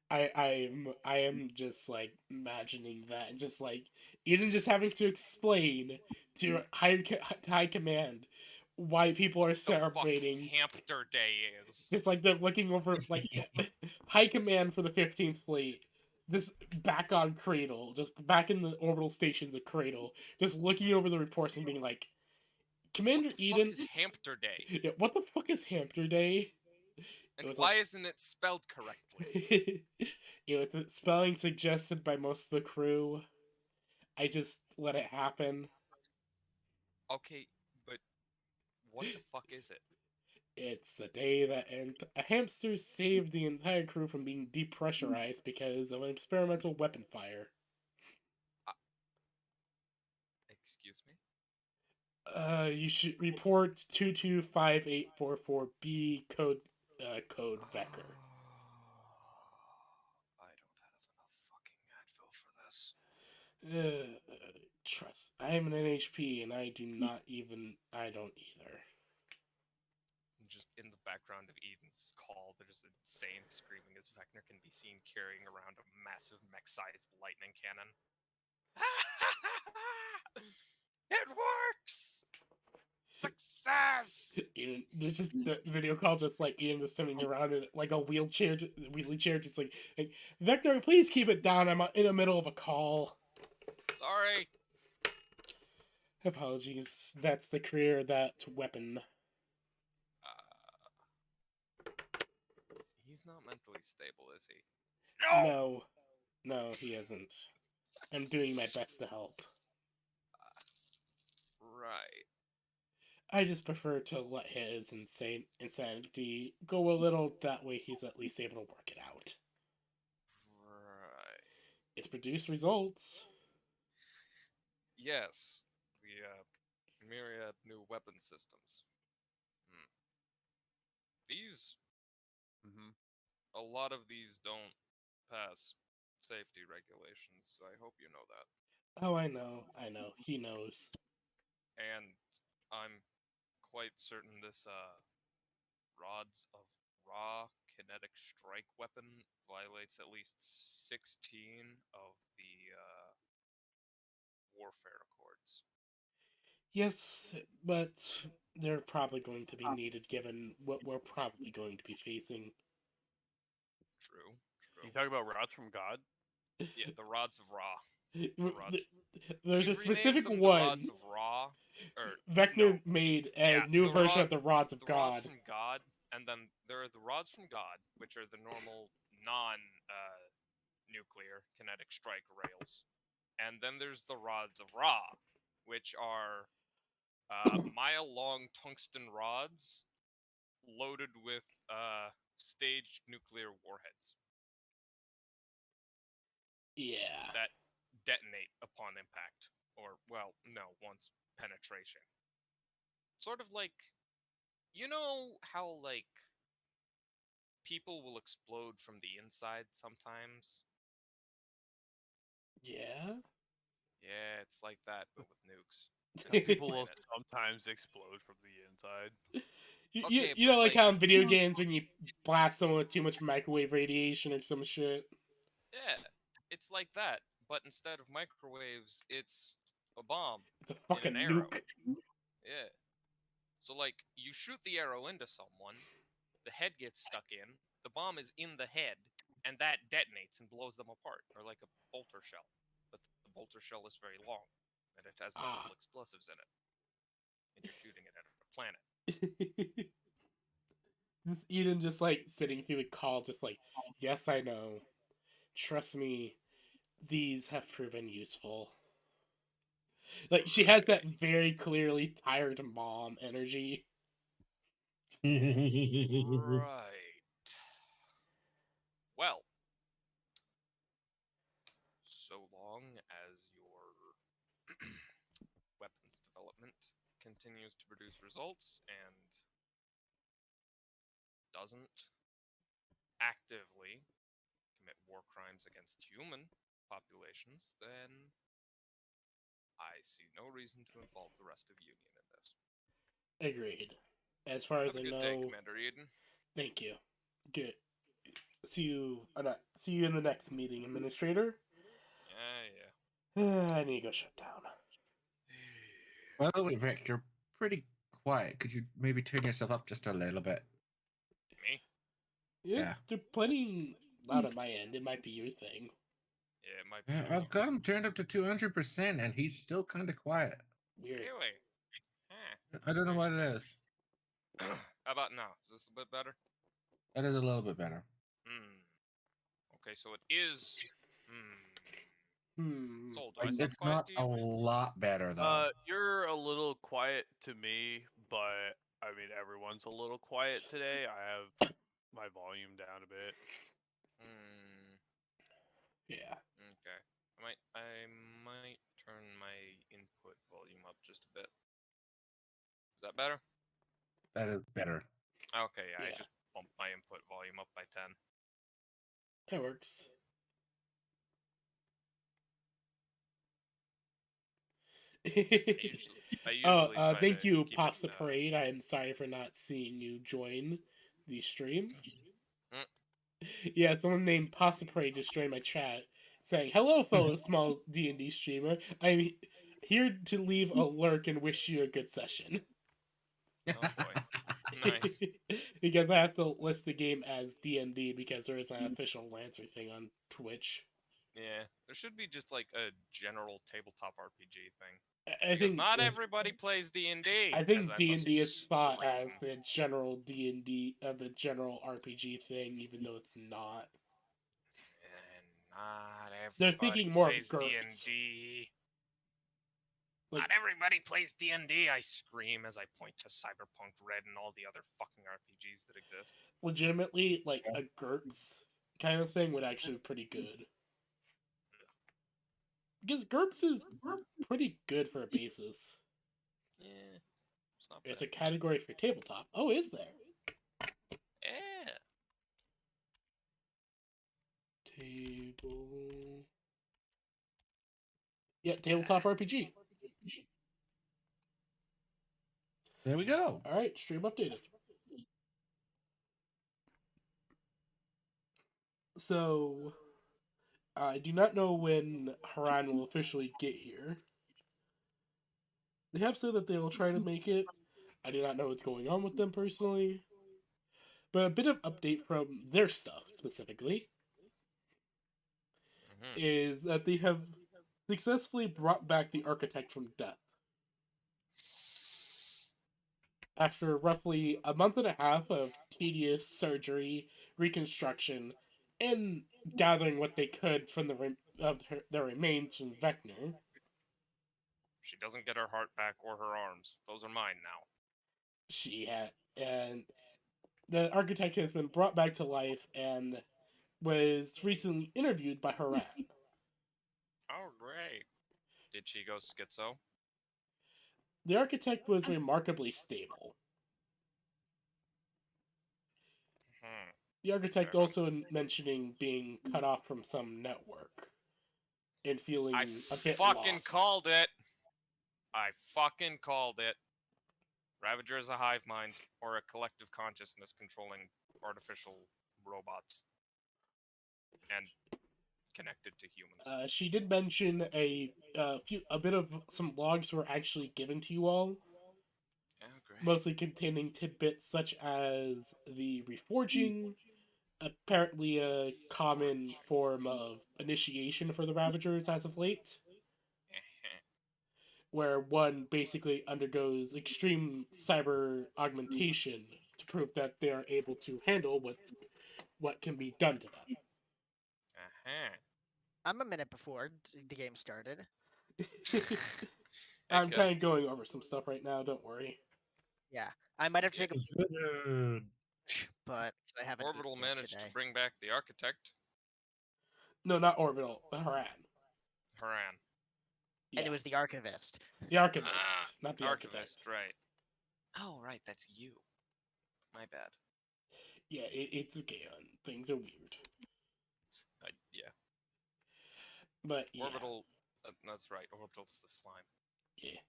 I am just like imagining that, and just like even just having to explain to high command why people are The fuck celebrating. Hampter Day is. Just like they're looking over like high command for the 15th fleet, just back on Cradle, just back in the orbital stations of Cradle, just looking over the reports and being like, What Commander the fuck Eden, is Hampter Day? yeah, what the fuck is Hampter Day? It And was a why isn't it spelled correctly? it was a spelling suggested by most of the crew. I just let it happen. Okay, but what the fuck is it? It's the day that a hamster saved the entire crew from being depressurized because of an experimental weapon fire. Uh, excuse me? You should report 225844B code Vecker. I don't have enough fucking Advil for this. Trust. I am an NHP and I don't either. Just in the background of Eden's call, there's insane screaming as Vecna can be seen carrying around a massive mech-sized lightning cannon. It works! Success! Ian, there's just the video call, just like Ian just sitting around in like a wheelie chair, just like Vector, please keep it down. I'm in the middle of a call. Sorry. Apologies. That's the career of that weapon. He's not mentally stable, is he? No! No, no, he isn't. I'm doing my best to help. Right. I just prefer to let his insanity go a little. That way, he's at least able to work it out. Right. It's produced results. Yes. The myriad new weapon systems. Hmm. These, Mm-hmm. a lot of these don't pass safety regulations. I hope you know that. Oh, I know, I know. He knows. And I'm quite certain this rods of raw kinetic strike weapon violates at least 16 of the warfare accords. Yes, but they're probably going to be needed given what we're probably going to be facing. True, You true. talk about rods from God? Yeah, the rods of raw. The rods. There's a We've renamed specific them the rods one. of raw, or no, Vector made a yeah, new version of the Rods of the rods God. from God, and then there are the rods from God, which are the normal non-nuclear kinetic strike rails, and then there's the rods of Ra, which are mile-long tungsten rods loaded with staged nuclear warheads Yeah. that detonate upon impact, or well, no, once penetration. Sort of like, you know how like people will explode from the inside sometimes? Yeah? Yeah, it's like that, but with nukes. How to People explain will it? sometimes explode from the inside. Okay, You but know, like like, how in video games when you blast someone with too much microwave radiation or some shit? yeah, it's like that, but instead of microwaves, it's a bomb It's a in an fucking arrow. nuke. Yeah. So like, you shoot the arrow into someone, the head gets stuck in, the bomb is in the head, and that detonates and blows them apart, or like a bolter shell. But the bolter shell is very long, and it has Ah. multiple explosives in it, and you're shooting it at a planet. This Eden just like sitting through the call, just like, yes, I know. Trust me, these have proven useful. Like she has that Right. very clearly tired mom energy. Right. Well, so long as your weapons development continues to produce results and doesn't actively commit war crimes against human populations, then I see no reason to involve the rest of Union in this. Agreed. As far as Have a I good day, know, Commander Eden. thank you. Good. See you in the next meeting, Administrator. Yeah. I need to go shut down. By the way, Vic, you're pretty quiet. Could you maybe turn yourself up just a little bit? Me? Yeah, they're plenty loud at my end. It might be your thing. Yeah, it might be. Yeah, I've got him turned up to 200%, and he's still kind of quiet. Weird. Really? Huh. I don't know what it is. How about now? Is this a bit better? That is a little bit better. Okay, so it is. Soul, do I Like, sound it's quiet not to a you? lot better though. You're a little quiet to me, but I mean everyone's a little quiet today. I have my volume down a bit. Yeah. Okay. I might turn my input volume up just a bit. Is that better? That is better. Okay, yeah, I Yeah. just bumped my input volume up by 10. That works. I usually try thank to you, keep Pops the it, Parade. I am sorry for not seeing you join the stream. Yeah, someone named Pops the Parade just joined my chat, saying, "Hello, fellow small D&D streamer. I'm here to leave a lurk and wish you a good session." Oh boy. Nice. Because I have to list the game as D&D because there is an official Lancer thing on Twitch. Yeah, there should be just like a general tabletop RPG thing. I Because think not everybody plays D&D. I as think I D&D must is thought as scream. the general D&D, the general RPG thing, even though it's not. And not They're everybody thinking more of plays GURPS. D&D. Like, Not everybody plays D&D. I scream as I point to Cyberpunk Red and all the other fucking RPGs that exist. legitimately, like a GURPS kind of thing would actually be pretty good. Because GURPS is pretty good for a basis. Yeah, it's not It's bad. a category for tabletop. Oh, is there? Yeah. Table. Yeah, tabletop RPG. There we go. All right, stream updated. So, I do not know when Haran will officially get here. They have said that they will try to make it. I do not know what's going on with them personally. But a bit of update from their stuff specifically is that they have successfully brought back the architect from death. After roughly a month and a half of tedious surgery, reconstruction, and gathering what they could from their remains from Vecna, She doesn't get her heart back or her arms. Those are mine now. and the architect has been brought back to life and was recently interviewed by Haran. Oh, great. Did she go schizo? The architect was remarkably stable. The architect also mentioning being cut off from some network and feeling I a bit fucking lost. called it. I fucking called it. Ravager is a hive mind or a collective consciousness controlling artificial robots and connected to humans. She did mention a bit of some logs were actually given to you all, Oh, great. mostly containing tidbits such as the reforging, apparently a common form of initiation for the Ravagers as of late, where one basically undergoes extreme cyber augmentation to prove that they are able to handle what can be done to them. I'm a minute before the game started. I'm Okay. kind of going over some stuff right now, don't worry. Yeah, I might have to take a Good. but I haven't Orbital eaten yet managed today. to bring back the architect, No, not Orbital, Haran. Haran. Yeah. And it was the archivist. The Archivist, not the Archivist, Architect. right. Oh, right, that's you. My bad. Yeah, it's okay. Things are weird. Yeah. But yeah. Orbital, that's right, Orbital's the slime. Yeah.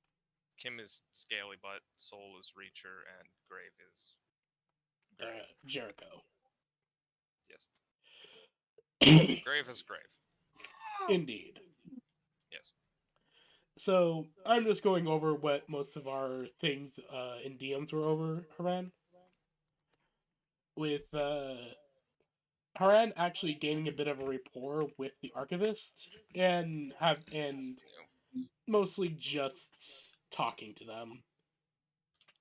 Kim is Scaly Butt, Soul is Reacher, and Grave is... Jericho. Yes. Grave is grave. Indeed. Yes. So I'm just going over what most of our things in DMs were over, Haran. With Haran actually gaining a bit of a rapport with the archivist and mostly just talking to them.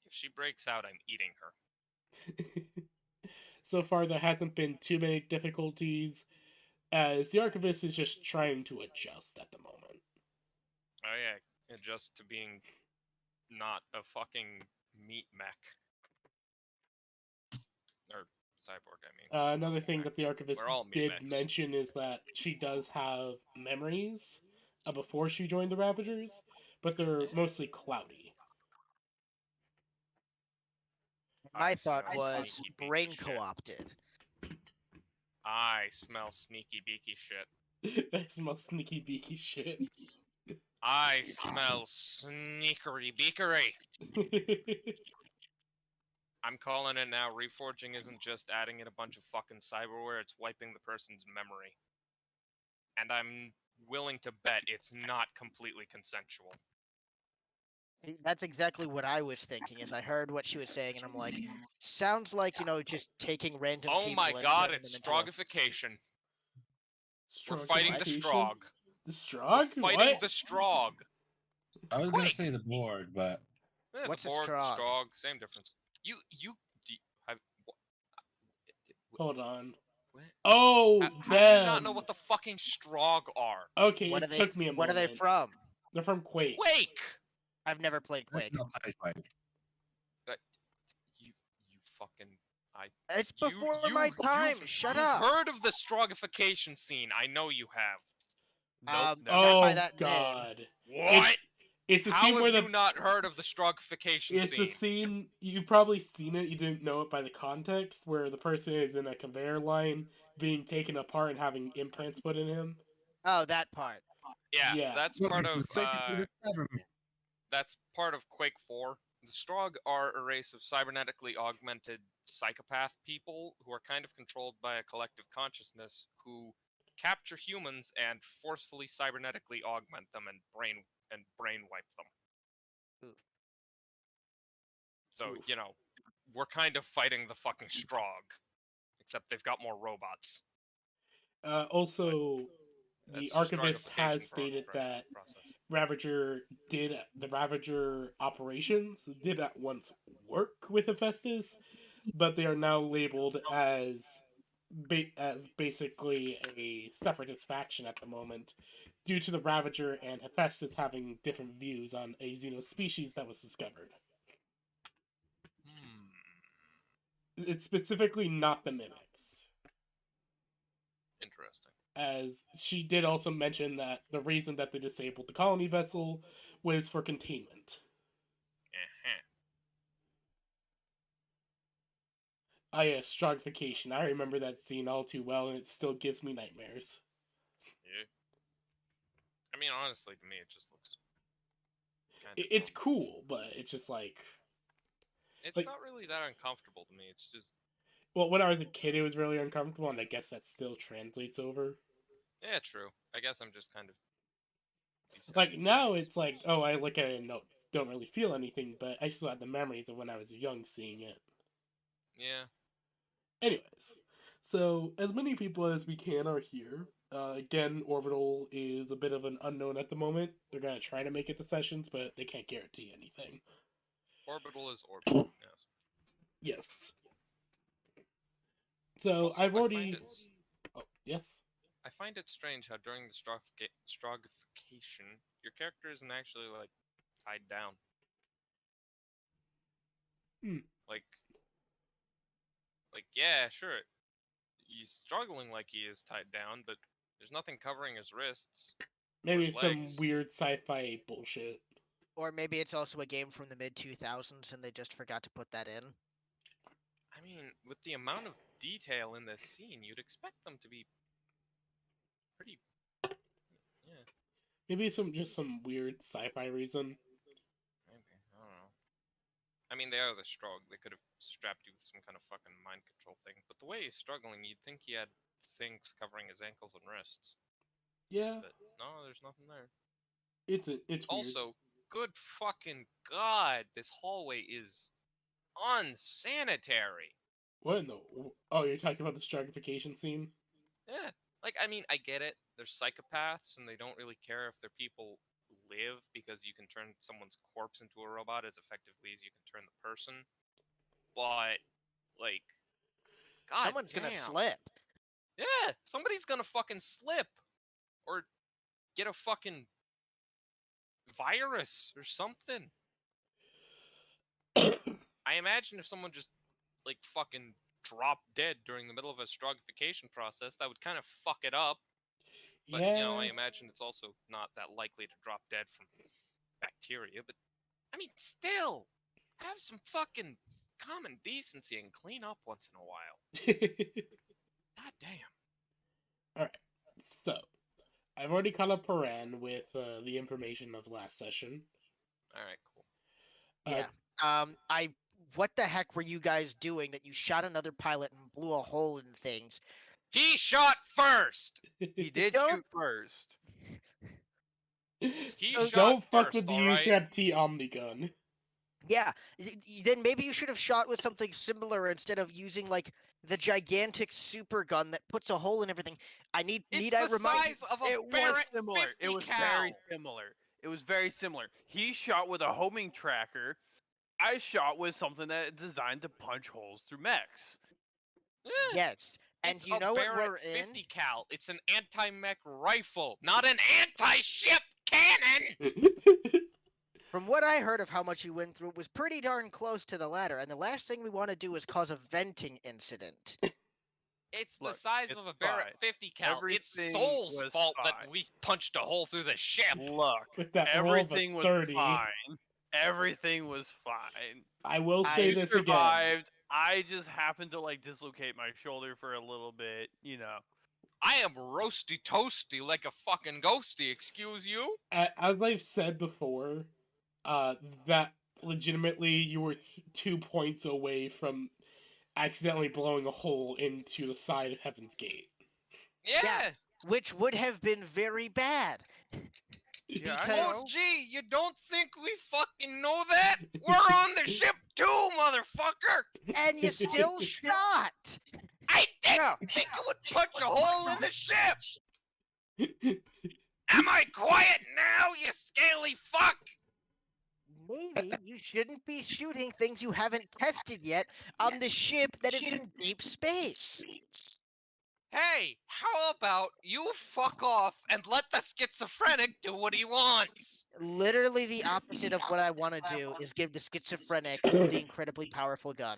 If she breaks out, I'm eating her. So far, there hasn't been too many difficulties, as the archivist is just trying to adjust at the moment. Oh yeah, adjust to being not a fucking meat mech. Or cyborg, I mean. Another thing that the archivist We're all did mimics. mention is that she does have memories before she joined the Ravagers, but they're mostly cloudy. My I thought smell was sneaky beaky brain shit. co-opted. I smell sneaky beaky shit. I smell sneaky beaky shit. I smell sneakery beakery. I'm calling it now. Reforging isn't just adding in a bunch of fucking cyberware, it's wiping the person's memory. And I'm willing to bet it's not completely consensual. That's exactly what I was thinking as I heard what she was saying, and I'm like, sounds like, just taking random Oh people my and god, turning it's them into a... strogification. We're fighting the Strog. The We're Strog? fighting What? the Strog. I was gonna Quake. say the board, but What's a the board, Strog? Strog, same difference. Do you have... Hold on. What? Oh, How do you not know them. what the fucking Strog are? Okay, What it are they? took me a What are moment. they from? They're from Quake. Quake! I've never played that's Quake. not that fine. You fucking... It's before you, my time. You've, Shut you've up. heard of the Strogification scene. I know you have. Nope, never. Not by Oh that name. god. What? It's the How scene have where you not heard of the Strogification It's scene? the scene you've probably seen it, you didn't know it by the context, where the person is in a conveyor line being taken apart and having implants put in him. Oh, that part. Yeah, Yeah. that's Look, part this of is basically the Cyberman. that's part of Quake 4. The Strog are a race of cybernetically augmented psychopath people who are kind of controlled by a collective consciousness who capture humans and forcefully cybernetically augment them and brain wipe them. Ooh. So, Oof. we're kind of fighting the fucking Strog, except they've got more robots. Also, the That's archivist Strogification has stated that process. the Ravager operations did at once work with Hephaestus, but they are now labeled as basically a separatist faction at the moment, due to the Ravager and Hephaestus having different views on a xenospecies that was discovered. It's specifically not the mimics. Interesting. As she did also mention that the reason that they disabled the colony vessel was for containment. Uh-huh. Ah, yes, Strogification. I remember that scene all too well, and it still gives me nightmares. Yeah. I mean, honestly, to me, it just looks. It's cool, but it's just like. It's like- not really that uncomfortable to me. It's just. Well, when I was a kid, it was really uncomfortable, and I guess that still translates over. Yeah, true. I guess I'm just kind of. Like, now it's like, oh, I look at it and don't really feel anything, but I still have the memories of when I was young seeing it. Yeah. Anyways, so as many people as we can are here. Again, Orbital is a bit of an unknown at the moment. They're going to try to make it to sessions, but they can't guarantee anything. Orbital is orbital, yes. Yes. So Also, I've I already. find it's- Oh, yes. I find it strange how during the Strogification, your character isn't actually, like, tied down. Like, yeah, sure, he's struggling like he is tied down, but there's nothing covering his wrists. Maybe his it's some legs. weird sci-fi bullshit. Or maybe it's also a game from the mid-2000s and they just forgot to put that in. I mean, with the amount of detail in this scene, you'd expect them to be pretty. Yeah, Maybe just some weird sci-fi reason. maybe. I don't know. I mean, they are the Strog. They could have strapped you with some kind of fucking mind control thing. But the way he's struggling, you'd think he had things covering his ankles and wrists. Yeah, But no, there's nothing there. it's weird. Also, good fucking god, this hallway is unsanitary. What in the? Oh, you're talking about the stratification scene? Yeah, like I mean, I get it. They're psychopaths, and they don't really care if their people live because you can turn someone's corpse into a robot as effectively as you can turn the person. But like, god Someone's damn. gonna slip. Yeah, somebody's gonna fucking slip or get a fucking virus or something. I imagine if someone just like fucking dropped dead during the middle of a stratification process, that would kind of fuck it up. But yeah. you know, I imagine it's also not that likely to drop dead from bacteria. But I mean, still, have some fucking common decency and clean up once in a while. God damn. All right. So, I've already caught up Paran with the information of last session. All right, cool. Yeah. What the heck were you guys doing that you shot another pilot and blew a hole in things? He shot first. He did Don't- shoot first. He Don't shot fuck first, with the all right? USHAP T Omnigun. Yeah. Then maybe you should have shot with something similar instead of using like the gigantic super gun that puts a hole in everything. It's Need the I remind size of a It was Barrett similar. 50 It was cal. very similar. It was very similar. He shot with a homing tracker. I shot with something that is designed to punch holes through mechs. you? Yes. And It's you a know what Barrett we're in? 50 cal. It's an anti-mech rifle, not an anti-ship cannon. From what I heard of how much you went through, it was pretty darn close to the latter. And the last thing we want to do is cause a venting incident. It's the Look, size it's of a Barrett fine. 50 cal. It's Everything Soul's was fault that fine. we punched a hole through the ship. Look, With that roll of a everything was 30. fine. Everything was fine. I will say I this again. survived. I just happened to like dislocate my shoulder for a little bit, you know. I am roasty toasty like a fucking ghosty, excuse you? As I've said before, that legitimately you were 2 points away from accidentally blowing a hole into the side of Heaven's Gate. Yeah. Which would have been very bad. Yeah, I Because- Oh, know. gee, you don't think we fucking know that? We're on the ship too, motherfucker! And you still shot! I didn't think you would punch a hole in the ship! Am I quiet now, you scaly fuck? Maybe you shouldn't be shooting things you haven't tested yet on the ship that is in deep space. Hey, how about you fuck off and let the schizophrenic do what he wants? Literally the opposite of what I want to do is give the schizophrenic the incredibly powerful gun.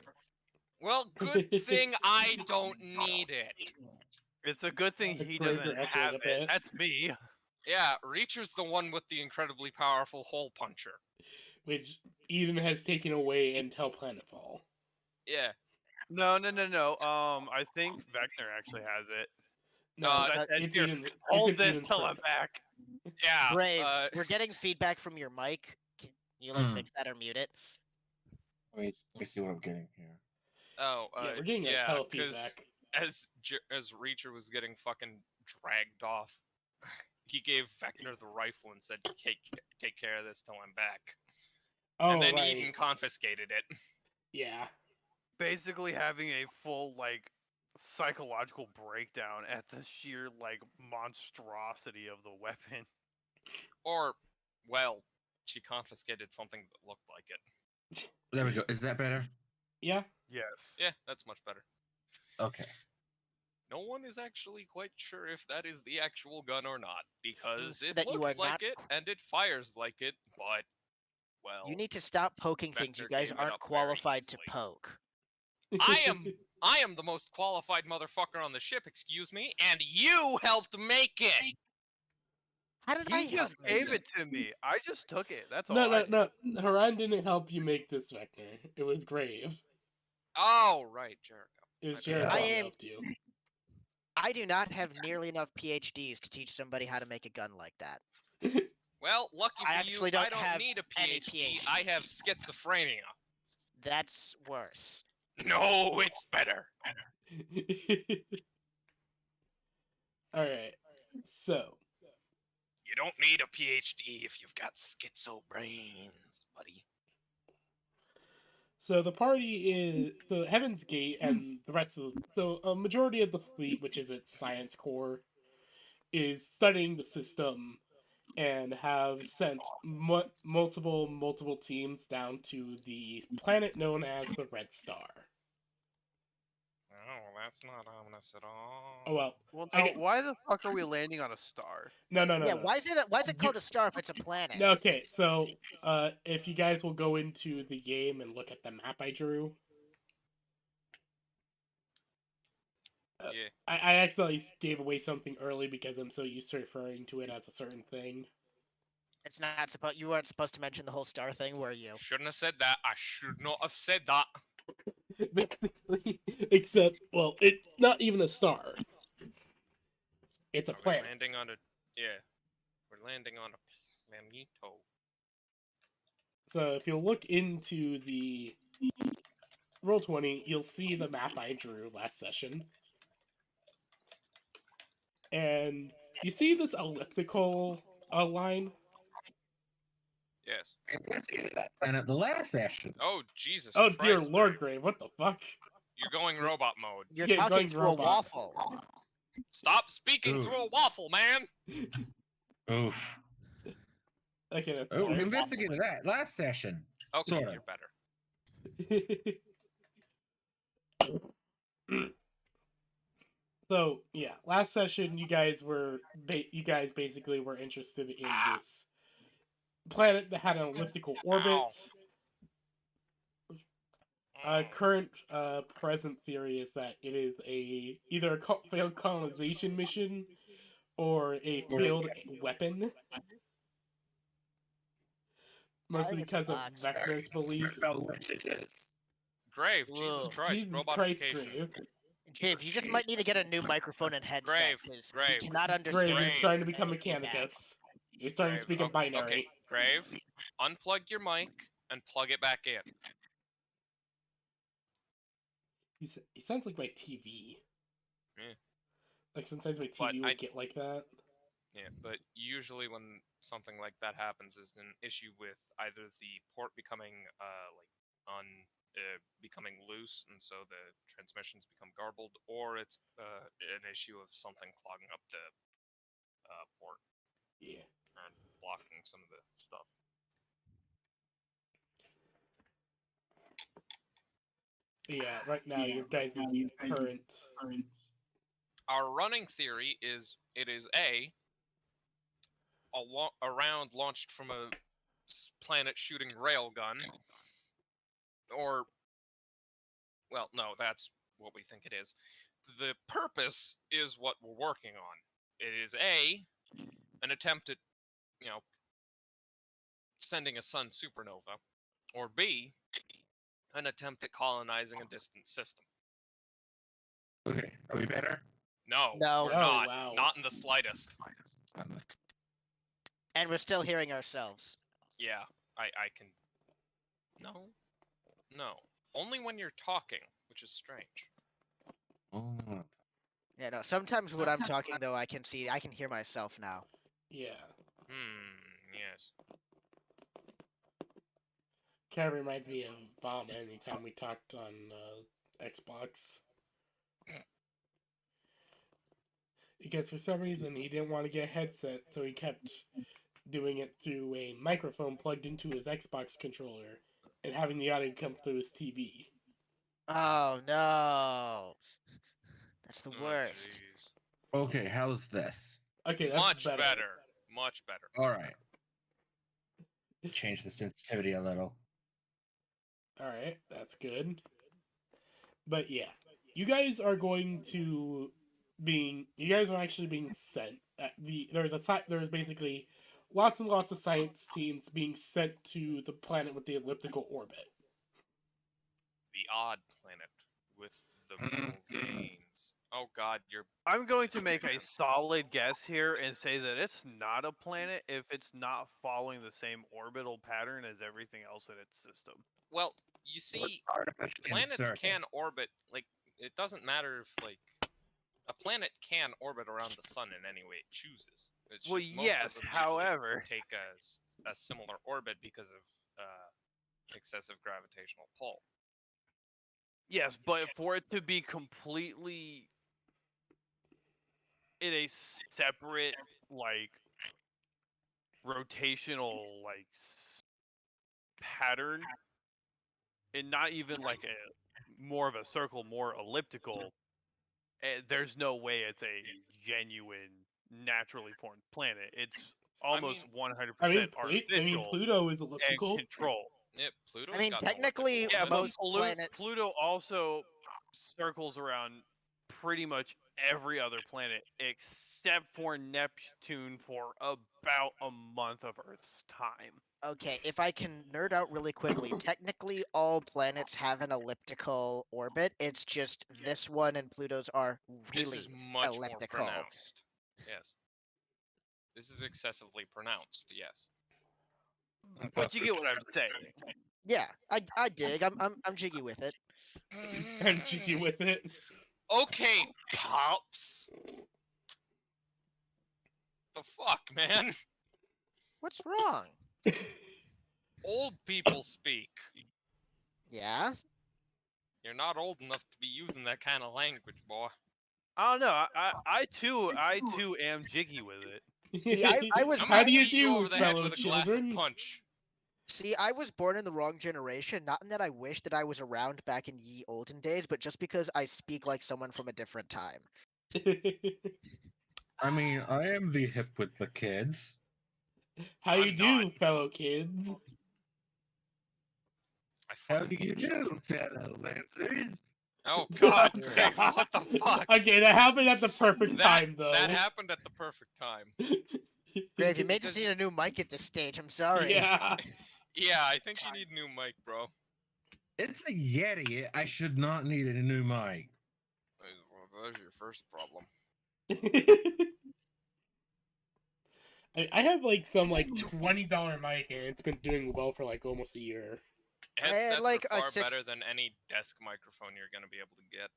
Well, good thing I don't need it. It's a good thing The he Krager doesn't echoing have a it. bit. That's me. Yeah, Reacher's the one with the incredibly powerful hole puncher. Which Eden has taken away until Planetfall. Yeah. No. I think Vector actually has it. No, I said, it's "Here, Eden's. Hold it's in this Eden's till I'm Krager. back. Yeah. Brave, we're getting feedback from your mic. Can you fix that or mute it? Wait, let me see what I'm getting here. Oh, Yeah, we're getting a yeah, hell 'cause feedback. as Reacher was getting fucking dragged off, he gave Vector the rifle and said, take care of this till I'm back. Oh, And then right. Eden confiscated it. Yeah. Basically having a full like psychological breakdown at the sheer like monstrosity of the weapon. Or, well, she confiscated something that looked like it. There we go. Is that better? Yeah. Yes. Yeah, that's much better. Okay. No one is actually quite sure if that is the actual gun or not, because it That you looks are like not it and it fires like it, but, well, You need to stop poking things you Vector guys gave it aren't up very qualified to easily. poke. I am the most qualified motherfucker on the ship, excuse me, and you helped make it. How did I He help just make gave it to me. I just took it. That's all. No. Haran didn't help you make this Vector. It was Grave. Oh, right, Jericho. It was My bad. Jericho I who am- helped you. I do not have nearly enough PhDs to teach somebody how to make a gun like that. Well, lucky for I actually you, I don't don't have need a any PhD. I have schizophrenia. That's worse. No, it's better. All right. So, You don't need a PhD if you've got schizo brains, buddy. the party is Heaven's Gate and the rest of a majority of the fleet, which is its science core, is studying the system and have sent multiple teams down to the planet known as the Red Star. Oh, that's not ominous at all. Oh well. Well, I no, get- why the fuck are we landing on a star? No. Yeah, why is it called a star if it's a planet? No, okay, so if you guys will go into the game and look at the map I drew, Yeah. I accidentally gave away something early because I'm so used to referring to it as a certain thing. It's not supposed. You weren't supposed to mention the whole star thing, were you? Shouldn't have said that. I should not have said that. Basically, except, well, it's not even a star. It's a Are we planet. landing on a... Yeah. We're landing on a planito. So if you look into the Roll20, you'll see the map I drew last session. And you see this elliptical line? Yes. And at the last session, Oh, Jesus Oh dear Christ, Lord, Grave. Grave, what the fuck? You're going robot mode. You're Yeah, talking going through robot. a waffle. Stop speaking Oof. through a waffle, man! oof. Okay, that's Oh, we better. investigated that last session. Okay, Sorta. you're better. So yeah, last session you guys basically were interested in this planet that had an elliptical orbit. Current present theory is that it is either a failed colonization mission or a failed weapon. Mostly because of Box. Vecna's belief. Grave, Jesus Whoa. Christ, Jesus Christ, robotification. Grave. James, you just might need to get a new microphone and headset Grave, because we Grave, cannot Grave, understand. you're Grave. starting to become anything back. Mechanicus. You're starting to Grave, speak in okay, binary. Okay, Grave, unplug your mic and plug it back in. He sounds like my TV. Yeah. Like sometimes my But TV I- would get like that. Yeah, but usually when something like that happens is an issue with either the port becoming becoming loose and so the transmissions become garbled, or it's an issue of something clogging up the port Yeah. and blocking some of the stuff. Yeah, right now your guys' current. Our running theory is it is a round launched from a planet shooting railgun, or, well, no, that's what we think it is. The purpose is what we're working on. It is an attempt at, sending a sun supernova, or B, an attempt at colonizing a distant system. Okay, are we better? No, No. we're Oh, not. wow. Not in the slightest. And we're still hearing ourselves. Yeah, I can... No. Only when you're talking, which is strange. Oh, Yeah, no. Sometimes when I'm talking though, I can hear myself now. Yeah. Yes. Kind of reminds me of Bomb anytime we talked on Xbox. Because for some reason he didn't want to get a headset, so he kept doing it through a microphone plugged into his Xbox controller and having the audio come through his TV. Oh no. That's the Oh, worst. jeez. Okay, how's this? Okay, that's Much better. Much better. All right. Change the sensitivity a little. Alright, that's good. But yeah, you guys are actually being sent. There's basically lots and lots of science teams being sent to the planet with the elliptical orbit. The odd planet with the gains. Oh god, you're... I'm going to make a solid guess here and say that it's not a planet if it's not following the same orbital pattern as everything else in its system. Well, you see, planets can orbit, like, it doesn't matter if, like, a planet can orbit around the sun in any way it chooses. It's Well, just most yes, of them usually however- take a similar orbit because of excessive gravitational pull. Yes, but for it to be completely in a separate, like, rotational, like, pattern, and not even like a more of a circle, more elliptical, there's no way it's a genuine, naturally formed planet. It's almost mean- 100% artificial Pluto is and elliptical. control. Yep, Pluto's I mean, got an elliptical technically, orbit. Yeah, but most planets. Pluto also circles around pretty much every other planet except for Neptune for about a month of Earth's time. Okay, if I can nerd out really quickly, technically all planets have an elliptical orbit. It's just this one and Pluto's are This really is much elliptical. more pronounced. Yes. This is excessively pronounced, yes. But you get what I'm saying. Yeah, I dig. I'm jiggy with it. I'm cheeky with it. Okay, Pops. The fuck, man? What's wrong? Old people speak. Yeah. You're not old enough to be using that kind of language, boy. I don't know. I too am jiggy with it. See, I was. I'm How gonna do you beat you do, over the head fellow with a glass children? of punch. See, I was born in the wrong generation. Not in that I wish that I was around back in ye olden days, but just because I speak like someone from a different time. I mean, I am the hip with the kids. How you I'm do, not. fellow kids? I How fucking do you hate you. do, fellow lancers? Oh god, Grave, what the fuck? Okay, that happened at the perfect time, though. That happened at the perfect time. Grave, you may Because- just need a new mic at this stage. I'm sorry. Yeah. Yeah, I think you need a new mic, bro. It's a Yeti. I should not need a new mic. Well, there's your first problem. I have like some like $20 mic and it's been doing well for like almost a year. Headsets like, a are far six- better than any desk microphone you're gonna be able to get.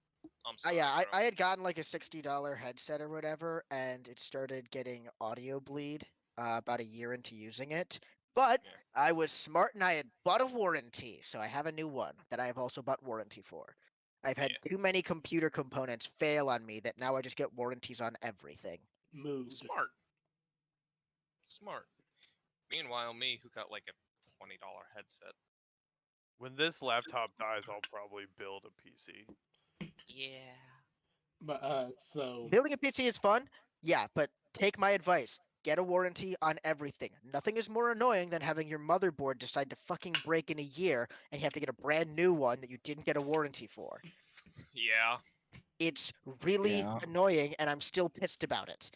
I'm sorry, Yeah, bro. I had gotten like a $60 headset or whatever, and it started getting audio bleed about a year into using it. But Yeah. I was smart and I had bought a warranty, so I have a new one that I have also bought warranty for. I've had too many computer components fail on me that now I just get warranties on everything. Mood. Smart. Smart. Meanwhile, me, who got like a $20 headset. When this laptop dies, I'll probably build a PC. Yeah. But so Building a PC is fun, yeah, but take my advice. Get a warranty on everything. Nothing is more annoying than having your motherboard decide to fucking break in a year and you have to get a brand new one that you didn't get a warranty for. Yeah. It's really Yeah. annoying and I'm still pissed about it.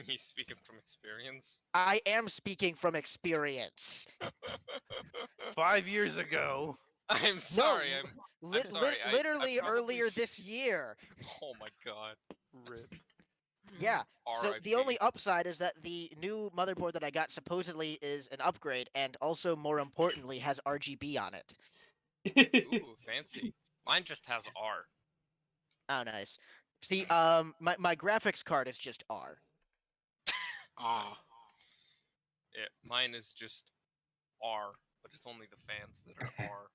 He's speaking from experience. I am speaking from experience. 5 years ago. I'm sorry. sorry, I Literally probably earlier this year. Oh my god. Rip. Yeah. So the only RIP. upside is that the new motherboard that I got supposedly is an upgrade and also more importantly has RGB on it. Ooh, fancy. Mine just has R. Oh, nice. See, my graphics card is just R. ah. Yeah, mine is just R, but it's only the fans that are R.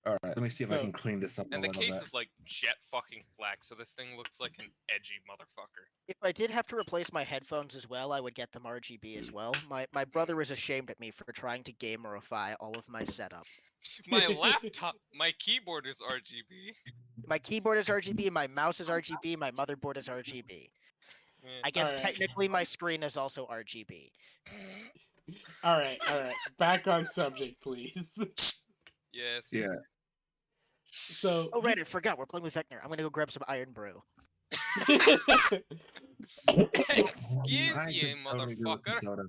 All right, let me see if I So- can clean this up a And the little case bit. is like jet fucking black, so this thing looks like an edgy motherfucker. If I did have to replace my headphones as well, I would get them RGB as well. My brother is ashamed at me for trying to gamerify all of my setup. My laptop, my keyboard is RGB. My keyboard is RGB, my mouse is RGB, my motherboard is RGB. Yeah. I guess Alright. technically my screen is also RGB. All right. Back on subject, please. Yes. Yeah. So. Oh right, I forgot. We're playing with Vector. I'm gonna go grab some Iron Brew. Excuse I you, could totally do with some motherfucker. soda.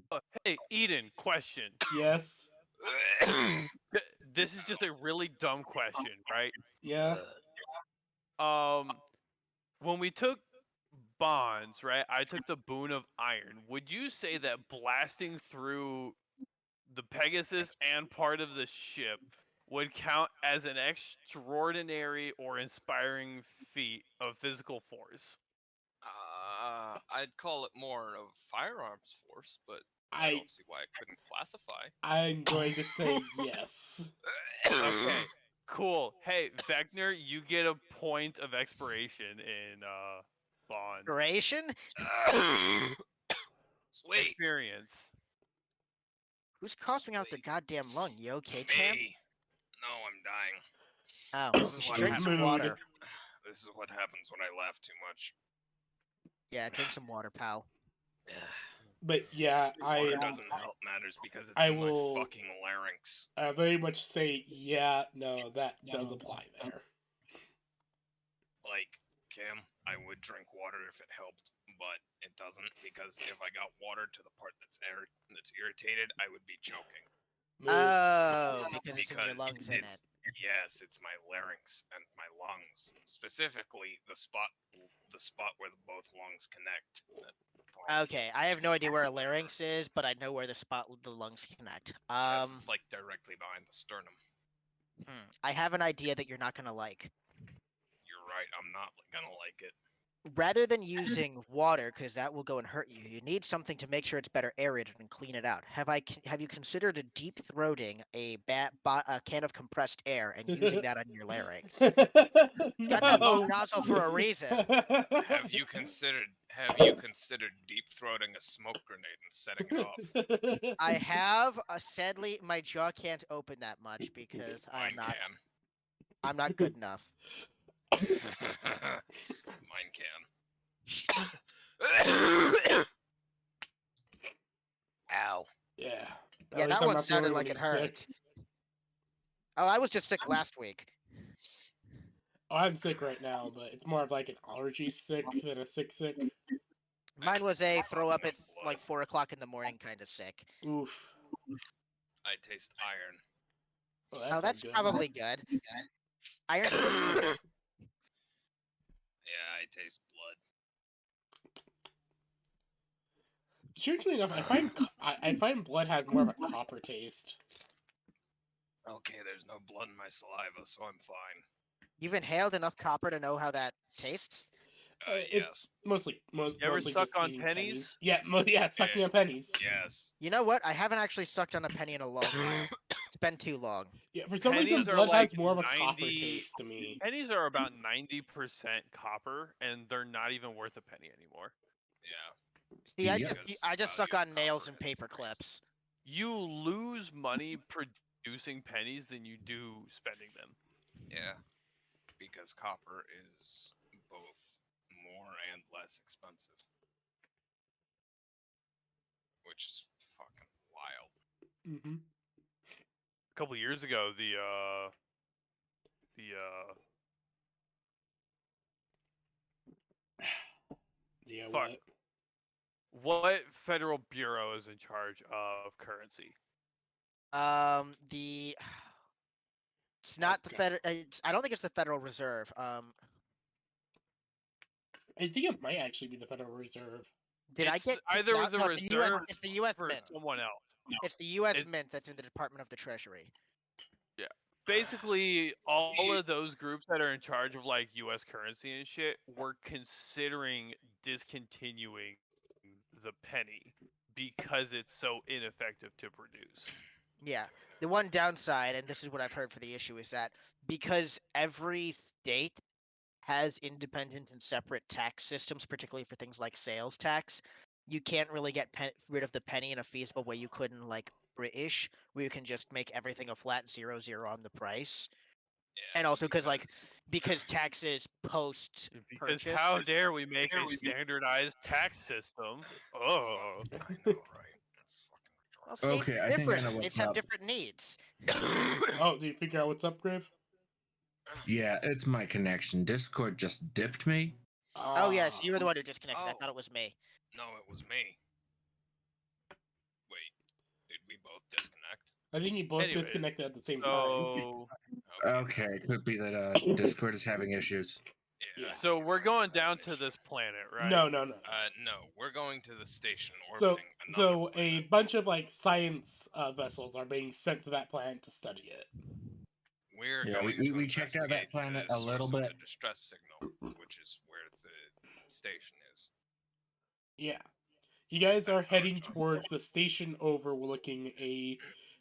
Hey, Eden, question. Yes. This is just a really dumb question, right? Yeah. When we took bonds, right? I took the boon of iron. Would you say that blasting through the Pegasus and part of the ship would count as an extraordinary or inspiring feat of physical force? I'd call it more of firearms force, but I I don't see why it couldn't classify. I'm going to say yes. Okay, cool. Hey, Vector, you get a point of expiration in Bond. Duration? Sweet. Experience. Who's coughing out the Sweet. goddamn lung? You okay, champ? Me. No, I'm dying. Oh, This you is should what drink some happened. water. This is what happens when I laugh too much. Yeah, drink some water, pal. But yeah, Water doesn't help matters because it's I in will- my fucking larynx. I very much say yeah. No, that does apply there. Like, Kim, I would drink water if it helped, but it doesn't because if I got water to the part that's irritated, I would be choking. Move. Oh, because it's in your Because lungs, in it. Yes, it's my larynx and my lungs, specifically the spot where both lungs connect. That part. Okay, I have no idea where a larynx is, but I know where the spot with the lungs connect. Yes, it's like directly behind the sternum. I have an idea that you're not gonna like. You're right. I'm not gonna like it. Rather than using water, because that will go and hurt you, you need something to make sure it's better aerated and clean it out. Have you considered deep throating a can of compressed air and using that on your larynx? It's got that long nozzle for a reason. Have you considered deep throating a smoke grenade and setting it off? I have. Sadly, my jaw can't open that much because Mine I'm not good enough. can. Mine can. Ow. Yeah. At Yeah, least that I'm one not the sounded only like one it who's hurt. sick. Oh, I was just sick last week. Oh, I'm sick right now, but it's more of like an allergy sick than a sick. Mine was a throw up at like 4 o'clock in the morning kind of sick. Oof. I taste iron. Well, Oh, that's good. probably good. Iron. Yeah, I taste blood. Strangely enough, I find blood has more of a copper taste. Okay, there's no blood in my saliva, so I'm fine. You've inhaled enough copper to know how that tastes? Yes. Mostly, You ever mostly suck just on eating pennies? Yeah, sucking on pennies. Yes. You know what? I haven't actually sucked on a penny in a long time. It's been too long. Yeah, for some reason, Pennies are blood has like more of a copper 90 taste to me. Pennies are about 90% copper, and they're not even worth a penny anymore. Yeah. See, Yeah. I just suck Value of on nails copper and has paper decreased. clips. You lose money producing pennies than you do spending them. Yeah. Because copper is both more and less expensive. Which is fucking wild. Mm-hmm. A couple years ago, the Yeah, Fuck. What federal bureau is in charge of currency? It's not the Okay. I don't think it's the Federal Reserve. I think it might actually be the Federal Reserve. Did I It's get either kicked out? the No, it's the US, Reserve it's the U.S. or Mint. someone else. It's the U.S. It- Mint that's in the Department of the Treasury. Basically, all of those groups that are in charge of like U.S. currency and shit were considering discontinuing the penny because it's so ineffective to produce. Yeah. The one downside, and this is what I've heard for the issue, is that because every state has independent and separate tax systems, particularly for things like sales tax, you can't really get rid of the penny in a feasible way you could in like British, where you can just make everything a flat 0 on the price. Yeah, And also because taxes post Because purchase. how dare we make a standardized tax system? Oh, I know, right? That's fucking Well, states Okay, are I think I different. know States what's have up. different needs. retarded. Oh, do you figure out what's up, Grave? Yeah, it's my connection. Discord just dipped me. Oh yes, you were the one who disconnected. I Oh. thought it was me. No, it was me. Wait, did we both disconnect? I think you both Anyway, disconnected at the same time. so Okay, it could be that Discord is having issues. Yeah. so you're we're right, going that's down an to issue. this planet, right? No. No, we're going to the station So, orbiting another so a planet. bunch of like science vessels are being sent to that planet to study it. We're Yeah, going we to checked out that investigate planet the a little source of bit. the distress signal, which is where the station is. Yeah. You guys are That's how it heading goes. towards the station overlooking a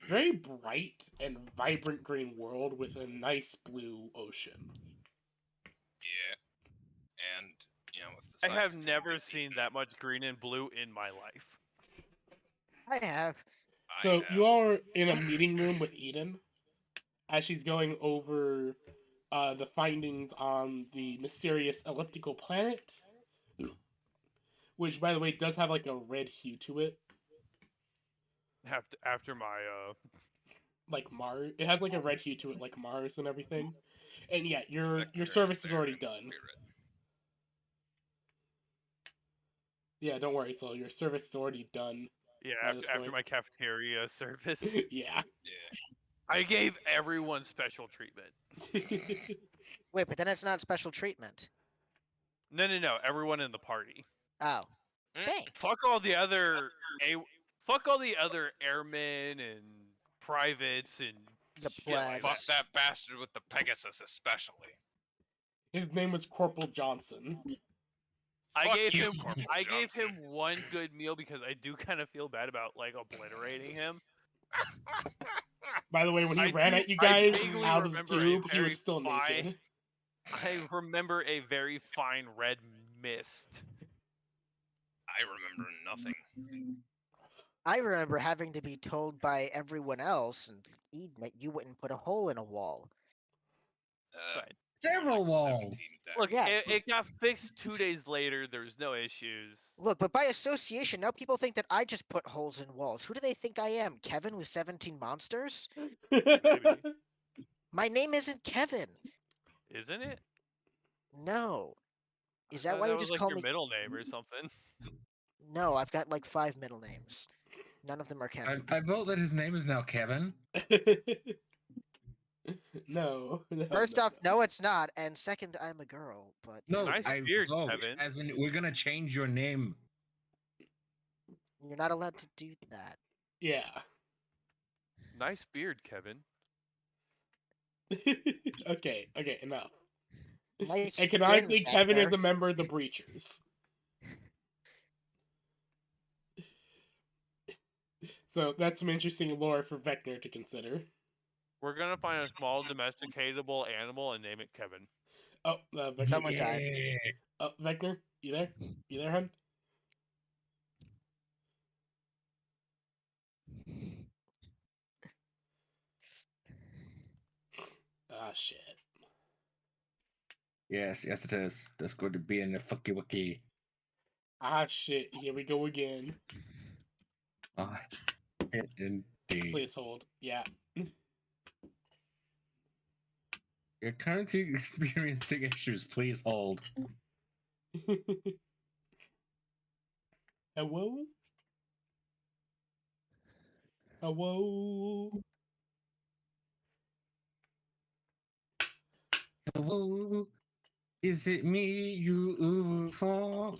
very bright and vibrant green world with a nice blue ocean. Yeah. And, if the I have science never technology- seen that much green and blue in my life. I have. So you have- all are in a meeting room with Eden as she's going over the findings on the mysterious elliptical planet, which, by the way, does have like a red hue to it, After my like Mars. It has like a red hue to it, like Mars and everything. And yeah, your Vector service is there already in done. spirit. Yeah, don't worry, Sol. Your service is already done. yeah By this after point. my cafeteria service, Yeah. Yeah. I gave everyone special treatment. Wait, but then it's not special treatment. No, everyone in the party. Oh, Mm. thanks. Fuck all the other fuck all the other airmen and privates and The shit like Fuck plebs. that. that bastard with the Pegasus, especially. His name was Corporal Johnson. Fuck I you, gave Corporal him Johnson. one good meal because I do kind of feel bad about like obliterating him. By the way, when he I ran do- at you I guys vaguely out of the remember a tube, he very was still fine- naked. I remember a very fine red mist. I remember nothing. I remember having to be told by everyone else and Eden that you wouldn't put a hole in a wall. Right. Several like walls. 17 Look, decks. Yeah. it got fixed 2 days later. There's no issues. Look, but by association, now people think that I just put holes in walls. Who do they think I am? Kevin with 17 monsters? Maybe. My name isn't Kevin. Isn't it? No. I Is that thought why you was just like call your me? middle name or something? No, I've got like 5 middle names. None of them are Kevin. I vote that his name is now Kevin. No. First off, no, it's not. And second, I'm a girl. But No, Nice I beard, vote. Kevin. As in, we're gonna change your name. you're not allowed to do that. Yeah. Nice beard, Kevin. Okay, enough. Nice And canonically, skin, Kevin is Vector. a member of the Breachers. So that's some interesting lore for Vector to consider. We're gonna find a small domesticatable animal and name it Kevin. Oh, Vector. Someone you died. there? Oh, Vector, you there? You there, hun? Ah, shit. Yes, it is. That's going to be in the fucky wucky. Ah, shit. Here we go again. Ah, shit, indeed. Please hold. Yeah. You're currently experiencing issues. Please hold. Hello? Hello? Hello? Is it me you for?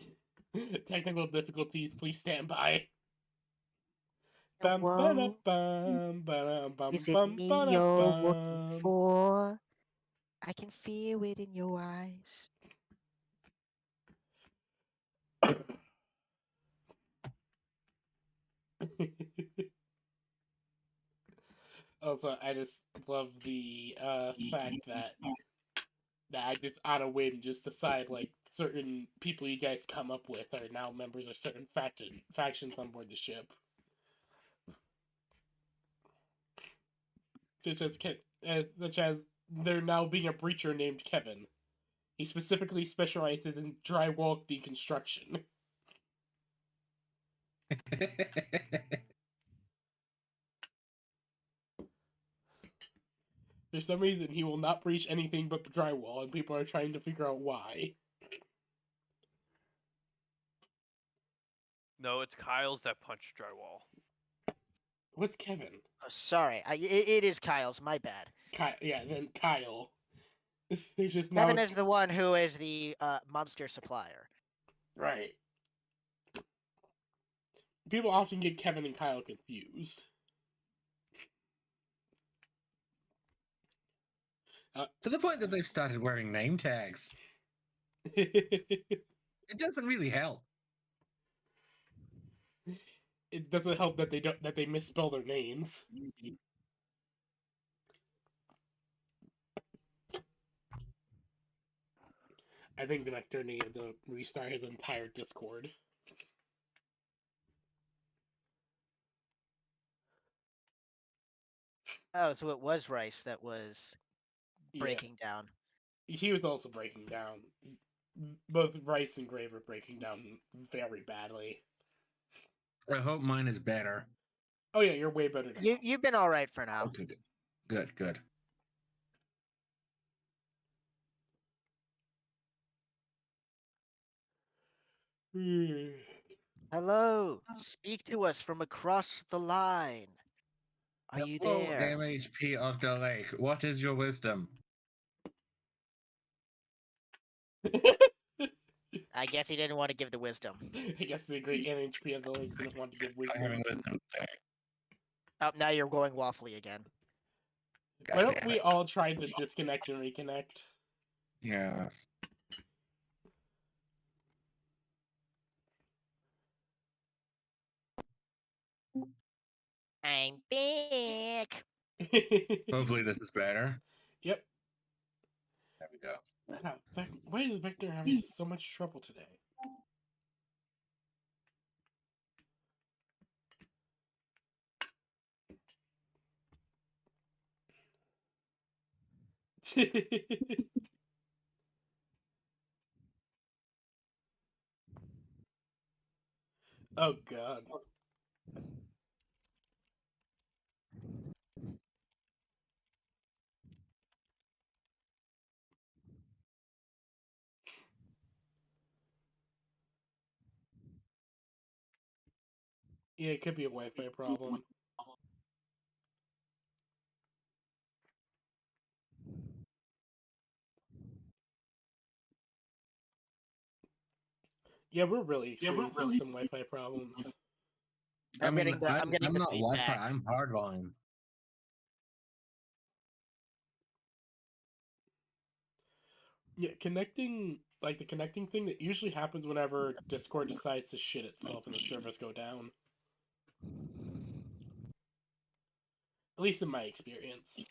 Technical difficulties, please stand by. Hello? Is it me you're looking for? I can feel it in your eyes. Also, I just love the fact that I just out of whim just decide like certain people you guys come up with are now members of certain factions on board the ship. Such as there now being a breacher named Kevin. He specifically specializes in drywall deconstruction. For some reason, he will not breach anything but drywall, and people are trying to figure out why. No, it's Kyle's that punch drywall. What's Kevin? Sorry, it is Kyle's. My bad. Yeah, then Kyle. There's just now Kevin is the one who is the monster supplier. right. People often get Kevin and Kyle confused. To the point that they've started wearing name tags. It doesn't really help. It doesn't help that they misspell their names. I think the Vector needed to restart his entire Discord. Oh, so it was Rice that was Yeah, breaking down. he was also breaking down. Both Rice and Grave are breaking down very badly. I hope mine is better. Oh yeah, you're way better now. You've been all right for now. Okay, good, good. Hello, speak to us from across the line. Are you Hello, there? MHP of the lake. What is your wisdom? I guess he didn't want to give the wisdom. I guess the great NHP of the lake didn't want to give wisdom. wisdom. Oh, now you're going waffly again. Why don't we all try to disconnect and reconnect? Yeah. I'm back. Hopefully this is better. Yep. There we go. Why is Vector having so much trouble today? Oh god. Yeah, it could be a Wi-Fi problem. Yeah, we're really experiencing some Wi-Fi problems. I'm getting the I'm not Wi-Fi. feedback. I'm hard volume. Yeah, the connecting thing that usually happens whenever Discord decides to shit itself and the servers go down. At least in my experience.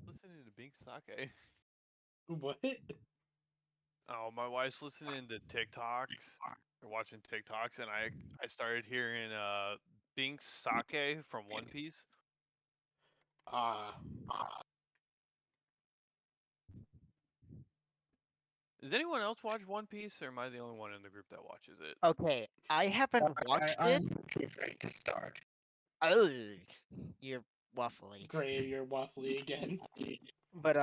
Listening to Bink Sake. What? Oh, my wife's listening to TikToks or watching TikToks, and I started hearing Bink Sake from One Piece. Ah. Does anyone else watch One Piece, or am I the only one in the group that watches it? Okay, I haven't watched it. I'm afraid to start. Oh, you're waffly. Great, you're waffly again. But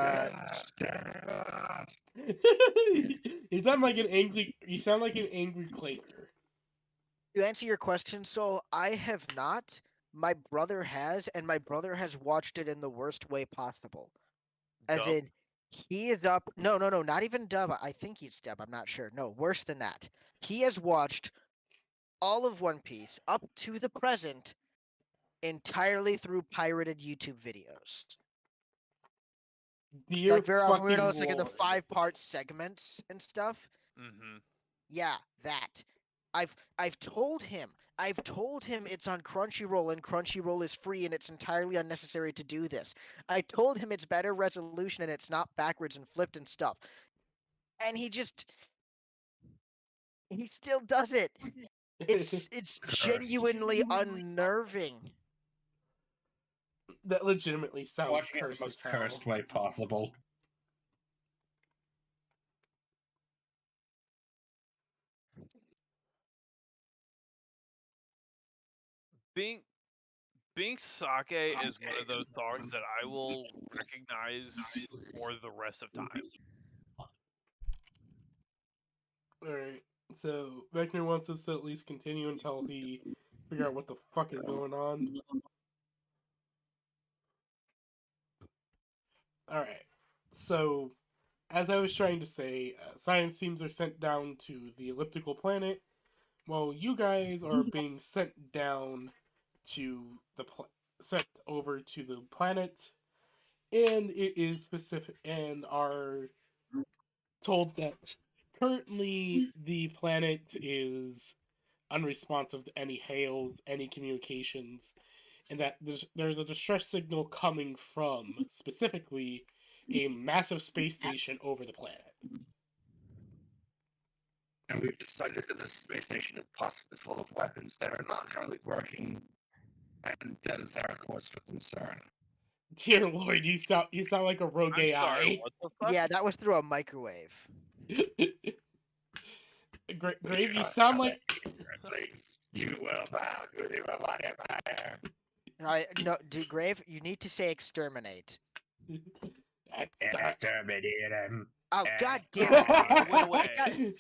You sound like an angry Quaker. to answer your question, so I have not. My brother has, and my brother has watched it in the worst way possible. As Dub? in, he is up. No, not even dub. I think he's dub. I'm not sure. No, worse than that. He has watched all of One Piece up to the present entirely through pirated YouTube videos. Dear Like very often, fucking it's like in the Lord. 5-part segments and stuff. Mm-hmm. Yeah, that. I've told him it's on Crunchyroll and Crunchyroll is free and it's entirely unnecessary to do this. I told him it's better resolution and it's not backwards and flipped and stuff. And he still does it. It's genuinely unnerving. That legitimately sounds Watching it in cursed the as most hell. cursed way possible. Bink Sake is one of those songs that I will recognize for the rest of time. Alright, so Vector wants us to at least continue until he figure out what the fuck is going on. All right. So, as I was trying to say, science teams are sent down to the elliptical planet, while you guys are being sent down to sent over to the planet, and it is specific, and are told that currently the planet is unresponsive to any hails, any communications, and that there's a distress signal coming from specifically a massive space station over the planet. And we've decided that this space station is possibly full of weapons that are not currently working. And that is our cause for concern. Dear Lord, you sound like a rogue I'm AI. sorry, what the fuck? Yeah, that was through a microwave. Grave, you sound like You will bow to the Roman Empire. No, Grave, you need to say exterminate. Exterminate him. Oh, god damn it. Wait, wait.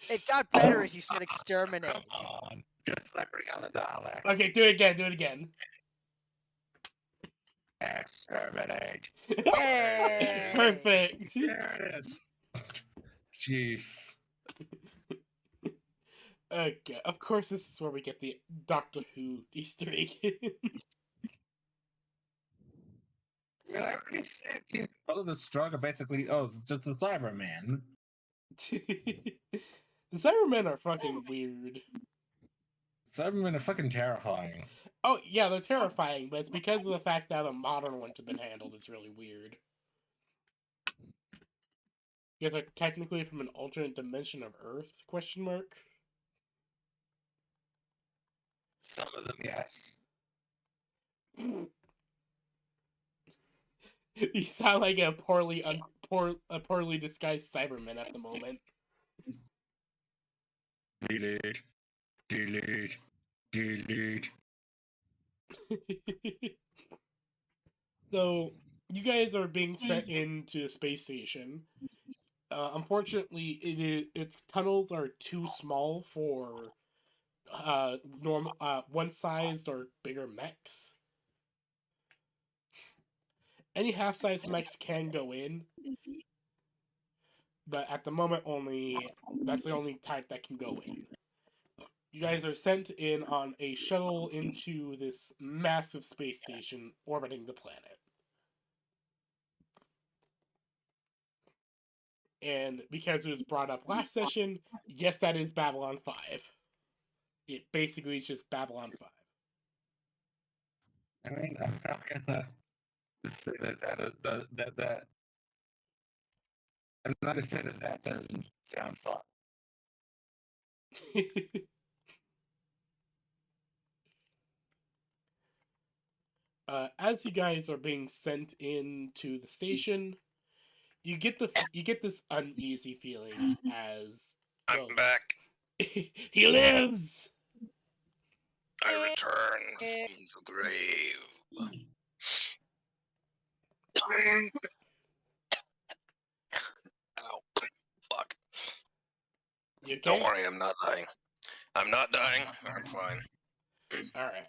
It got better as you said exterminate. Come on. Just like we got $1. Okay, do it again. Exterminate. Hey! Perfect. There it is. Jeez. Okay, of course this is where we get the Doctor Who Easter egg. I already said all of the struggle basically, it's just a Cyberman. The Cybermen are fucking weird. Cybermen are fucking terrifying. Oh, yeah, they're terrifying, but it's because of the fact that the modern ones have been handled. It's really weird. You guys are technically from an alternate dimension of Earth? Question mark. Some of them, yes. You sound like a poorly disguised Cyberman at the moment. Delete. Delete. Delete. So, you guys are being sent into the space station. Unfortunately, its tunnels are too small for normal one-sized or bigger mechs. Any half-sized mechs can go in, but at the moment that's the only type that can go in. You guys are sent in on a shuttle into this massive space station orbiting the planet. And because it was brought up last session, yes, that is Babylon 5. It basically is just Babylon 5. I mean, I'm not gonna say that I'm not gonna say that doesn't sound fun. As you guys are being sent into the station, you get this uneasy feeling as I'm back. he lives. I return from the grave. Ow. Fuck. You okay? Don't worry, I'm not dying. I'm not dying. I'm fine. All right.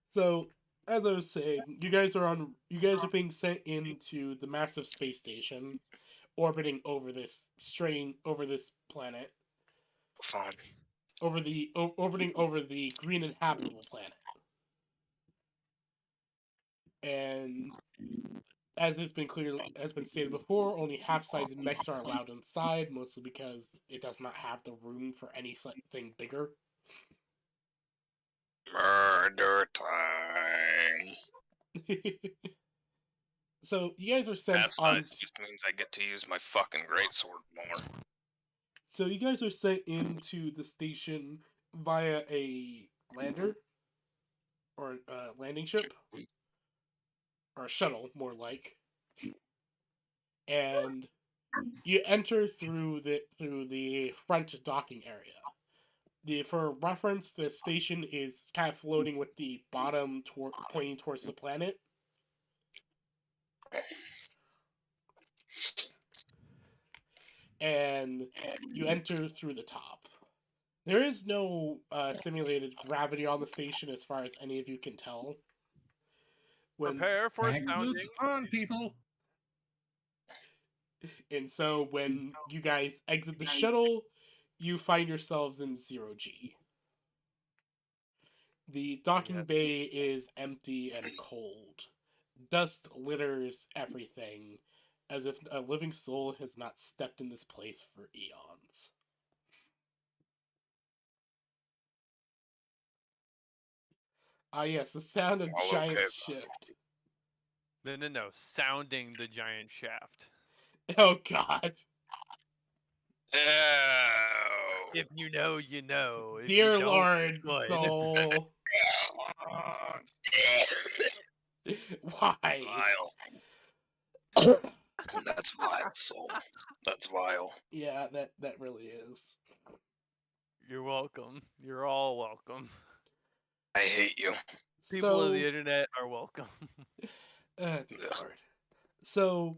So, as I was saying, you guys are being sent into the massive space station orbiting over this planet. Fine. Orbiting over the green inhabitable planet. And as has been stated before, only half-sized mechs are allowed inside, mostly because it does not have the room for anything bigger. Murder time. So you guys are sent That's on. nice. It just means I get to use my fucking greatsword more. So you guys are sent into the station via a lander, or a landing ship, or a shuttle, more like. And you enter through the front docking area. For reference, the station is kind of floating with the bottom pointing towards the planet. And you enter through the top. There is no simulated gravity on the station as far as any of you can tell. when Prepare for Bag boots sounding. on, people. and so when you guys exit the shuttle, you find yourselves in 0G. The docking Yes. bay is empty and cold. Dust litters everything, as if a living soul has not stepped in this place for eons. Ah, yes, the sound of All giant okay. shift. No. Sounding the giant shaft. Oh god. Oh. If you know, you know. If Dear you don't, Lord, you should. soul. Why? Vile. That's vile, soul. That's vile. Yeah, that really is. You're welcome. You're all welcome. I hate you. People of So, the internet are welcome. dear Ugh. Lord. So,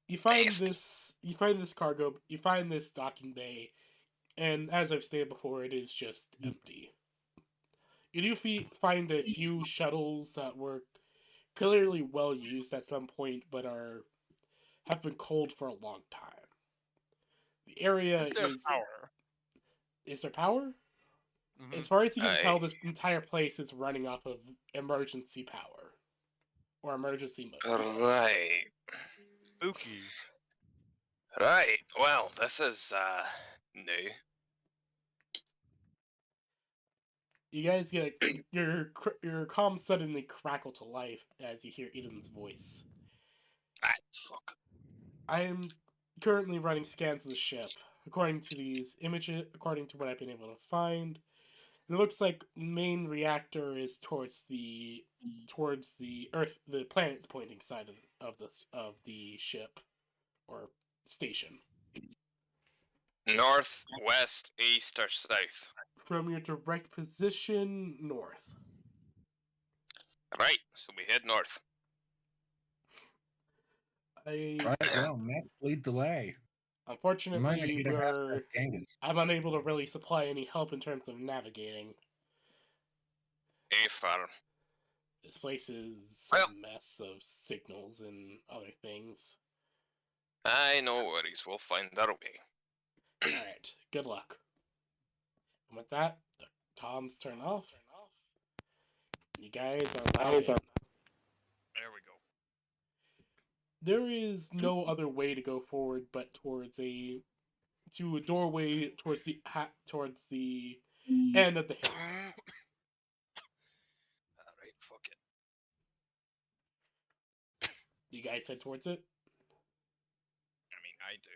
you find Nasty. this cargo, you find this docking bay, and as I've stated before, it is just empty. You do find a few shuttles that were clearly well used at some point, but have been cold for a long time. The area There's is power. is there power? Mhm. As far as you can tell, Aye. this entire place is running off of emergency power or emergency mode. Right. Spooky. Right. Well, this is new. You guys get your comm suddenly crackle to life as you hear Eden's voice. Ah, fuck. I am currently running scans of the ship. According to these images, according to what I've been able to find, it looks like main reactor is towards the Earth, the planet's pointing side of the ship or station. North, west, east, or south? From your direct position, north. Right. So we head north. Right, well, Meth lead the way. You might not Unfortunately, get a fast past Genghis. I'm unable to really supply any help in terms of navigating. Farm. This place is Well- a mess of signals and other things. Aye, no worries. We'll find our way. Alright, good luck. And with that, the toms turn off. You guys are loud. There we go. There is no other way to go forward but to a doorway towards the end of the hill. Alright, fuck it. You guys head towards it? I mean, I do.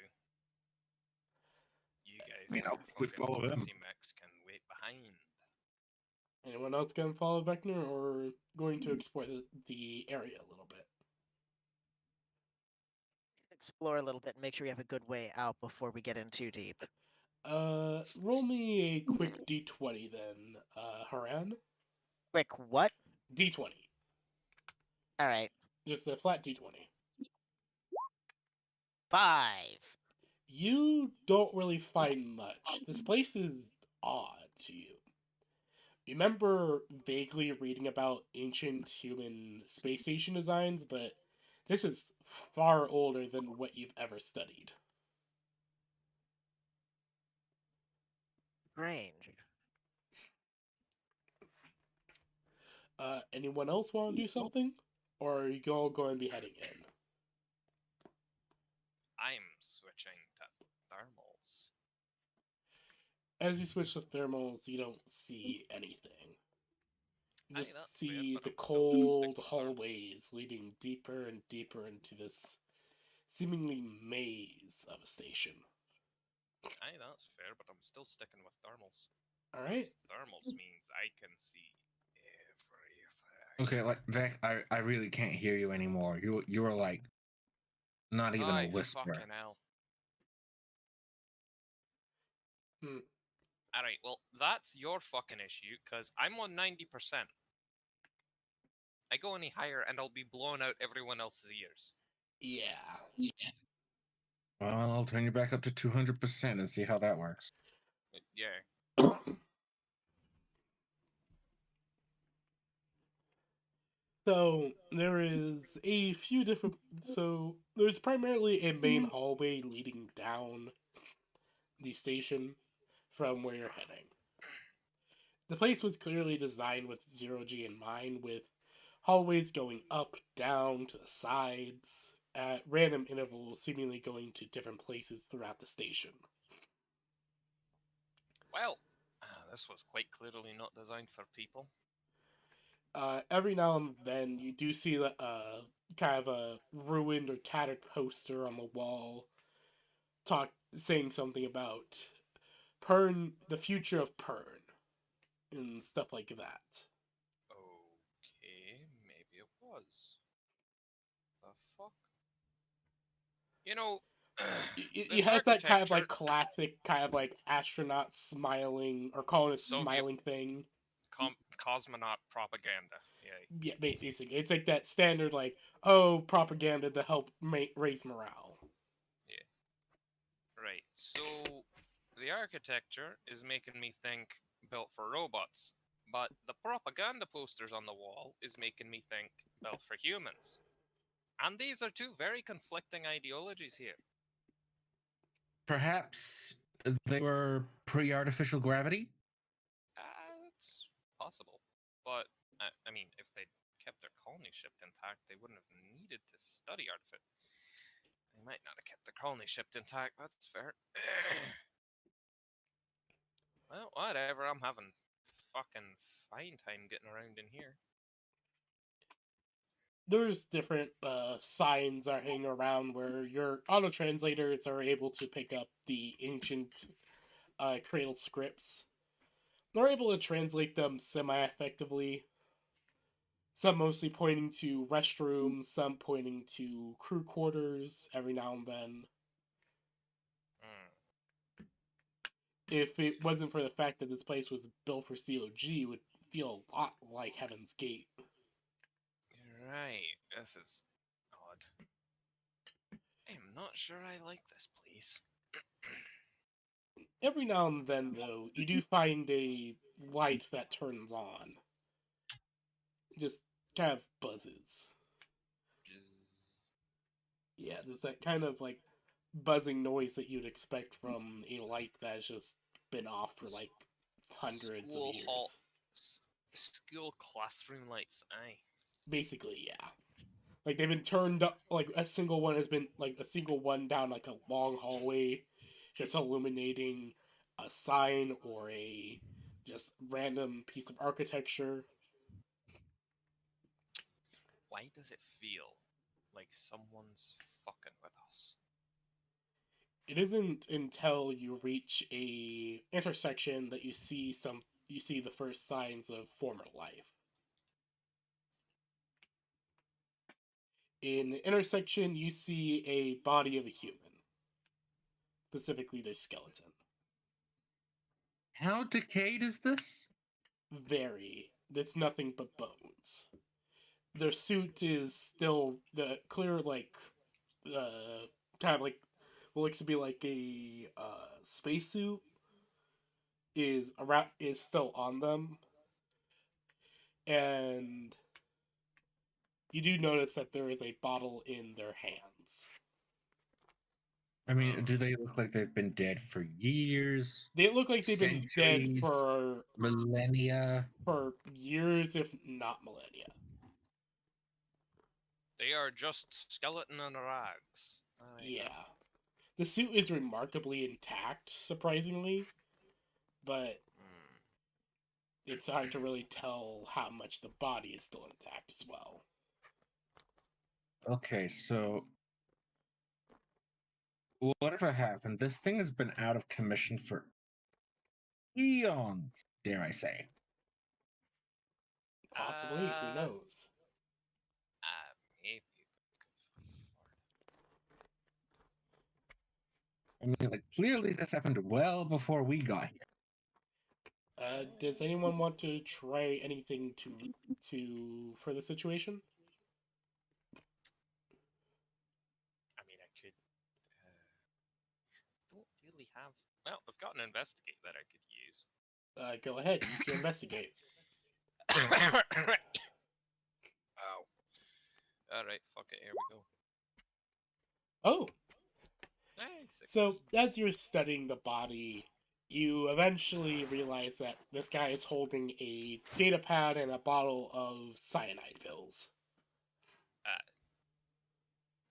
You guys, I mean, I'll fucking follow him. Max can wait behind. Anyone else gonna follow Vecna or going to explore the area a little bit? Explore a little bit and make sure we have a good way out before we get in too deep. Roll me a quick d20 then, Haran. Quick, what? D20. Alright. Just a flat d20. 5. You don't really find much. This place is odd to you. You remember vaguely reading about ancient human space station designs, but this is far older than what you've ever studied. Strange. Anyone else want to do something? Or are you all going to be heading in? I'm switching to thermals. As you switch to thermals, you don't see anything. You Aye, just that's see weird, but the I'm still gonna stick cold with thermals. hallways leading deeper and deeper into this seemingly maze of a station. Aye, that's fair, but I'm still sticking with thermals. Alright? Thermals means I can see everything. Okay, like Vec, I really can't hear you anymore. You were like not even Aye, a whisper. fucking hell. Hmm. Alright, well, that's your fucking issue, because I'm on 90%. I go any higher and I'll be blowing out everyone else's ears. Yeah. Well, I'll turn you back up to 200% and see how that works. Yeah. So there is a few different. So there's primarily a main hallway leading down the station from where you're heading. The place was clearly designed with zero G in mind, with hallways going up, down, to the sides, at random intervals, seemingly going to different places throughout the station. Well, this was quite clearly not designed for people. Every now and then, you do see kind of a ruined or tattered poster on the wall, saying something about Pern, the future of Pern, and stuff like that. Okay, maybe it was. The fuck? You know, It this has that kind of like architecture- classic kind of like astronaut smiling or calling a Soviet- smiling thing. cosmonaut propaganda. Yeah. Yeah, basically, it's like that standard like, oh, propaganda to help raise morale. Right. So the architecture is making me think built for robots, but the propaganda posters on the wall is making me think built for humans. And these are two very conflicting ideologies here. Perhaps they were pre-artificial gravity? It's possible. But, I mean, if they'd kept their colony shipped intact, they wouldn't have needed to study artificial. They might not have kept the colony shipped intact, that's fair. Well, whatever, I'm having fucking fine time getting around in here. There's different signs that hang around where your auto translators are able to pick up the ancient cradle scripts. They're able to translate them semi-effectively. Some mostly pointing to restrooms, some pointing to crew quarters every now and then. If it wasn't for the fact that this place was built for COG, it would feel a lot like Heaven's Gate. Right, this is odd. I'm not sure I like this place. Every now and then, though, you do find a light that turns on. Just kind of buzzes. Yeah, there's that kind of like buzzing noise that you'd expect from a light that has just been off for like hundreds School of years. hall, school classroom lights, aye. Basically, yeah. Like they've been turned up. Like a single one has been like a single one down like a long hallway, just illuminating a sign or a just random piece of architecture. Why does it feel like someone's fucking with us? It isn't until you reach a intersection that you see the first signs of former life. In the intersection, you see a body of a human, specifically their skeleton. How decayed is this? Very. There's nothing but bones. Their suit is still the clear, like, kind of like what looks to be like a spacesuit is still on them, and you do notice that there is a bottle in their hands. I mean, do they look like they've been dead for years, They look like they've been dead Centuries. for millennia? years, if not millennia. They are just skeleton and rags. Aye. Yeah. The suit is remarkably intact, surprisingly, but it's hard to really tell how much the body is still intact as well. Okay, so whatever happened, this thing has been out of commission for eons, dare I say. Possibly, who knows? Maybe. I mean, like, clearly this happened well before we got here. Does anyone want to try anything for the situation? I mean, I could. Don't really have. Well, I've got an investigate that I could use. Go ahead, use your investigate. Ow. Alright, fuck it, here we go. Oh, Hey, 6 so as you're studying the body, you eventually realize that this guy is holding a data pad and a bottle of cyanide pills.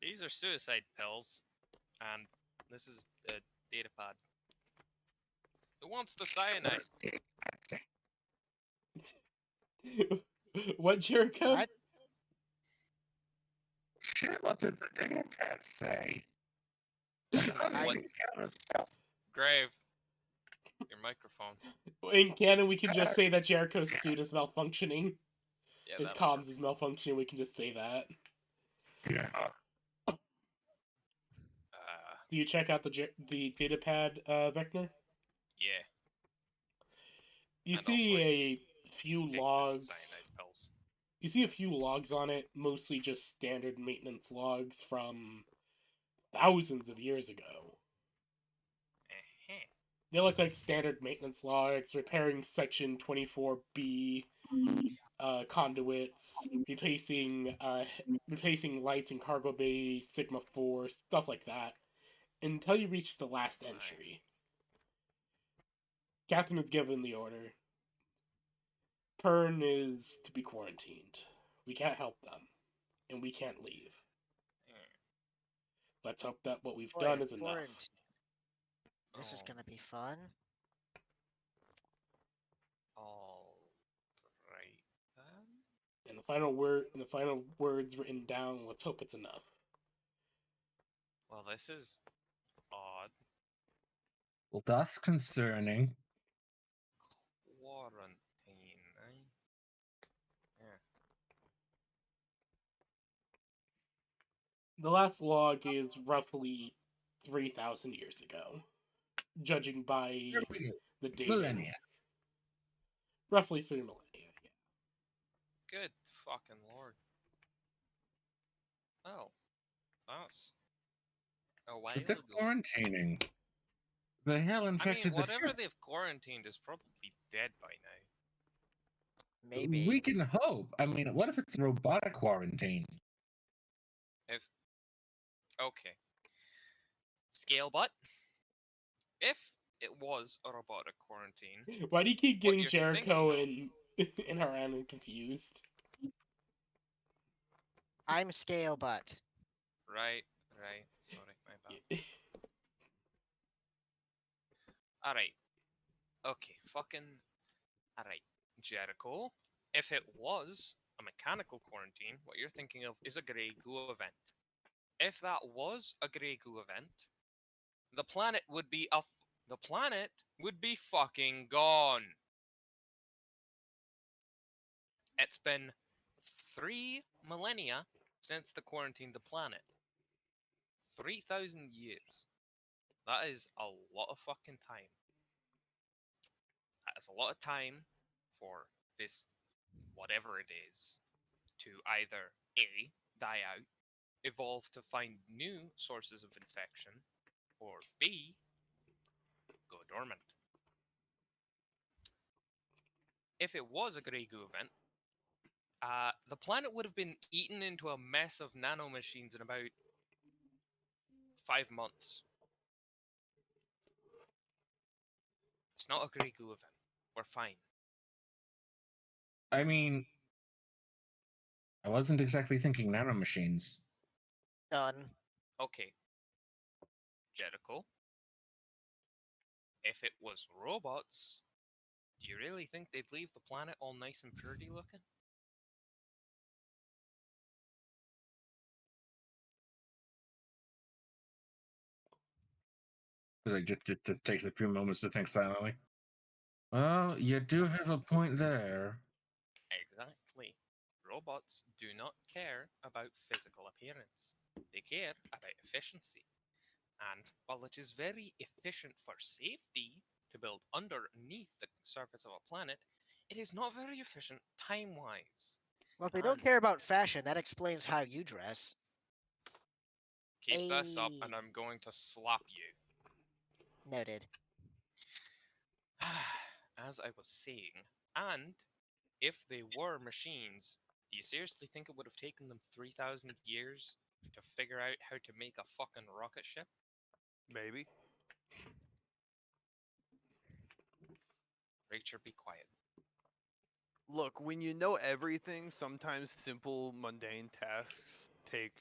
These are suicide pills, and this is a data pad. Who wants the cyanide? What, Jericho? What? Shit, what does the data pad say? What? Grave. Your microphone. In canon, we can just say that Jericho's suit is malfunctioning. Yeah, His that'll comms is malfunctioning. We can just say that. Yeah. work. Do you check out the data pad, Vector? Yeah. You And see also, a few Kicked in logs. cyanide pills. You see a few logs on it, mostly just standard maintenance logs from thousands of years ago. Uh-huh. They look like standard maintenance logs, repairing Section 24B conduits, replacing lights in cargo bay, Sigma 4, stuff like that, until you reach the last Right. entry. Captain is given the order. Pern is to be quarantined. We can't help them, and we can't leave. Let's hope that what we've Boy, done is enough. quarantine. This is Oh. gonna be fun. All right then. And the final words written down. Let's hope it's enough. Well, this is odd. Well, that's concerning. Quarantine, eh? Yeah. The last log is roughly 3,000 years ago, judging by the dating. Millennia. Roughly 3 millennia. Yeah. Good fucking lord. Oh. That's a while Because they're ago. quarantining. The hell I infected mean, the whatever ship? they've quarantined is probably dead by now. Maybe. We can hope. I mean, what if it's robotic quarantine? If okay. Scale butt. If it was a robotic quarantine, Why do you keep getting you're Jericho thinking and Haran confused? I'm scale butt. right, sorry, my bad. Alright. Okay, fucking alright. Jericho. If it was a mechanical quarantine, what you're thinking of is a Grey Goo event. If that was a Grey Goo event, the planet would be fucking gone. It's been 3 millennia since they quarantined the planet. 3,000 years. That is a lot of fucking time. That is a lot of time for this, whatever it is, to either A, die out, evolve to find new sources of infection, or B, go dormant. If it was a Grey Goo event, the planet would have been eaten into a mess of nanomachines in about 5 months. It's not a Grey Goo event. We're fine. I mean, I wasn't exactly thinking nanomachines. Done. Okay. Jericho. If it was robots, do you really think they'd leave the planet all nice and purdy looking? Because I just takes a few moments to think silently. Well, you do have a point there. Exactly. Robots do not care about physical appearance. They care about efficiency. And while it is very efficient for safety to build underneath the surface of a planet, it is not very efficient time-wise. Well, if they don't And care about fashion, that explains how you dress. keep this up Ayy. and I'm going to slap you. Noted. As I was saying, and if they were machines, You seriously think it would have taken them 3,000 years to figure out how to make a fucking rocket ship? Maybe. Rachel, be quiet. Look, when you know everything, sometimes simple, mundane tasks take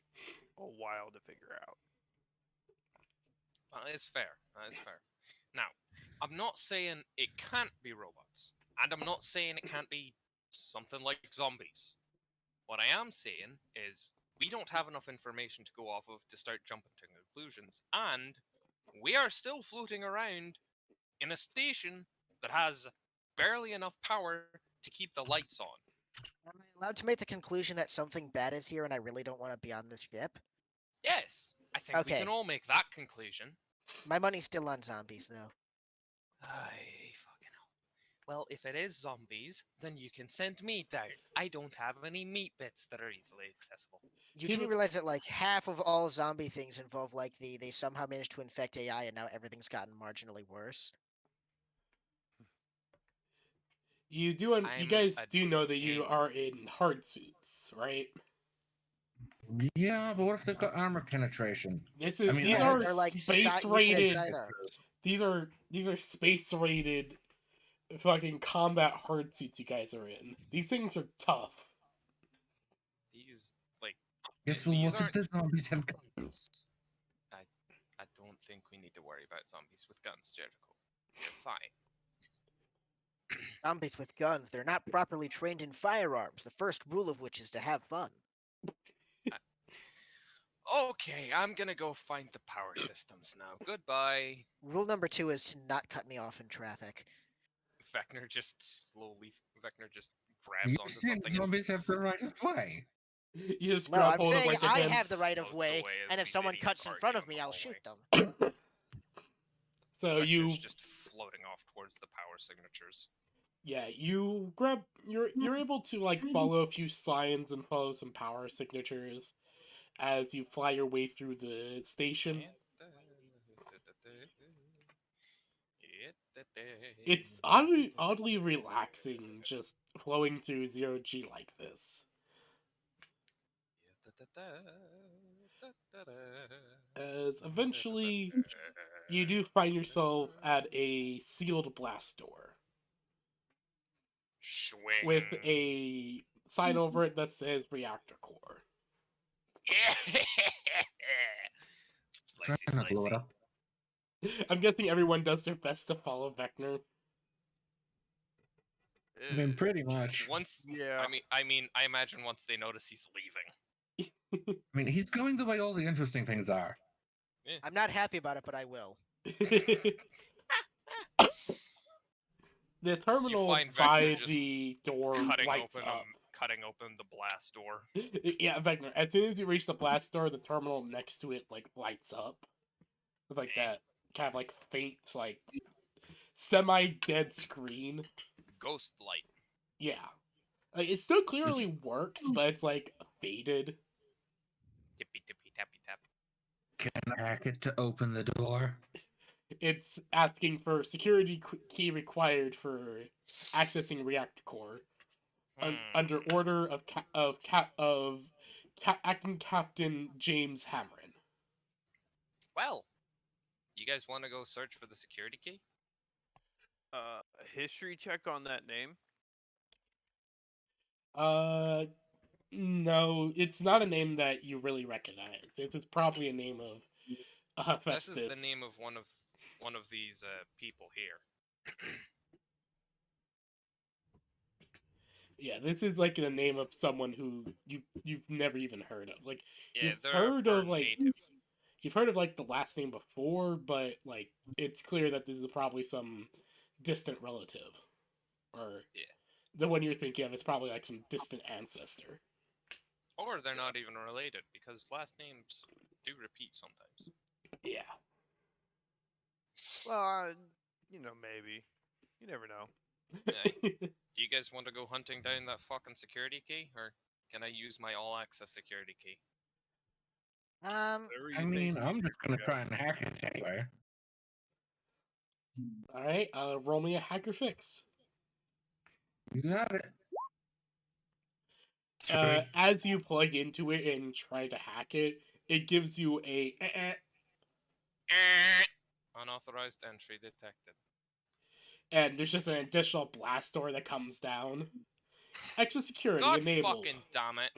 a while to figure out. That is fair. That is fair. Now, I'm not saying it can't be robots, and I'm not saying it can't be something like zombies. What I am saying is we don't have enough information to go off of to start jumping to conclusions, and we are still floating around in a station that has barely enough power to keep the lights on. Am I allowed to make the conclusion that something bad is here and I really don't want to be on this ship? Yes, I think we Okay. can all make that conclusion. My money's still on zombies, though. Ay, fucking hell. Well, if it is zombies, then you can send me down. I don't have any meat bits that are easily accessible. You Keep do it- realize that like half of all zombie things involve like they somehow managed to infect AI and now everything's gotten marginally worse. You do. You I'm guys a do know that you gamer. are in hard suits, right? Yeah, but what if they've got armor penetration? This is. I mean, these I- are they're like space you can rated. sidearms. These are space rated. Fucking combat hard suits you guys are in. These things are tough. These, like, Yes, well, these what if the zombies have guns? I don't think we need to worry about zombies with guns, Jericho. You're fine. Zombies with guns, they're not properly trained in firearms, the first rule of which is to have fun. Okay, I'm gonna go find the power systems now. Goodbye. Rule number 2 is to not cut me off in traffic. Vecna just grabs You onto said something and zombies have the right of way. You just No, grab I'm hold of saying like the I hand- have the right of floats way, away as and if these someone idiots cuts in argue front of in me, the I'll shoot hallway. them. So Vecna's you, just floating off towards the power signatures. yeah, you grab. You're able to like follow a few signs and follow some power signatures as you fly your way through the station. It's oddly relaxing just flowing through 0G like this. As eventually you do find yourself at a sealed blast door Swing. with a sign over it that says reactor core. Trying Slicey, to blow it slicey. up. I'm guessing everyone does their best to follow Vecna. I mean, pretty much. Once, Yeah. I imagine once they notice he's leaving. I mean, he's going the way all the interesting things are. I'm not happy about it, but I will. The terminal find Vecna by just the door lights up. Cutting open the blast door. Yeah, Vecna. As soon as you reach the blast door, the terminal next to it like lights up with like that kind of like faint, like semi-dead screen. Ghost light. Yeah, like, it still clearly works, but it's like faded. Tippy tippy tappy tap. Can I hack it to open the door? It's asking for security key required for accessing reactor core. Under order of acting Captain James Hamrin. Well, you guys want to go search for the security key? History check on that name. No, it's not a name that you really recognize. It's probably a name of This Festus. is the name of one of these people here. Yeah, this is like the name of someone who you've never even heard of. Like Yeah, You've they're heard of, a like, native. you've heard of like the last name before, but like it's clear that this is probably some distant relative, or Yeah. the one you're thinking of is probably like some distant ancestor. Or they're not even related because last names do repeat sometimes. Yeah. Well, maybe. You never know. Do you guys want to go hunting down that fucking security key, or can I use my all-access security key? Whatever you I think's mean, I'm easier just gonna for try you. and hack it anyway. All right. Roll me a hacker fix. You got it. as you plug into it and try to hack it, it gives you a Unauthorized entry detected. and there's just an additional blast door that comes down. Extra security God enabled. fucking damn it.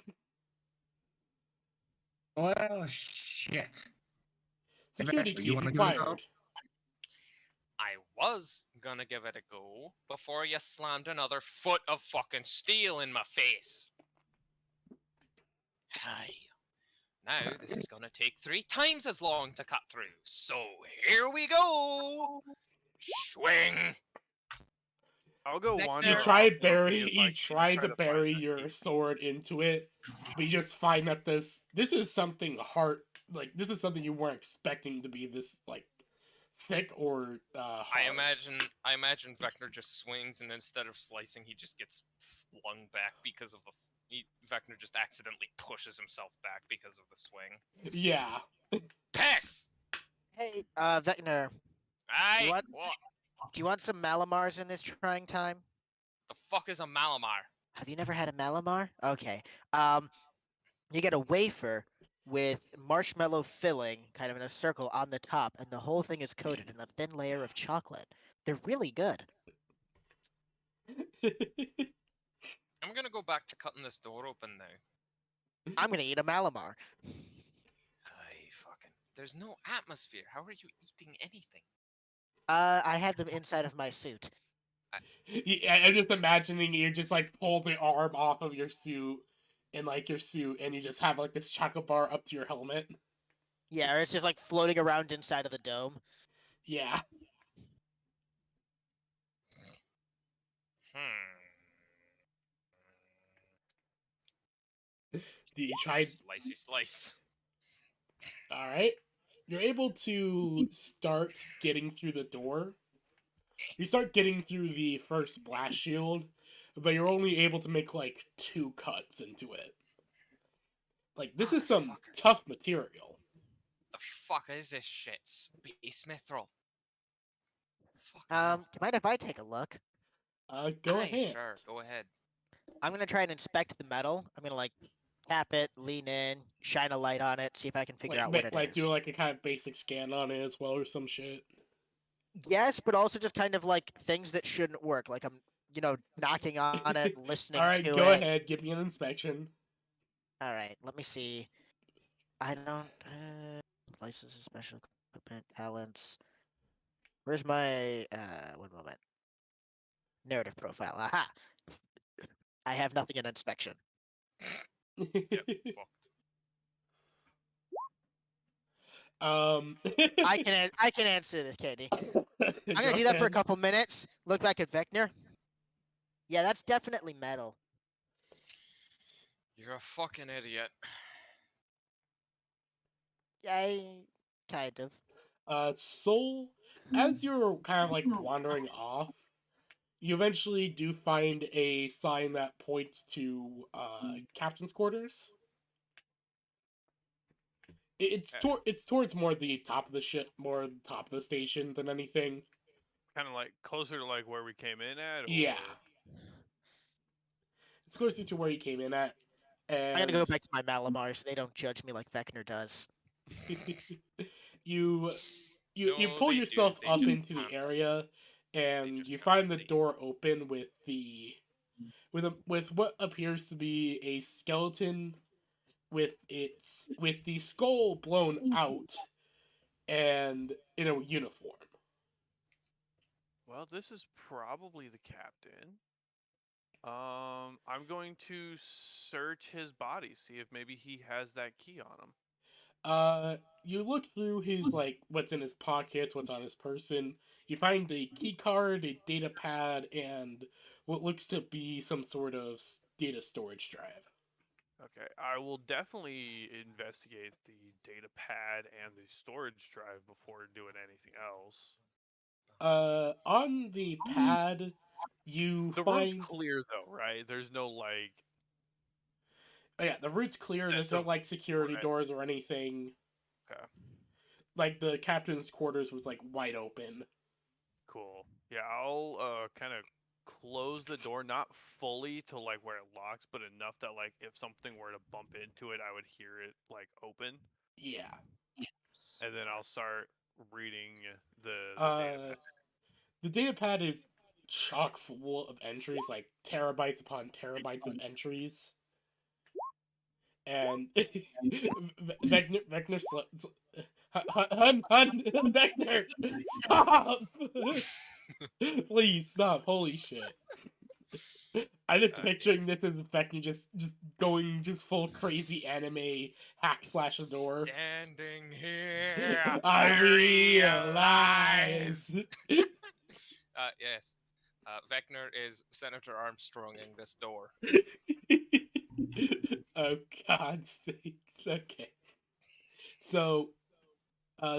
Well, shit. Security Exactly, key you wanna give it a go? required. I was gonna give it a go before you slammed another foot of fucking steel in my face. Hi. Now this is gonna take 3 times as long to cut through. So here we go. Swing. I'll go Next wander. You there- try off to and bury, see if I you can try to find bury that your key. sword into it, but you just find that this is something hard. Like this is something you weren't expecting to be this like thick or hard. I imagine Vector just swings and instead of slicing, he just gets flung back because of the. Vector just accidentally pushes himself back because of the swing. Yeah. Piss! Hey, Vector, Aye! What? What? do you want some Malamars in this trying time? The fuck is a Malamar? Have you never had a Malamar? Okay. You get a wafer with marshmallow filling, kind of in a circle on the top, and the whole thing is coated in a thin layer of chocolate. They're really good. I'm gonna go back to cutting this door open now. I'm gonna eat a Malamar. Aye, fucking. There's no atmosphere. How are you eating anything? I had them inside of my suit. I'm just imagining you just like pull the arm off of your suit and like your suit, and you just have like this chocolate bar up to your helmet. Yeah, or it's just like floating around inside of the dome. Yeah. You tried. Slicey slice. All right. You're able to start getting through the door. You start getting through the first blast shield, but you're only able to make like 2 cuts into it. Like this is some Motherfucker. tough material. The fuck is this shit? Space mithril. Fucking Do hell. you mind if I take a look? Go Aye, ahead. Sure, go ahead. I'm gonna try and inspect the metal. I'm gonna like tap it, lean in, shine a light on it, see if I can figure out what it Like is. do like a kind of basic scan on it as well or some shit. Yes, but also just kind of like things that shouldn't work. Like I'm, knocking on it, listening All right, to go it. ahead. Give me an inspection. All right, let me see. I don't licenses, special equipment, talents. Where's my 1 moment. Narrative profile. Aha. I have nothing in inspection. Yep, fucked. I can answer this, Candy. I'm gonna do that for a couple minutes. Look back at Vector. Yeah, that's definitely metal. You're a fucking idiot. I kind of. Soul, as you're kind of like wandering off, you eventually do find a sign that points to captain's quarters. It's towards more the top of the ship, more the top of the station than anything. Kind of like closer to like where we came in at. Yeah. or- It's closer to where you came in at, and I'm gonna go back to my Malamar so they don't judge me like Vector does. you you No, pull they do. yourself They up just into the can't. area, and just you can't find the see. door open with with what appears to be a skeleton with the skull blown out and in a uniform. Well, this is probably the captain. I'm going to search his body, see if maybe he has that key on him. You look through his like what's in his pockets, what's on his person. You find a key card, a data pad, and what looks to be some sort of data storage drive. Okay, I will definitely investigate the data pad and the storage drive before doing anything else. On the pad, you The find room's clear though, right? There's no like. oh, yeah, the route's clear. There's sense no of like security threat. doors or anything. Okay, Like the captain's quarters was like wide open. cool. Yeah, I'll kind of close the door, not fully to like where it locks, but enough that like if something were to bump into it, I would hear it like open, Yeah. and then I'll start reading the data Uh, pad. the data pad is chock full of entries, like terabytes upon terabytes of entries. And Vector, hun, Vector, stop! Please stop! Holy shit! I'm just picturing this as Vector just going full crazy anime hack slash door. Standing here, I realize. Yes. Vector is Senator Armstronging this door. Oh God's sakes! Okay. So,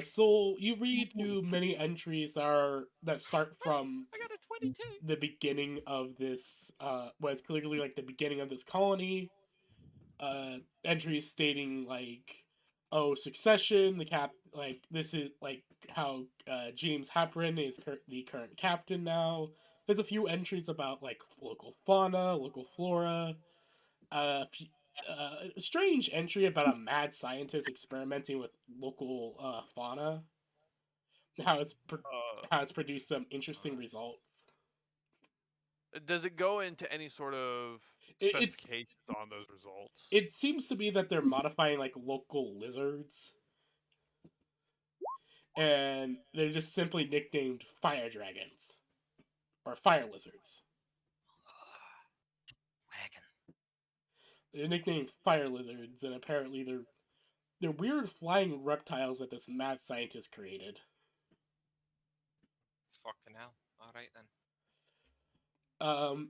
Soul, you read through many entries that start from I got a 22. the beginning of this. Was clearly like the beginning of this colony. Entries stating like, oh, succession. Like this is like how James Haprin is the current captain now. There's a few entries about like local fauna, local flora. A strange entry about a mad scientist experimenting with local fauna. How it's produced some interesting results. Does it go into any sort of It's specifications on those results? it seems to be that they're modifying like local lizards, and they're just simply nicknamed fire dragons or fire lizards. Wagon. They're nicknamed fire lizards, and apparently they're weird flying reptiles that this mad scientist created. Fucking hell. Alright then.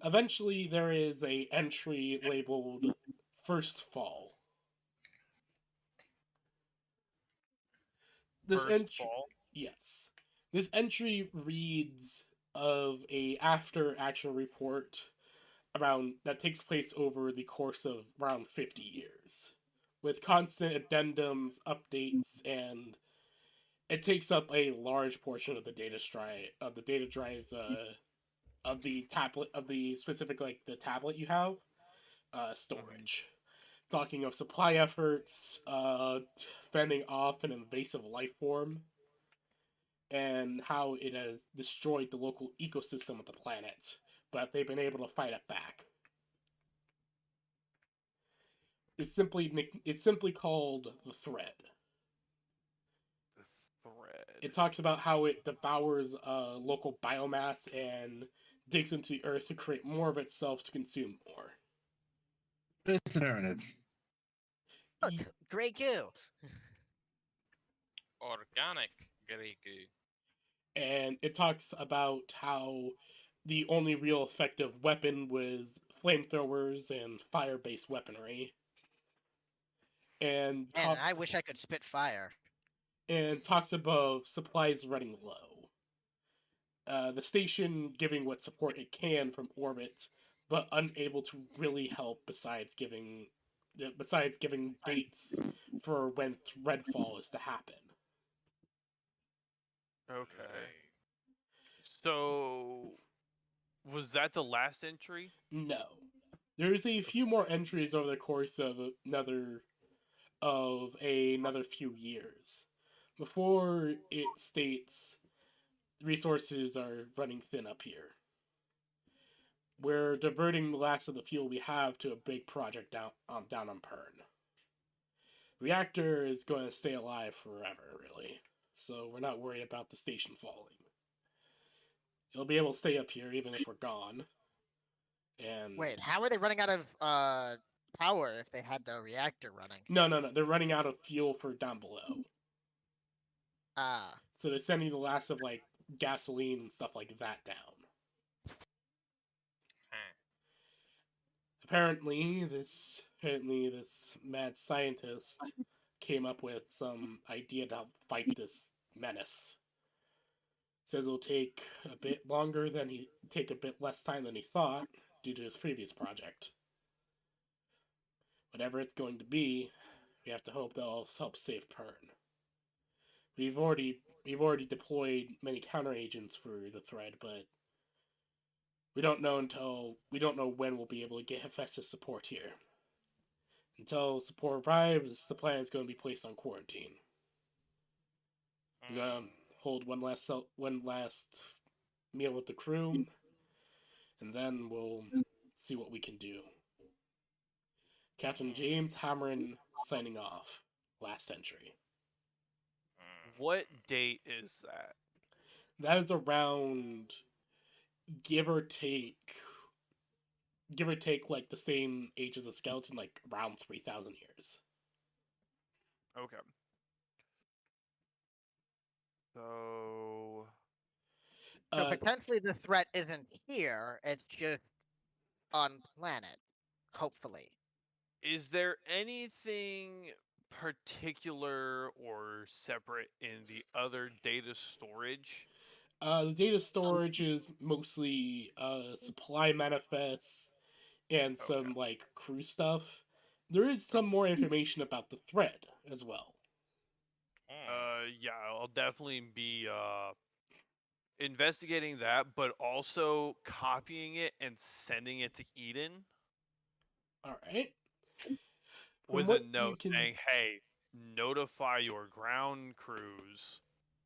Eventually there is a entry labeled First Fall. This First entry, fall? yes, this entry reads of a after action report around that takes place over the course of around 50 years, with constant addendums, updates, and it takes up a large portion of the data drives of the tablet of the specific like the tablet you have storage. Talking of supply efforts, fending off an invasive life form, and how it has destroyed the local ecosystem of the planet, but they've been able to fight it back. It's simply called the Thread. The thread. It talks about how it devours local biomass and digs into the earth to create more of itself to consume more. It's an Tyranids. Grey goo. Organic Grey goo. And it talks about how the only real effective weapon was flamethrowers and fire-based weaponry. And Man, I wish I could spit fire. talks about supplies running low. The station giving what support it can from orbit, but unable to really help besides giving dates for when Threadfall is to happen. Okay. So, was that the last entry? No. There's a few more entries over the course of another few years. Before it states resources are running thin up here. We're diverting the last of the fuel we have to a big project down on Pern. Reactor is going to stay alive forever, really. So we're not worried about the station falling. It'll be able to stay up here even if we're gone. And Wait, how are they running out of power if they had the reactor running? No. They're running out of fuel for down below. Ah. So they're sending the last of like gasoline and stuff like that down. Apparently this mad scientist came up with some idea to fight this menace. Says it'll take a bit less time than he thought due to his previous project. Whatever it's going to be, we have to hope they'll help save Pern. We've already deployed many counter agents for the Thread, but we don't know when we'll be able to get Hephaestus support here. Until support arrives, the plan is going to be placed on quarantine. We're gonna hold one last meal with the crew, and then we'll see what we can do. Captain James Hammerin signing off. Last entry. What date is that? That is around, give or take like the same age as a skeleton, like around 3,000 years. Okay. So So potentially the threat isn't here, it's just on planet. Hopefully. is there anything particular or separate in the other data storage? The data storage is mostly supply manifests and some like crew stuff. There is some more information about the thread as well. Yeah, I'll definitely be investigating that, but also copying it and sending it to Eden All right. with a note saying, "Hey, notify your ground crews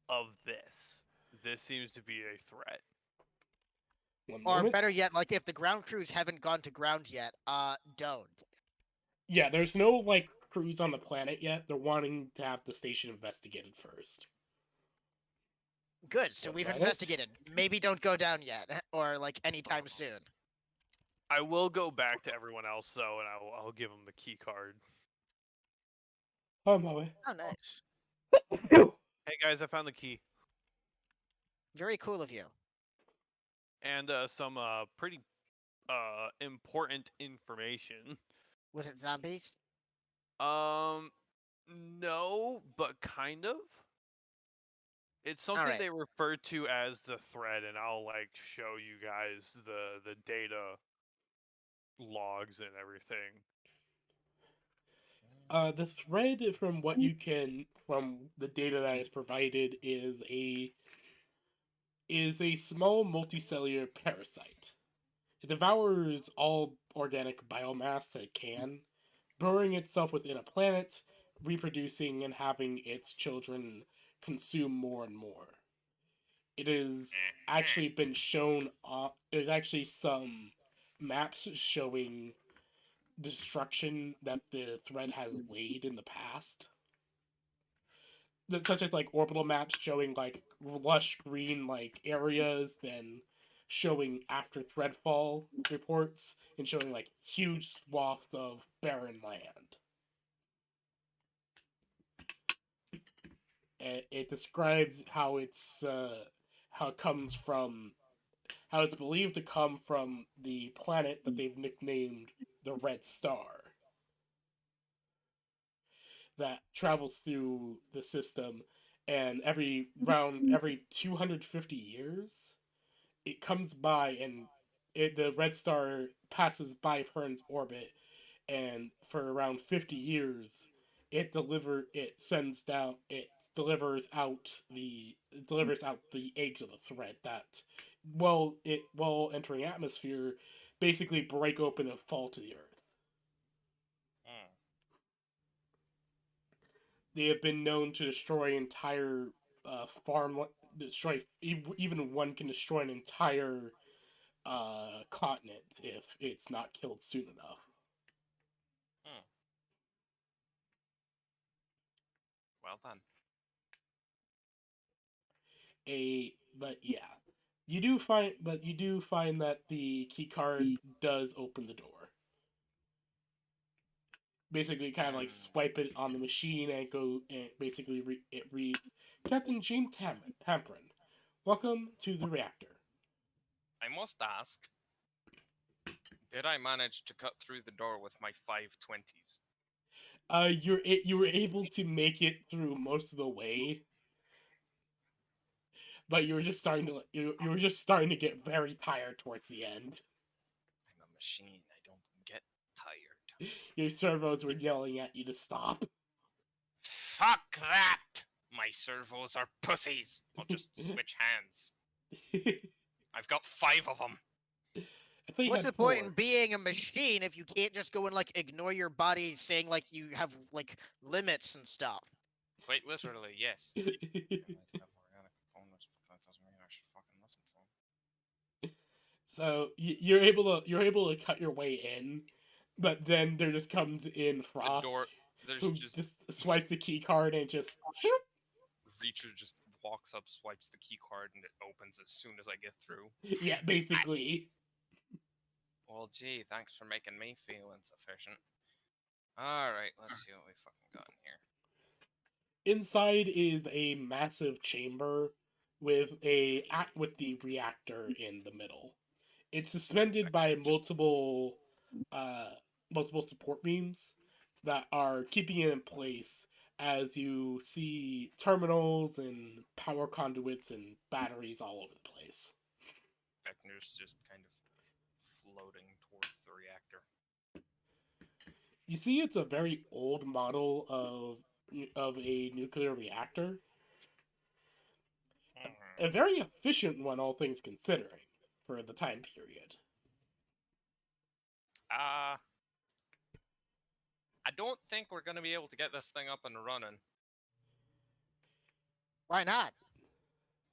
of this. This seems to be a threat." One Or moment. better yet, like if the ground crews haven't gone to ground yet, don't. Yeah, there's no like crews on the planet yet. They're wanting to have the station investigated first. Good, so One we've minute. investigated. Maybe don't go down yet, or like anytime soon. I will go back to everyone else though, and I'll give them the key card. On my way. Oh, nice. Hey guys, I found the key Very cool of you. and some pretty important information. Was it zombies? No, but kind of. It's something Alright. they refer to as the thread, and I'll like show you guys the data logs and everything. The thread, from the data that is provided, is a small multicellular parasite. It devours all organic biomass that it can, burrowing itself within a planet, reproducing and having its children consume more and more. It is actually been shown. There's actually some maps showing destruction that the thread has laid in the past, such as like orbital maps showing like lush green like areas, then showing after threadfall reports and showing like huge swaths of barren land. It describes how it's believed to come from the planet that they've nicknamed the Red Star, that travels through the system, and every 250 years it comes by, and the Red Star passes by Pern's orbit, and for around 50 years it delivers out the eggs of the thread that, while entering atmosphere, basically break open and fall to the earth. They have been known to destroy entire even one can destroy an entire continent if it's not killed soon enough. Well done. But yeah, you do find that the key card does open the door. Basically, kind of like swipe it on the machine and it reads, "Captain James Hamperin, welcome to the reactor." I must ask, did I manage to cut through the door with my 520s? You were able to make it through most of the way, but you were just starting to get very tired towards the end. I'm a machine. I don't get tired. Your servos were yelling at you to stop. Fuck that! My servos are pussies. I'll just switch hands. I've got 5 of them. I thought you What's had the point 4. in being a machine if you can't just go and like ignore your body saying like you have like limits and stuff? Quite literally, yes. So Yeah, I do have organic components, but that doesn't mean I should fucking listen to them. you're able to cut your way in, but then there just comes in Frost, door- There's who just swipes the key card and just shoop. Reacher just walks up, swipes the key card, and it opens as soon as I get through. Yeah, basically. Well, gee, thanks for making me feel insufficient. Alright, let's see what we fucking got in here. Inside is a massive chamber with the reactor in the middle. It's suspended by multiple support beams that are keeping it in place as you see terminals and power conduits and batteries all over the place. Vector's just kind of floating towards the reactor. You see, it's a very old model of a nuclear reactor. A very efficient one, all things considering, for the time period. I don't think we're gonna be able to get this thing up and running. Why not?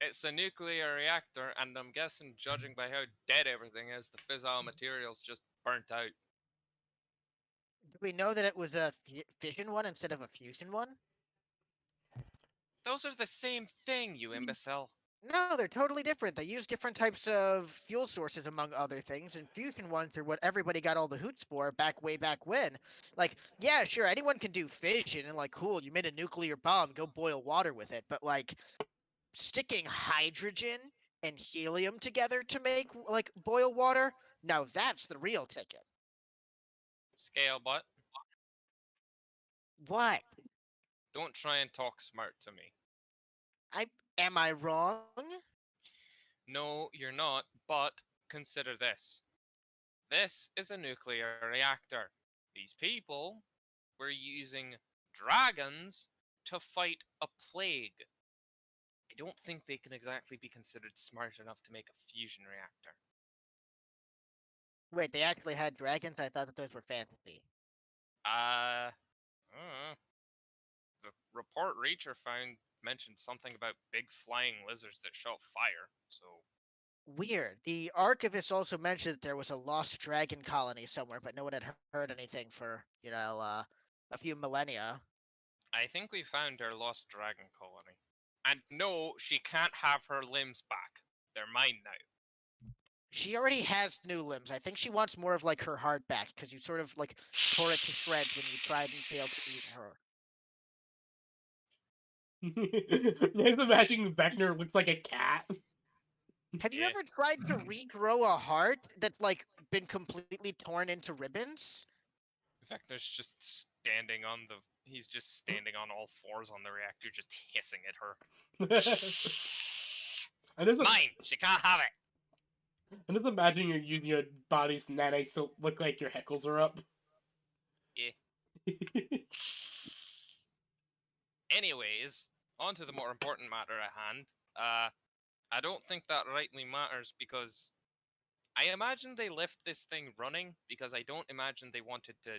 It's a nuclear reactor, and I'm guessing, judging by how dead everything is, the fissile material's just burnt out. Do we know that it was a fission one instead of a fusion one? Those are the same thing, you imbecile. No, they're totally different. They use different types of fuel sources, among other things, and fusion ones are what everybody got all the hoots for way back when. Like, yeah, sure, anyone can do fission, and like, cool, you made a nuclear bomb, go boil water with it. But like, sticking hydrogen and helium together to make like boil water, now that's the real ticket. Scale butt. What? Don't try and talk smart to me. Am I wrong? No, you're not, but consider this. This is a nuclear reactor. These people were using dragons to fight a plague. I don't think they can exactly be considered smart enough to make a fusion reactor. Wait, they actually had dragons? I thought that those were fantasy. I don't know. The report Reacher found mentioned something about big flying lizards that shot fire, so Weird. The archivist also mentioned that there was a lost dragon colony somewhere, but no one had heard anything for, a few millennia. I think we found our lost dragon colony. And no, she can't have her limbs back. They're mine now. She already has new limbs. I think she wants more of like her heart back, because you sort of like tore it to shreds when you tried and failed to eat her. Just imagining Vector looks like a cat. Have you Yeah. ever tried to regrow a heart that's like been completely torn into ribbons? Vecna's just standing on the. He's just standing on all fours on the reactor, just hissing at her. And It's mine! She can't have it! I'm just imagining you're using your body's nanites to look like your heckles are up. Yeah. Anyways, on to the more important matter at hand. I don't think that rightly matters because I imagine they left this thing running because I don't imagine they wanted to,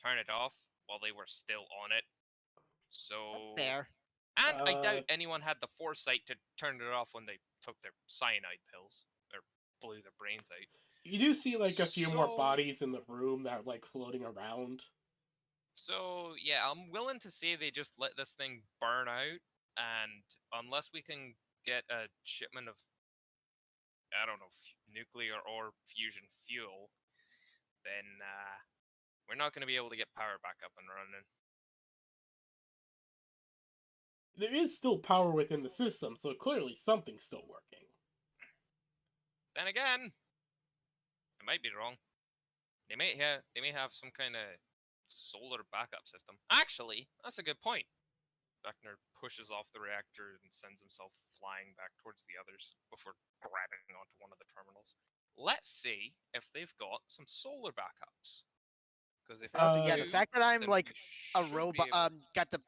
turn it off while they were still on it. So Fair. And I doubt anyone had the foresight to turn it off when they took their cyanide pills or blew their brains out. You do see like a few more So- bodies in the room that are like floating around. So yeah, I'm willing to say they just let this thing burn out, and unless we can get a shipment of, I don't know, nuclear or fusion fuel, then we're not going to be able to get power back up and running. There is still power within the system, so clearly something's still working. Then again, I might be wrong. They may have some kind of solar backup system. Actually, that's a good point. Vector pushes off the reactor and sends himself flying back towards the others before grabbing onto one of the terminals. Let's see if they've got some solar backups. Because if Also, they yeah, do, the fact that I'm then like we a should be robot, able- got the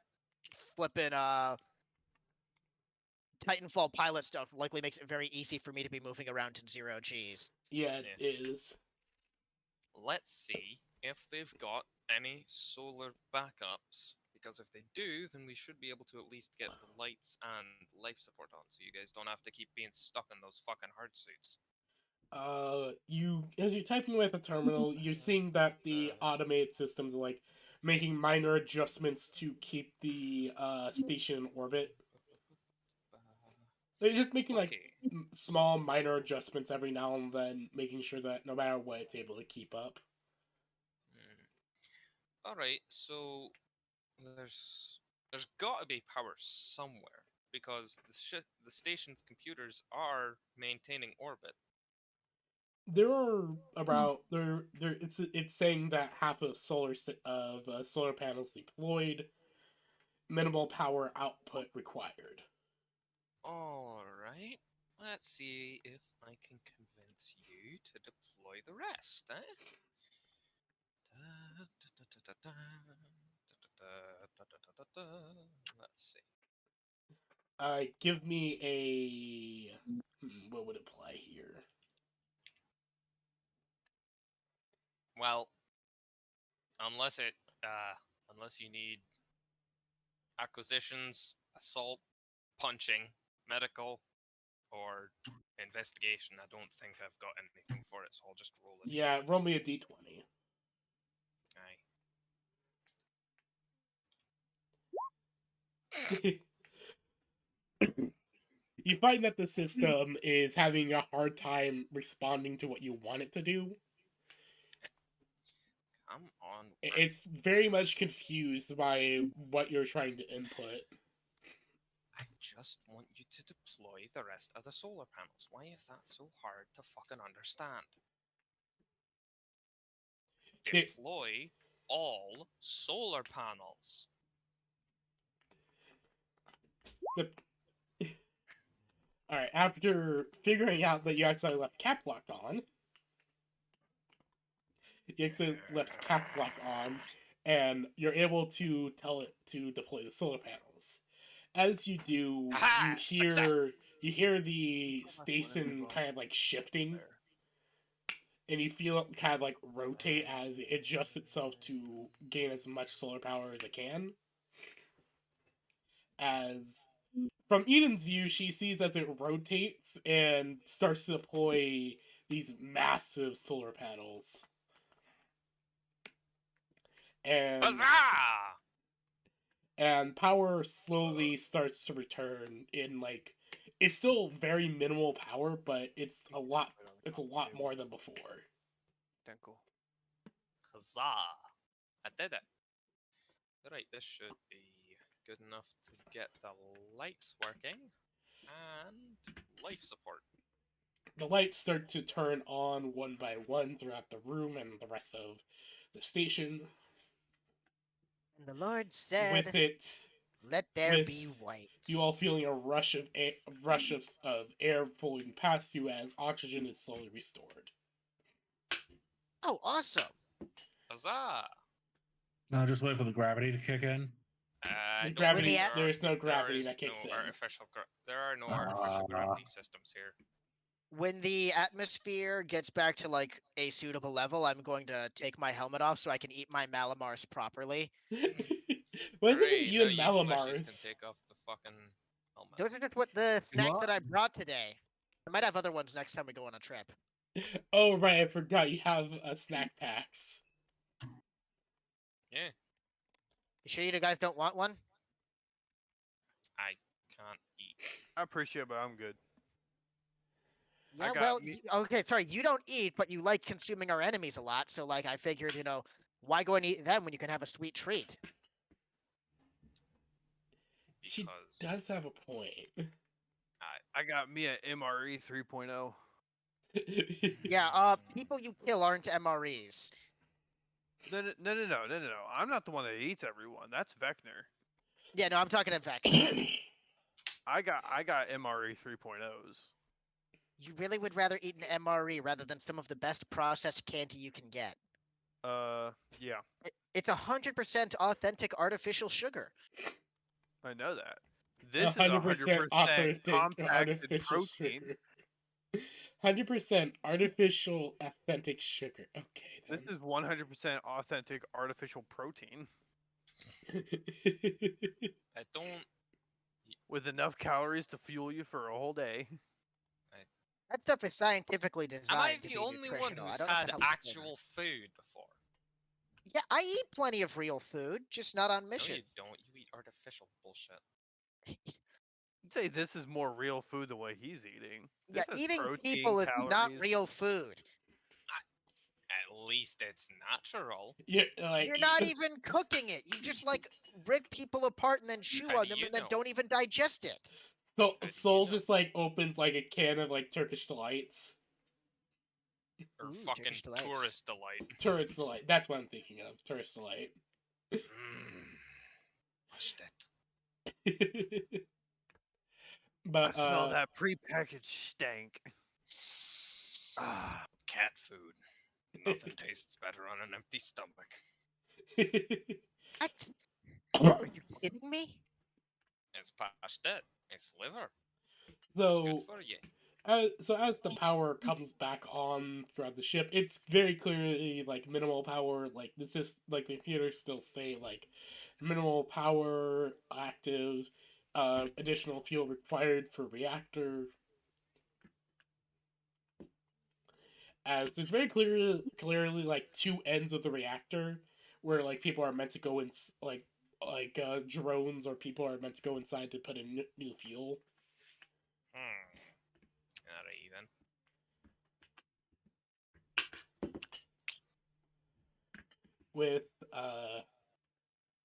flippin' Titanfall pilot stuff likely makes it very easy for me to be moving around in 0Gs. Yeah, it Yeah. is. Let's see if they've got any solar backups. Because if they do, then we should be able to at least get the lights and life support on, so you guys don't have to keep being stuck in those fucking hard suits. You as you're typing with a terminal, you're seeing that the automated systems are like making minor adjustments to keep the station in orbit. They're just making like Okay. small minor adjustments every now and then, making sure that no matter what, it's able to keep up. Alright, so there's got to be power somewhere because the station's computers are maintaining orbit. There are about it's saying that half of solar panels deployed, minimal power output required. Alright, let's see if I can convince you to deploy the rest, eh? Let's see. Give me a what would apply here? Well, unless you need acquisitions, assault, punching, medical, or investigation, I don't think I've got anything for it, so I'll just roll it. Yeah, roll me a d20. Aye. You find that the system is having a hard time responding to what you want it to do. Come on. It's very much confused by what you're trying to input. I just want you to deploy the rest of the solar panels. Why is that so hard to fucking understand? Deploy all solar panels. Alright, after figuring out that you actually left caps lock on, you actually left caps lock on, and you're able to tell it to deploy the solar panels. As you do, Aha! Success! you hear the station kind of like shifting, and you feel it kind of like rotate as it adjusts itself to gain as much solar power as it can. As from Eden's view, she sees as it rotates and starts to deploy these massive solar panels. And Huzzah! and power slowly starts to return in like it's still very minimal power, but it's a lot more than before. Cool. Huzzah! I did it. Right, this should be good enough to get the lights working and life support. The lights start to turn on one by one throughout the room and the rest of the station. And the Lord said, With it, "Let there with be white." you all feeling a rush of air flowing past you as oxygen is slowly restored. Oh, awesome! Huzzah! Now just wait for the gravity to kick in. The Don't gravity, think there is no gravity there that is kicks no in. there are no artificial gravity systems here. When the atmosphere gets back to like a suitable level, I'm going to take my helmet off so I can eat my Malamars properly. What is it Great, with you now and you fleshies Malamars? can take off the fucking helmets. Those are just what the snacks What? that I brought today. I might have other ones next time we go on a trip. Oh right, I forgot you have snack packs. Yeah, You sure you guys don't want one? I can't eat. I appreciate it, but I'm good. Yeah, got well, me- okay, sorry, you don't eat, but you like consuming our enemies a lot, so like I figured, why go and eat them when you can have a sweet treat? She Because does have a point. I got me an MRE 3.0. Yeah, people you kill aren't MREs. No. I'm not the one that eats everyone. That's Vector. Yeah, no, I'm talking to Vector. I got MRE 3.0s. You really would rather eat an MRE rather than some of the best processed candy you can get. Yeah, It's 100% authentic artificial sugar. I know that. This is 100% 100% authentic compacted artificial protein. sugar. 100% artificial authentic sugar. Okay, This then. is 100% authentic artificial protein I don't. with enough calories to fuel you for a whole day. That stuff is scientifically Am I designed to the be only one nutritional. I who's don't know if had that helps you actual food before? Yeah, I eat plenty of real food, just not on No, mission. you don't. You eat artificial bullshit. I'd say this is more real food the way he's eating. Yeah, This has eating protein, people is not calories. real food. At least it's natural. Yeah, like, You're not even cooking it. You just like rip people apart and then chew How on do them you and then know? don't even digest it. So, How do you Soul know? just like opens like a can of like Turkish delights. Or Ooh, fucking Turkish delights. tourist delight. Tourist delight. That's what I'm thinking of. Tourist delight. Pashtet. I But smell that prepackaged stank. Ah, Cat food. Nothing tastes better on an empty stomach. What? Are you kidding me? It's pashtet. It's liver. It's so good for you. as the power comes back on throughout the ship, it's very clearly like minimal power. Like this is like the computers still say like minimal power, active, additional fuel required for reactor. As it's very clearly like two ends of the reactor where like people are meant to go in like drones or people are meant to go inside to put in new fuel. Alright then.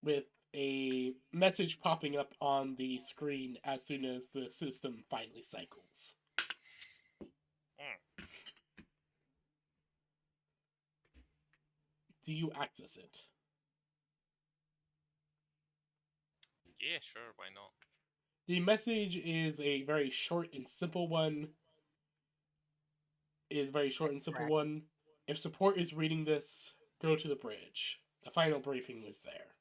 With a message popping up on the screen as soon as the system finally cycles. Do you access it? Yeah, sure, why not? The message is a very short and simple one. If support is reading this, go to the bridge. The final briefing was there.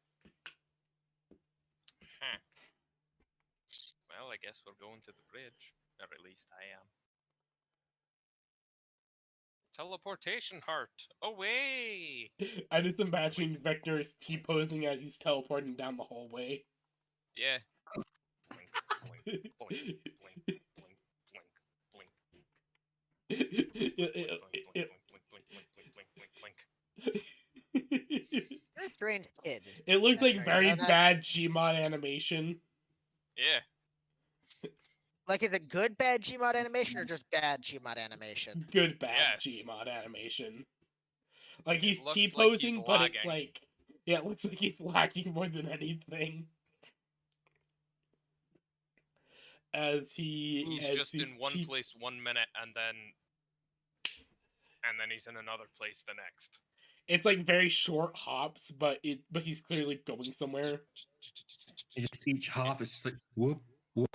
Huh. Well, I guess we're going to the bridge. Or at least I am. Teleportation heart. Away! I just imagine Vector's T-posing as he's teleporting down the hallway. Yeah. Blink, blink, blink, blink, blink, blink, blink. Blink, blink, blink, blink, blink, blink, blink, blink, blink. You're a strange kid. It looks like Vector, you very know that? bad Gmod animation. Yeah. Like, is it good bad Gmod animation or just bad Gmod animation? Good bad Yes. Gmod animation. Like It he's looks like he's T-posing, but it's lagging. like yeah, it looks like he's lagging more than anything. As He's as just in one place 1 minute and then he's in another place the next. It's like very short hops, but he's clearly going somewhere. Just each hop is just like whoop, whoop,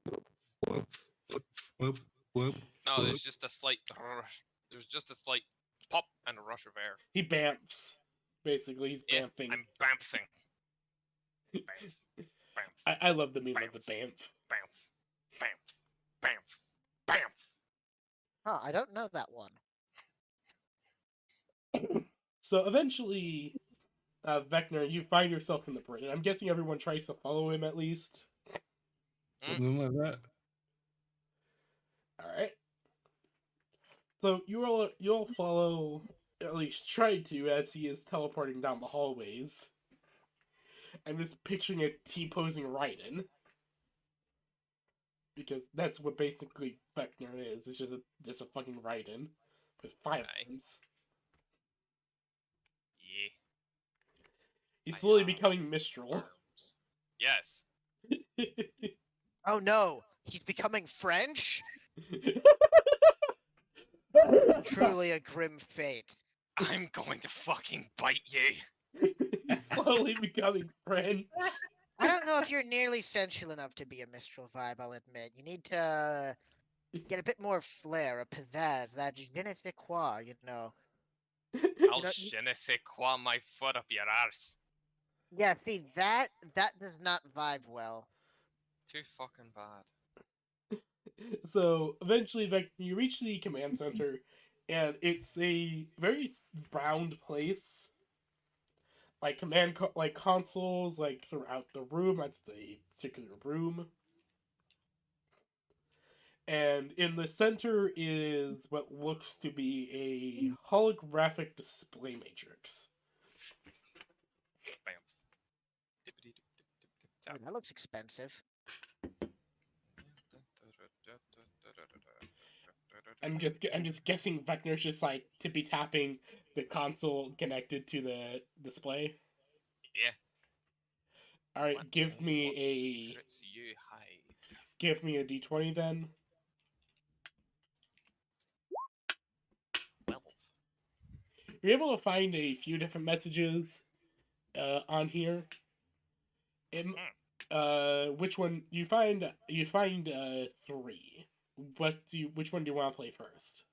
whoop, whoop, whoop, whoop, whoop. No, there's just a slight rush. There's just a slight pop and a rush of air. He bamfs. Basically, he's Yeah, bamfing. I'm bamfing. Bamf. Bamf. I love the meme of the bamf. Bamf. Bamf. Bamf. Bamf. Huh, I don't know that one. So eventually, Vecna, you find yourself in the bridge. I'm guessing everyone tries to follow him at least. Something like that. All right. So you'll follow, at least try to, as he is teleporting down the hallways. I'm just picturing a T-posing Raiden. Because that's what basically Vecna is. It's just a fucking Raiden with 5 Aye. arms. Yeah. He's I slowly have becoming Mistral. arms. Yes. Oh no, he's becoming French? Truly a grim fate. I'm going to fucking bite you. He's slowly becoming French. I don't know if you're nearly sensual enough to be a Mistral vibe, I'll admit. You need to get a bit more flair, a pizzazz, that je ne sais quoi, you know. I'll know, je ne sais quoi my foot up your arse. Yeah, see, that does not vibe well. Too fucking bad. So eventually, like, you reach the command center, and it's a very round place. Like like consoles, like throughout the room. That's a particular room. And in the center is what looks to be a holographic display matrix. Bam. Oh, that looks expensive. I'm just guessing Vecna's just like tippy tapping the console connected to the display. Yeah. All right, Let's give see me what a secrets you hide. give me a d20 then. 12. You're able to find a few different messages on here. Which one you find? You find 3. Which one do you want to play first?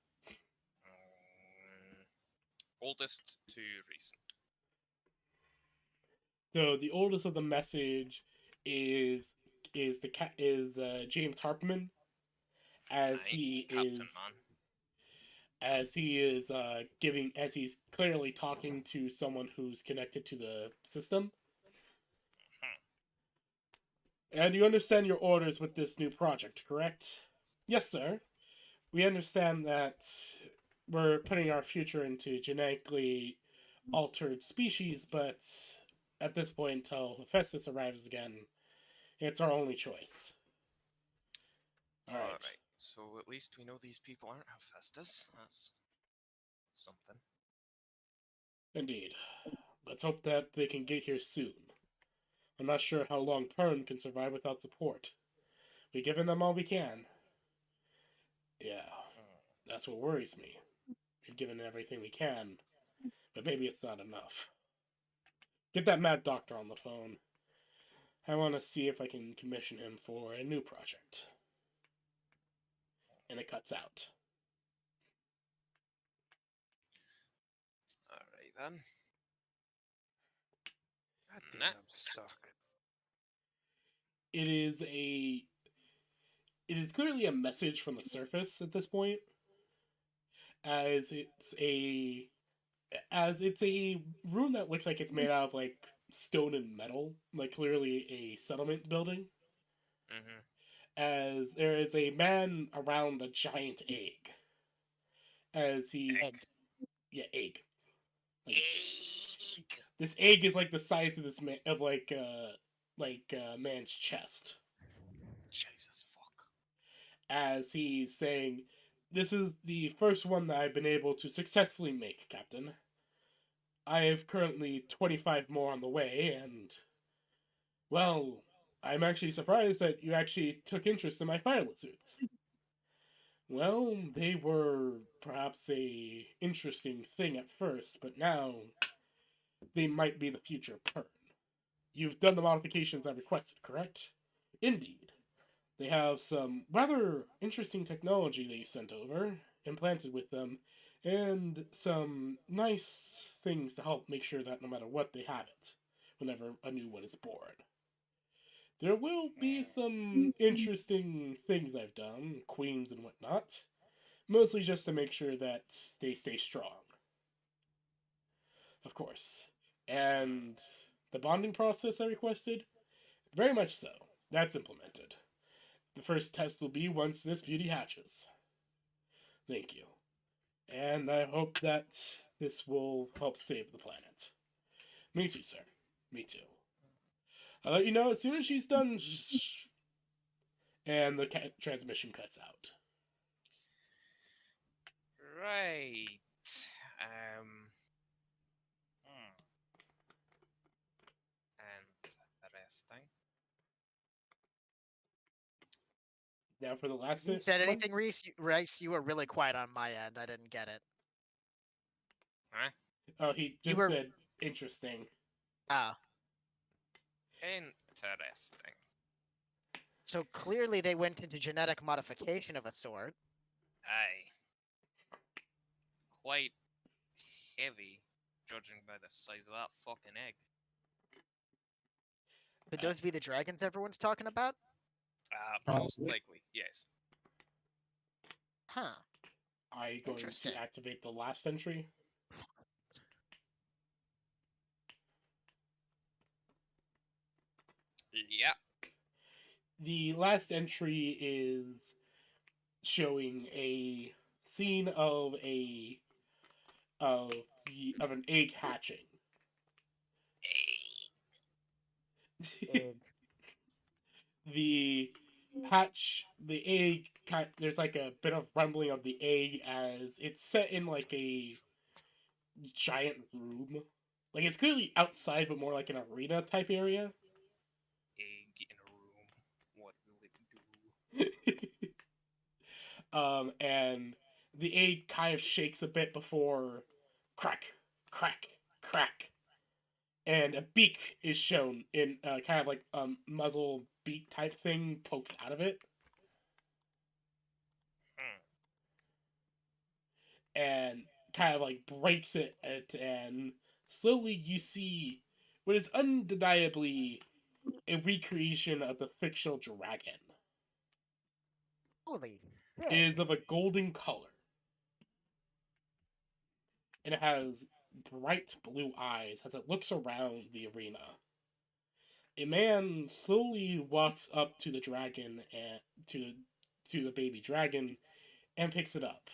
Oldest to recent. So the oldest of the message is James Harpman, as Aye, he Captain is Man. as he's clearly talking to someone who's connected to the system. And you understand your orders with this new project, correct? Yes, sir. We understand that we're putting our future into genetically altered species, but at this point, until Hephaestus arrives again, it's our only choice. Alright. So at least we know these people aren't Hephaestus. That's something. Indeed. Let's hope that they can get here soon. I'm not sure how long Pern can survive without support. We've given them all we can. Yeah, that's what worries me. We've given everything we can, but maybe it's not enough. Get that mad doctor on the phone. I want to see if I can commission him for a new project. And it cuts out. Alright then. God damn, I'm Next. stuck. It is clearly a message from the surface at this point, as it's a room that looks like it's made out of like stone and metal, like clearly a settlement building. Mm-hmm. As there is a man around a giant egg. As he's Egg. Yeah, egg. Like, this egg is like the size of this man of like man's chest. Jesus fuck. As he's saying, "This is the first one that I've been able to successfully make, Captain. I have currently 25 more on the way, and well, I'm actually surprised that you actually took interest in my fire lizards. Well, they were perhaps a interesting thing at first, but now they might be the future Pern. You've done the modifications I requested, correct? Indeed. They have some rather interesting technology they sent over, implanted with them, and some nice things to help make sure that no matter what, they have it whenever a new one is born. There will be some interesting things I've done, queens and whatnot, mostly just to make sure that they stay strong. Of course. And the bonding process I requested? Very much so. That's implemented. The first test will be once this beauty hatches. Thank you. And I hope that this will help save the planet. Me too, sir. Me too. I'll let you know as soon as she's done. And the transmission cuts out. Right. Um. Interesting. Now for the last You said one. anything, Reese? Reese, you were really quiet on my end. I didn't get it. Huh? Oh, he You just were- said interesting. Ah, Interesting. so clearly they went into genetic modification of a sort. Aye. Quite heavy, judging by the size of that fucking egg. Could those be the dragons everyone's talking about? Most Probably. likely, yes. Huh. Are you going Interesting. to activate the last entry? Yeah. The last entry is showing a scene of an egg hatching. Egg. The egg, there's like a bit of rumbling of the egg as it's set in like a giant room. Like it's clearly outside, but more like an arena type area. Egg in a room. What will it do? And the egg kind of shakes a bit before crack, crack, crack, and a beak is shown in kind of like muzzle beak type thing pokes out of it, Hmm. and kind of like breaks it, and slowly you see what is undeniably a recreation of the fictional dragon. Holy It is of a golden color, and it has bright blue eyes as it looks around the arena. A man slowly walks up to the dragon and to the baby dragon and picks it up,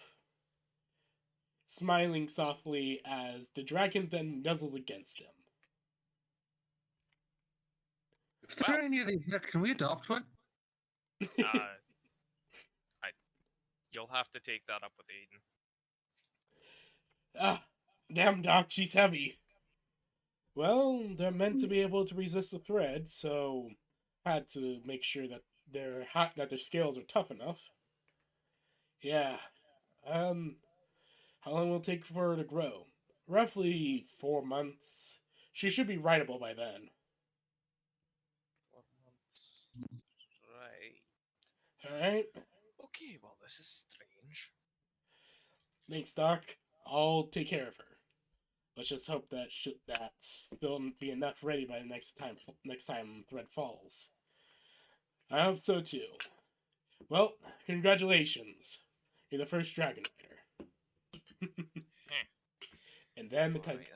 smiling softly as the dragon then nuzzles against him. If there are any of these left, can we adopt one? You'll have to take that up with Aiden. Ah, damn, Doc, she's heavy. Well, they're meant to be able to resist the thread, so had to make sure that that their scales are tough enough. Yeah. How long will it take for her to grow? Roughly 4 months. She should be rideable by then. 4 months. Right. Alright? Okay, well, this is strange. Thanks, Doc. I'll take care of her. Let's just hope that there'll be enough ready by the next time thread falls. I hope so too. Well, congratulations. You're the first dragon rider. and then the Alright,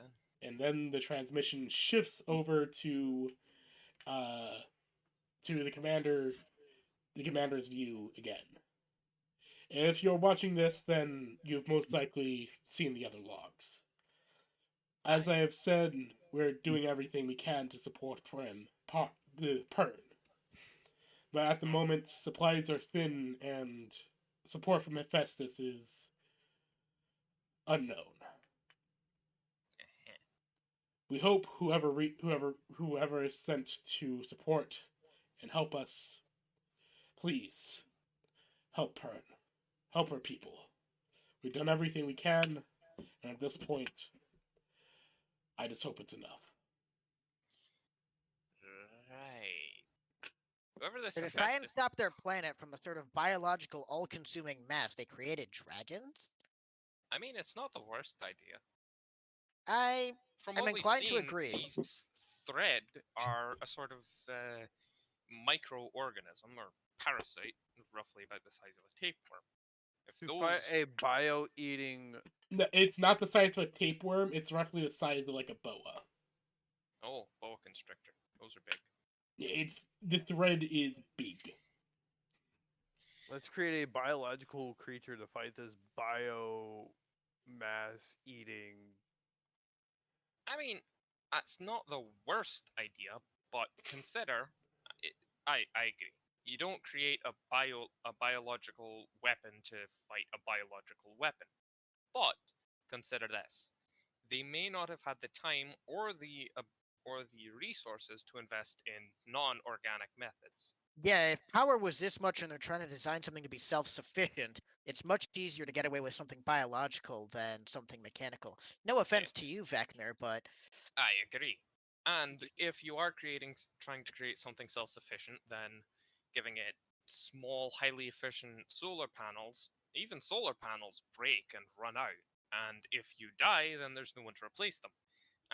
then. and then the transmission shifts over to the commander's view again. If you're watching this, then you've most likely seen the other logs. As I have said, we're doing everything we can to support Pern. But at the moment, supplies are thin and support from Hephaestus is unknown. We hope whoever is sent to support and help us, please help Pern. Help our people. We've done everything we can, and at this point, I just hope it's enough. Right. Whoever this To try and Hephaestus- stop their planet from a sort of biological, all-consuming mass, they created dragons? I mean, it's not the worst idea. From I'm what inclined we've to seen, agree. these thread are a sort of microorganism or parasite, roughly about the size of a tapeworm. If those, A bio-eating. No, it's not the size of a tapeworm. It's roughly the size of like a boa. oh, boa constrictor, those are big. The thread is big. Let's create a biological creature to fight this biomass eating. I mean, that's not the worst idea, but consider, I agree. You don't create a biological weapon to fight a biological weapon. But consider this: they may not have had the time or the resources to invest in non-organic methods. Yeah, if power was this much and they're trying to design something to be self-sufficient, it's much easier to get away with something biological than something mechanical. No offense to you, Vecna, but I agree. And if you are trying to create something self-sufficient, then giving it small, highly efficient solar panels, even solar panels break and run out. And if you die, then there's no one to replace them.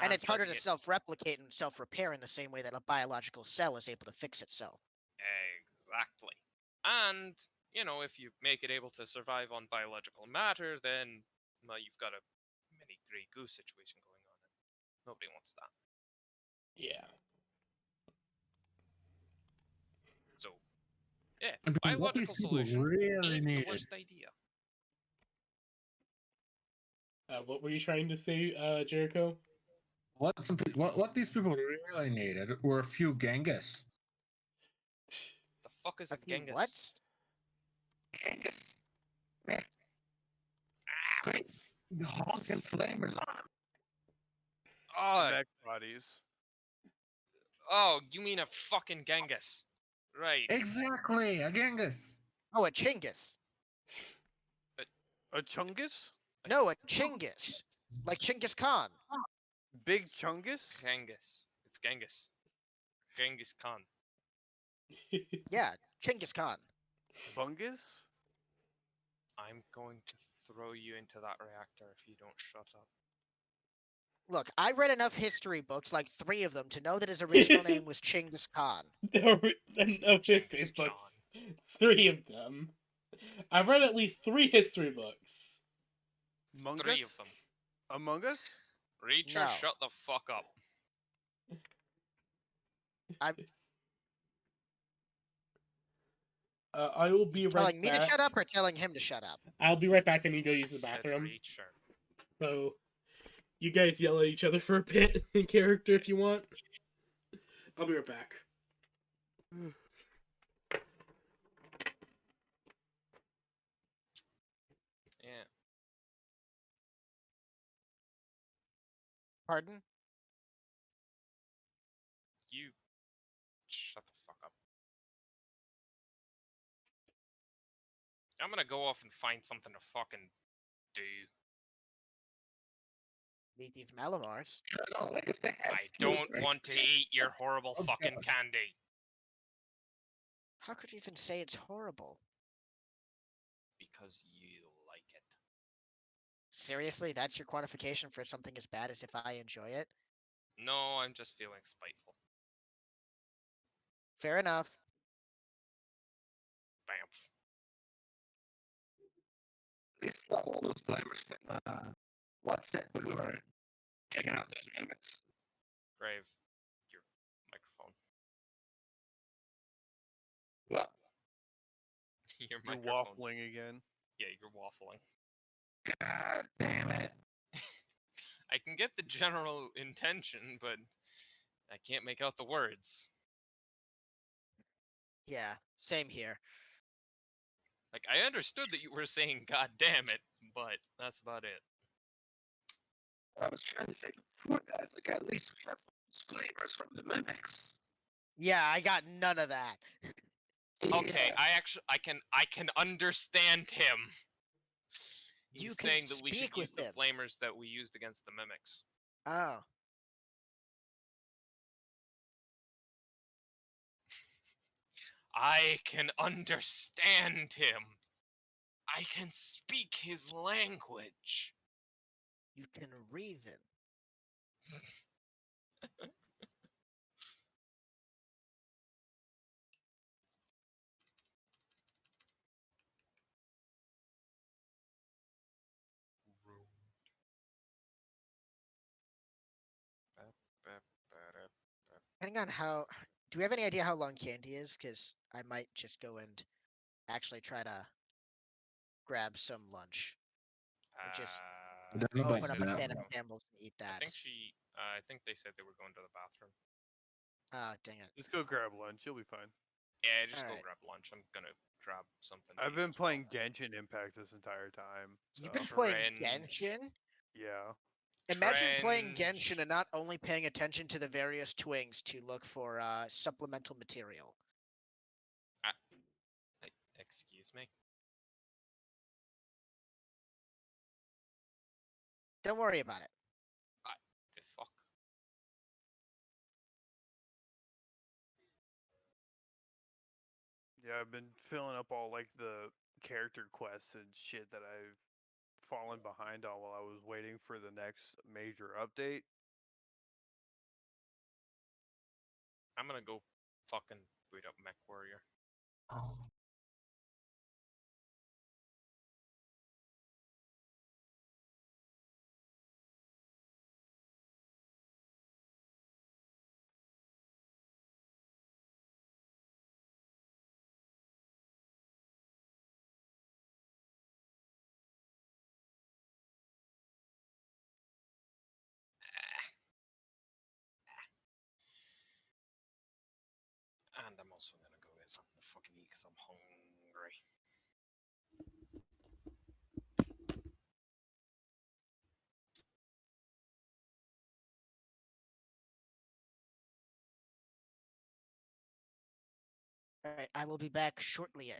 and it's harder to letting self-replicate and self-repair in the same way that a biological cell is able to fix itself. Exactly. And, you know, if you make it able to survive on biological matter, then, well, you've got a mini grey goose situation going on. And nobody wants that. Yeah. So, yeah, I mean, what these biological people solution really ain't the needed. worst idea. What were you trying to say, Jericho? What these people really needed were a few Genghis. The fuck is A a few Genghis? what? Genghis. Great honking flamers on. Oh, Mech bodies. oh, you mean a fucking Genghis? Right. Exactly, a Genghis. Oh, a Chinggis. A Chungus? No, a Chinggis. Like Chinggis Khan. Big Chungus? Genghis. It's Genghis. Genghis Khan. Yeah, Chinggis Khan. Bungus? I'm going to throw you into that reactor if you don't shut up. Look, I read enough history books, like 3 of them, to know that his original name was Chinggis Khan. There were enough history Genghis books. Khan. 3 of them. I've read at least 3 history books. Among 3 Us? of them. Among Us? Reacher, No. shut the fuck up. I will be right Telling me to back. shut up or telling him to shut up? I'll be right back. I need to go use I the said bathroom. Reacher. So, you guys yell at each other for a bit in character if you want. I'll be right back. Yeah. Pardon? You shut the fuck up. I'm gonna go off and find something to fucking do. VP from Alamars. Like if they had I food, don't right? want to eat your horrible Oh, fucking gosh. candy. How could you even say it's horrible? Because you like it. Seriously, that's your quantification for something as bad as if I enjoy it? No, I'm just feeling spiteful. Fair enough. Bamf. At least all those flamers from what's it we were checking out those mimics. Grave. Your microphone. Well, Your You're microphone's... waffling again. Yeah, you're waffling. god damn it. I can get the general intention, but I can't make out the words. Yeah, same here. Like, I understood that you were saying God damn it, but that's about it. I was trying to say before that, it's like at least we have flavors from the mimics. Yeah, I got none of that. Okay, Yeah. I can understand him. He's You can saying that we should speak use with the him. flamers that we used against the mimics. Oh. I can understand him. I can speak his language. You can reason. Depending on how... Do we have any idea how long Candy is? Because I might just go and actually try to grab some lunch. And just I don't know open about up a that. can of I Campbell's and eat that. think they said they were going to the bathroom. Ah, dang it. Just go grab lunch. You'll be fine. Yeah, just go Alright. grab lunch. I'm gonna grab something. to I've eat been as well. playing Genshin Impact this entire time. You've so- been playing Cringe. Genshin? Yeah. Imagine playing Cringe. Genshin and not only paying attention to the various twings to look for supplemental material. Excuse me. Don't worry about it. The fuck. Yeah, I've been filling up all like the character quests and shit that I've fallen behind on while I was waiting for the next major update. I'm gonna go fucking boot up Mech Warrior. And I'm also gonna go get something to fucking eat because I'm hungry. All right, I will be back shortly.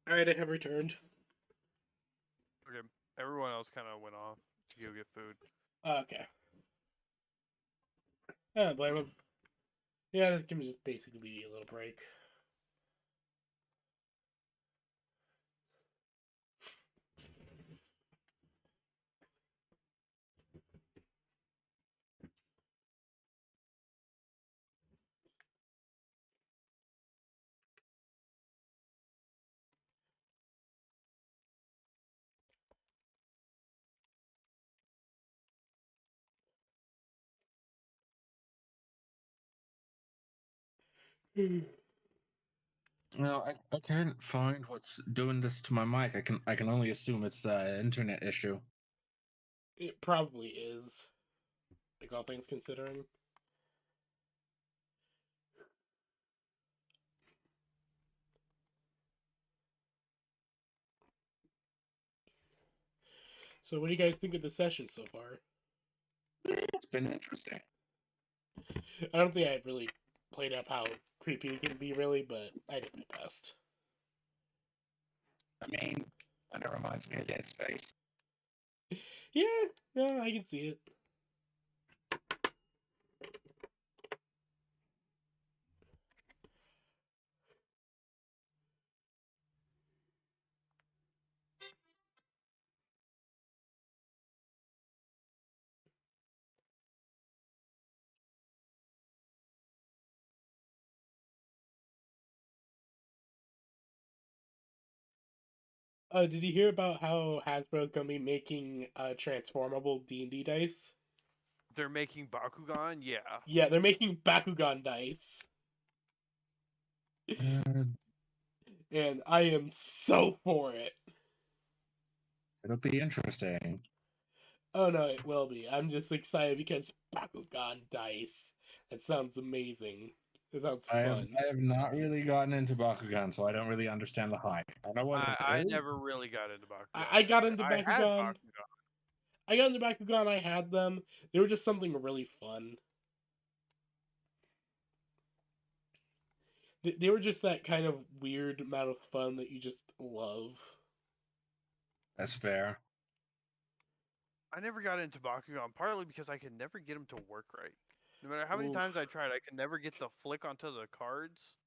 All right, I have returned. Okay, everyone else kind of went off to go get food. Okay. I don't blame him. Yeah, that can just basically be a little break. No, I can't find what's doing this to my mic. I can only assume it's an internet issue. It probably is. Like, all things considering. So, what do you guys think of the session so far? It's been interesting. I don't think I really played up how creepy it can be, really, but I did my best. I mean, and it reminds me of Dead Space. Yeah, no, I can see it. Did you hear about how Hasbro's gonna be making transformable D&D dice? They're making Bakugan, yeah. Yeah, they're making Bakugan dice, and I am so for it. It'll be interesting. Oh no, it will be. I'm just excited because Bakugan dice. That sounds amazing. It sounds fun. I have not really gotten into Bakugan, so I don't really understand the hype. I know what I it is. never really got into Bakugan. I got into I had Bakugan. Bakugan. I got into Bakugan. I had them. They were just something really fun. They were just that kind of weird amount of fun that you just love. That's fair. I never got into Bakugan, partly because I could never get them to work right. No matter how many Oof. times I tried, I could never get the flick onto the cards.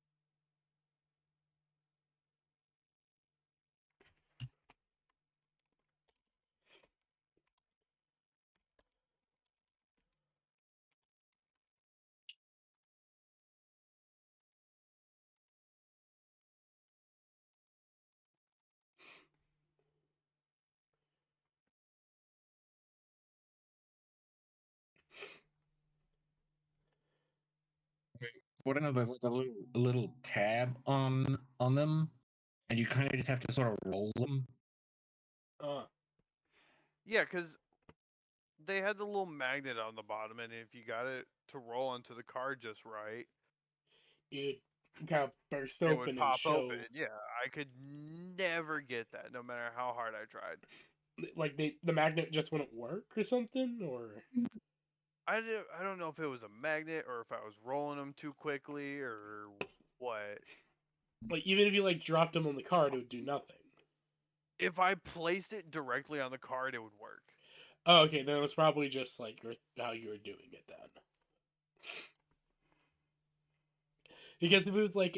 What I know, there's like a little tab on them, and you kind of just have to sort of roll them. Yeah, because they had the little magnet on the bottom, and if you got it to roll onto the card just right, It kind of burst it open would and pop show. open. Yeah, I could never get that, no matter how hard I tried. Like the magnet just wouldn't work or something, or I don't know if it was a magnet or if I was rolling them too quickly or what. like even if you like dropped them on the card, it would do nothing. If I placed it directly on the card, it would work. Oh, okay, then it was probably just like how you were doing it then. Because if it was like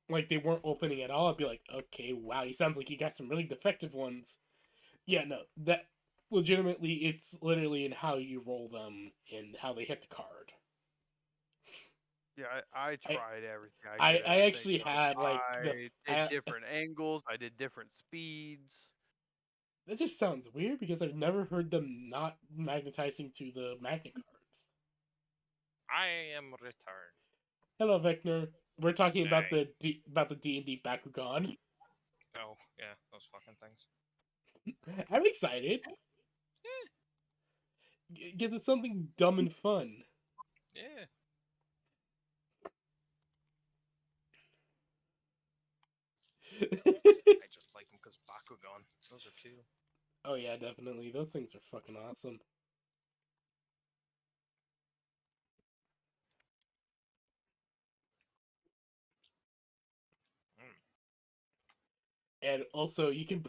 like they weren't opening at all, I'd be like, okay, wow, he sounds like you got some really defective ones. Yeah, no, that legitimately, it's literally in how you roll them and how they hit the card. Yeah, I tried everything. I could, think actually of. had like I did different angles. I did different speeds. That just sounds weird because I've never heard them not magnetizing to the magnet cards. I am returned. Hello, Vector. We're talking about Hey. the D&D Bakugan. Oh, yeah, those fucking things. I'm excited. Because it's something dumb and fun. Yeah. I just like them because Bakugan. Those are two. Oh yeah, definitely. Those things are fucking awesome. And also you can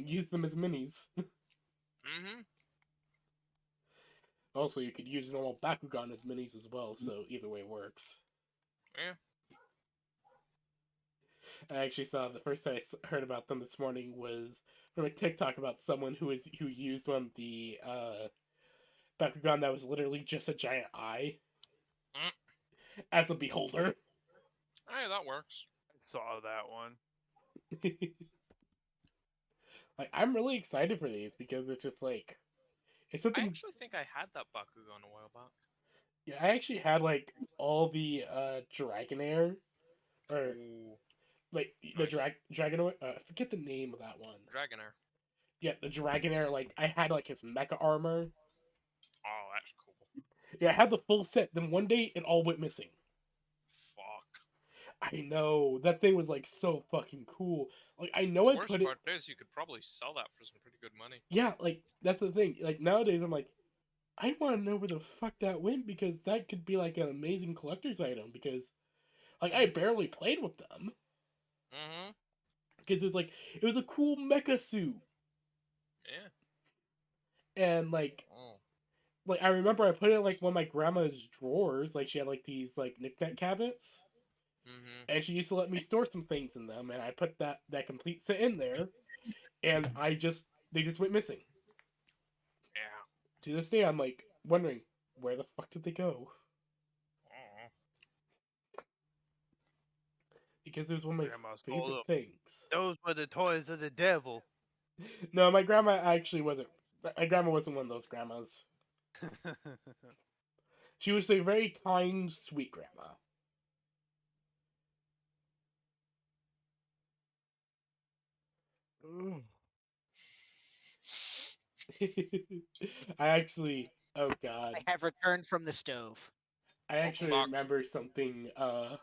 use them as minis. Mm-hmm. Also, you could use normal Bakugan as minis as well, so either way works. Yeah. I actually saw the first time I heard about them this morning was from a TikTok about someone who used one of the Bakugan that was literally just a giant eye as a beholder. Hey, that works. I saw that one. Like, I'm really excited for these because it's just like it's I something. actually think I had that Bakugan a while back. Yeah, I actually had like all the Dragonair, or Ooh. like the Nice. Dragonair. I forget the name of that one. Dragonair. Yeah, the Dragonair. Like I had like his mecha armor. Oh, that's cool. Yeah, I had the full set. Then one day it all went missing. Fuck. I know that thing was like so fucking cool. Like I know I Worst put it. part is you could probably sell that for some pretty good money. Yeah, like that's the thing. Like nowadays, I'm like, I want to know where the fuck that went because that could be like an amazing collector's item. Because like I barely played with them Mm-hmm. because it was a cool mecha suit, Yeah. and like Oh. I remember I put it in like one of my grandma's drawers. Like she had like these like knickknack cabinets. Mm-hmm. And she used to let me store some things in them, and I put that complete set in there, and they just went missing. Yeah. To this day, I'm like wondering where the fuck did they go? Oh. Because it was one of my Grandma stole favorite them. things. Those were the toys of the devil. No, my grandma actually wasn't. My grandma wasn't one of those grandmas. She was a very kind, sweet grandma. I actually, oh god, I have returned from the stove. I actually back. remember something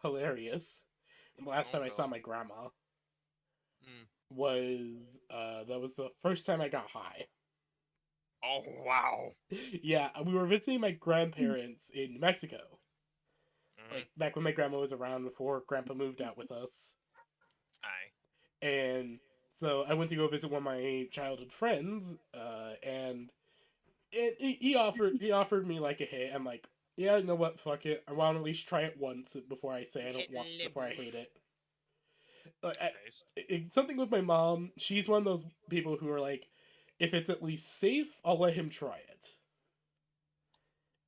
hilarious. The last Oh, time I saw God. my grandma Mm. was that was the first time I got high. Oh wow. Yeah, we were visiting my grandparents in New Mexico. Mhm. Like back when my grandma was around before grandpa moved out with us. Aye. And so I went to go visit one of my childhood friends, and he offered me like a hit. I'm like, yeah, you know what? Fuck it. I want to at least try it once before I say I don't Hit want the before I lippers. hate it. Taste. It's something with my mom. She's one of those people who are like, if it's at least safe, I'll let him try it.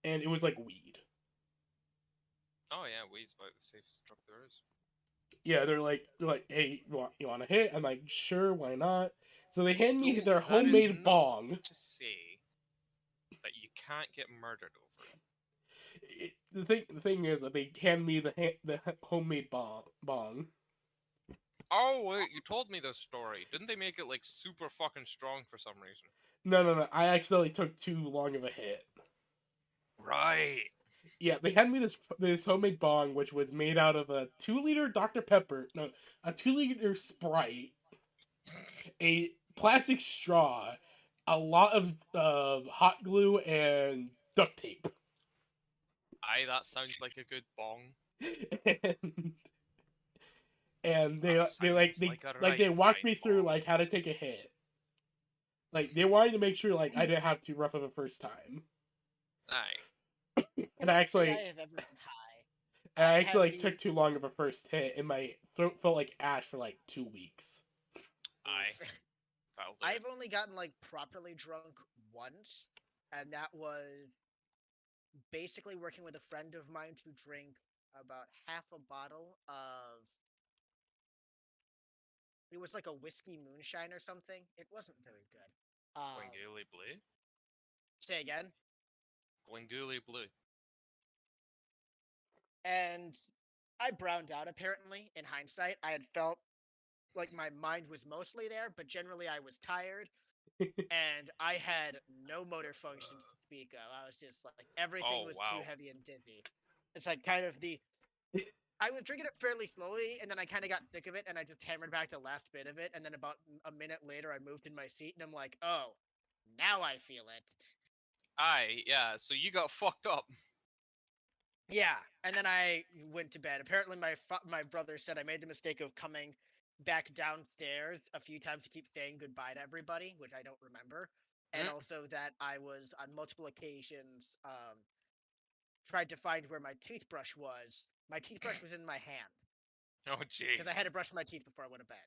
And it was like weed. Oh yeah, weed's about the safest drug there is. Yeah, they're like, hey, you want a hit? I'm like, sure, why not? So they hand me No, their that is homemade not bong. To say that you can't get murdered over it. The thing is that they hand me the homemade bong. Oh wait, you told me this story. Didn't they make it like super fucking strong for some reason? No. I accidentally took too long of a hit. Right. Yeah, they had me this homemade bong, which was made out of a 2-liter Dr Pepper, no, a 2-liter Sprite, a plastic straw, a lot of hot glue, and duct tape. Aye, that sounds like a good bong. and and they That they sounds they like a like they right walked fine me through bong. like how to take a hit. Like they wanted to make sure like I didn't have too rough of a first time. Aye. And I actually I have ever been high. I I actually have like, took too long of a first hit, and my throat felt like ash for like 2 weeks. Aye. Oof. That'll do. I've only gotten like properly drunk once, and that was basically working with a friend of mine to drink about half a bottle of. It was like a whiskey moonshine or something. It wasn't very good. Glingooly Blue? Say again. Glingooly Blue. And I browned out apparently in hindsight. I had felt like my mind was mostly there, but generally I was tired and I had no motor functions to speak of. I was just like everything Oh, was wow. too heavy and dizzy. It's like kind of the I was drinking it fairly slowly, and then I kind of got sick of it, and I just hammered back the last bit of it, and then about a minute later, I moved in my seat, and I'm like, oh, now I feel it. Aye, yeah, so you got fucked up. Yeah, and then I went to bed. Apparently, my brother said I made the mistake of coming back downstairs a few times to keep saying goodbye to everybody, which I don't remember, and Mm. also that I was on multiple occasions tried to find where my toothbrush was. My toothbrush was in my hand Oh, gee. because I had to brush my teeth before I went to bed.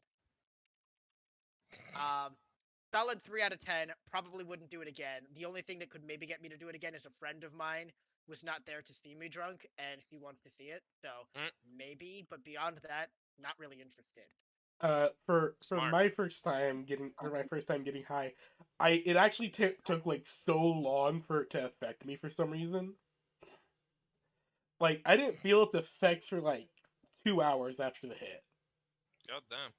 Solid 3 out of 10. Probably wouldn't do it again. The only thing that could maybe get me to do it again is a friend of mine was not there to see me drunk, and she wants to see it. So maybe, but beyond that, not really interested. For Smart. my first time getting high, it actually took like so long for it to affect me for some reason. Like I didn't feel its effects for like 2 hours after the hit. God damn.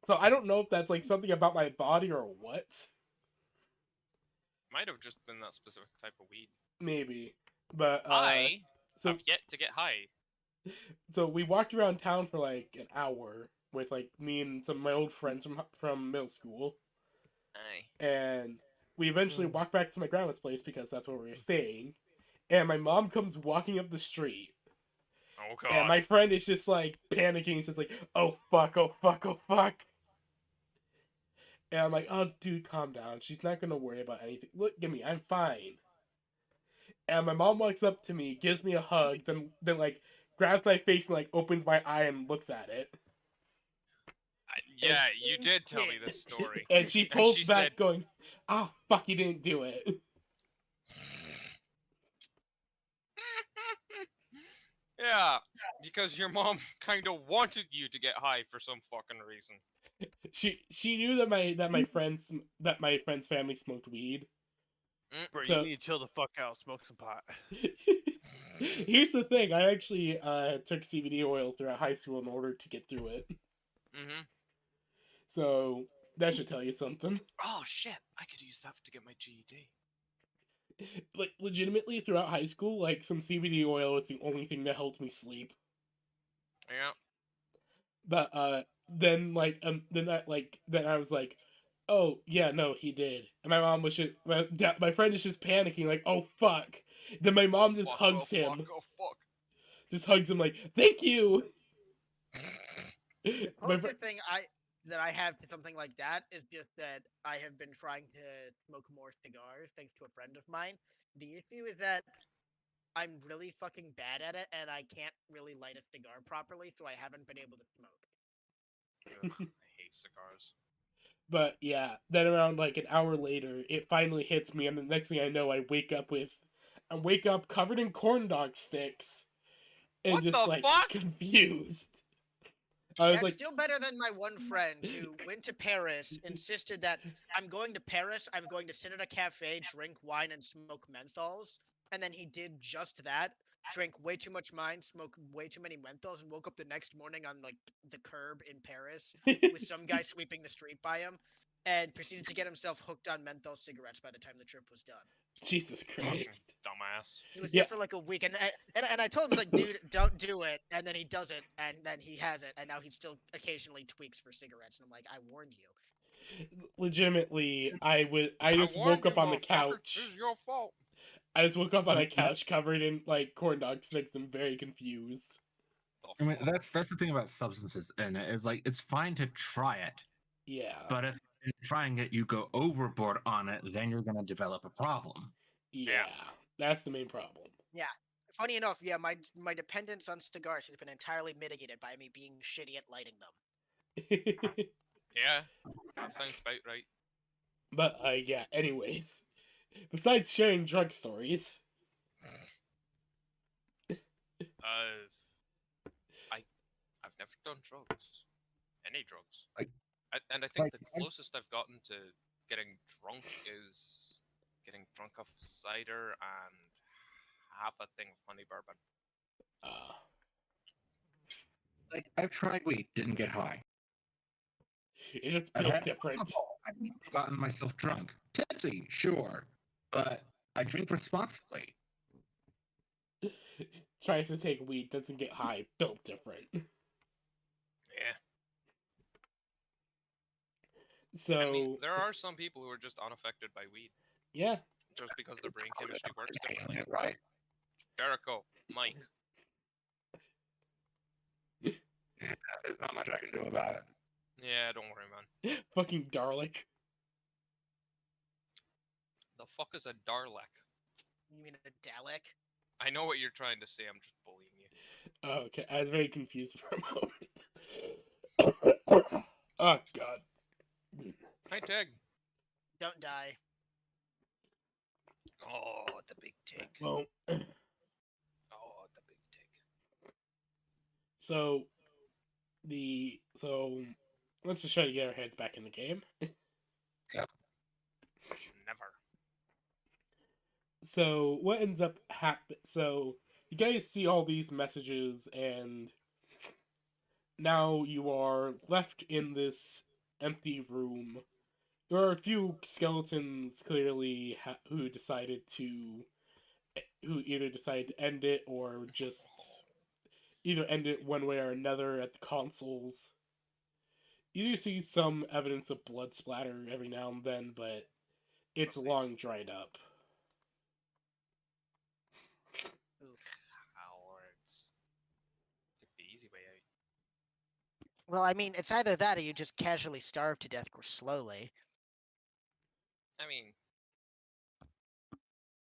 So I don't know if that's like something about my body or what. Might have just been that specific type of weed. Maybe, but I so have yet to get high. so we walked around town for like an hour with like me and some of my old friends from middle school, Aye. and we eventually walked back to my grandma's place because that's where we were staying. And my mom comes walking up the street, Oh god. and my friend is just like panicking. She's just like, "Oh fuck! Oh fuck! Oh fuck!" And I'm like, "Oh, dude, calm down. She's not gonna worry about anything. Look at me. I'm fine." And my mom walks up to me, gives me a hug, then like grabs my face and like opens my eye and looks at it. Yeah, you did tell me this story. And she pulls she back, said- going, "Ah, fuck! You didn't do it." Yeah, because your mom kind of wanted you to get high for some fucking reason. She knew that my friend's family smoked weed. Bro, So- you need to chill the fuck out, smoke some pot. Here's the thing: I actually took CBD oil throughout high school in order to get through it. Mm-hmm. So That should tell you something. Oh shit! I could use that to get my GED. Like, legitimately, throughout high school, like, some CBD oil was the only thing that helped me sleep. Yeah. But, then I was like, oh, yeah, no, he did. And my mom was just, my friend is just panicking, like, oh, fuck. Then my mom just fuck, hugs oh, him. Fuck, oh fuck! Just hugs him, like, thank you! The My fr- closest thing that I have to something like that is just that I have been trying to smoke more cigars thanks to a friend of mine. The issue is that I'm really fucking bad at it and I can't really light a cigar properly, so I haven't been able to smoke. Ugh, I hate cigars. But yeah, then around like an hour later, it finally hits me, and the next thing I know, I wake up covered in corn dog sticks, and What just the like fuck? confused. I was That's like, still better than my one friend who went to Paris, insisted that I'm going to Paris, I'm going to sit at a cafe, drink wine, and smoke menthols. And then he did just that, drank way too much wine, smoked way too many menthols, and woke up the next morning on like the curb in Paris with some guy sweeping the street by him, and proceeded to get himself hooked on menthol cigarettes by the time the trip was done. Jesus Fucking Christ. dumbass. He was Yeah. there for like a week, and I told him, like, dude, don't do it. And then he does it, and then he has it, and now he still occasionally tweaks for cigarettes. And I'm like, I warned you. Legitimately, I just warned woke up you, on the motherfucker. couch. This is your fault. I just woke up on a Mm, couch covered in like corn dog sticks and very confused. The I mean, fuck? that's the thing about substances, and it is like it's fine to try it, Yeah. but if in trying it you go overboard on it, then you're gonna develop a problem. Yeah. That's the main problem. Funny enough, yeah, my dependence on cigars has been entirely mitigated by me being shitty at lighting them. Yeah, that sounds about right. But yeah, anyways. Besides sharing drug stories, I've never done drugs. Any drugs. Like- And I think like, the closest I've gotten to getting drunk is getting drunk off cider and half a thing of honey bourbon. uh, Like I've tried weed, didn't get high. it's just I've built had different. alcohol, I've gotten myself drunk, tipsy, sure, but I drink responsibly. Tries to take weed, doesn't get high, built different. Yeah. So, I mean, there are some people who are just unaffected by weed yeah. just because their brain chemistry works differently. Alien, right? Jericho, Mike. There's not much I can do about it. Yeah, don't worry, man. Fucking Dalek. The fuck is a Darlek? You mean a Dalek? I know what you're trying to say. I'm just bullying you. Oh, okay, I was very confused for a moment. Oh, God. Hi, Tag. Don't die. Oh, the big tick. Well, Oh, the big tick. so, let's just try to get our heads back in the game. Never. So, what ends up so, you guys see all these messages, and now you are left in this empty room. There are a few skeletons clearly who either decided to end it or just either end it one way or another at the consoles. You do see some evidence of blood splatter every now and then, but it's long dried up. Cowards. Took the easy way out. Well, I mean, it's either that or you just casually starve to death slowly. I mean,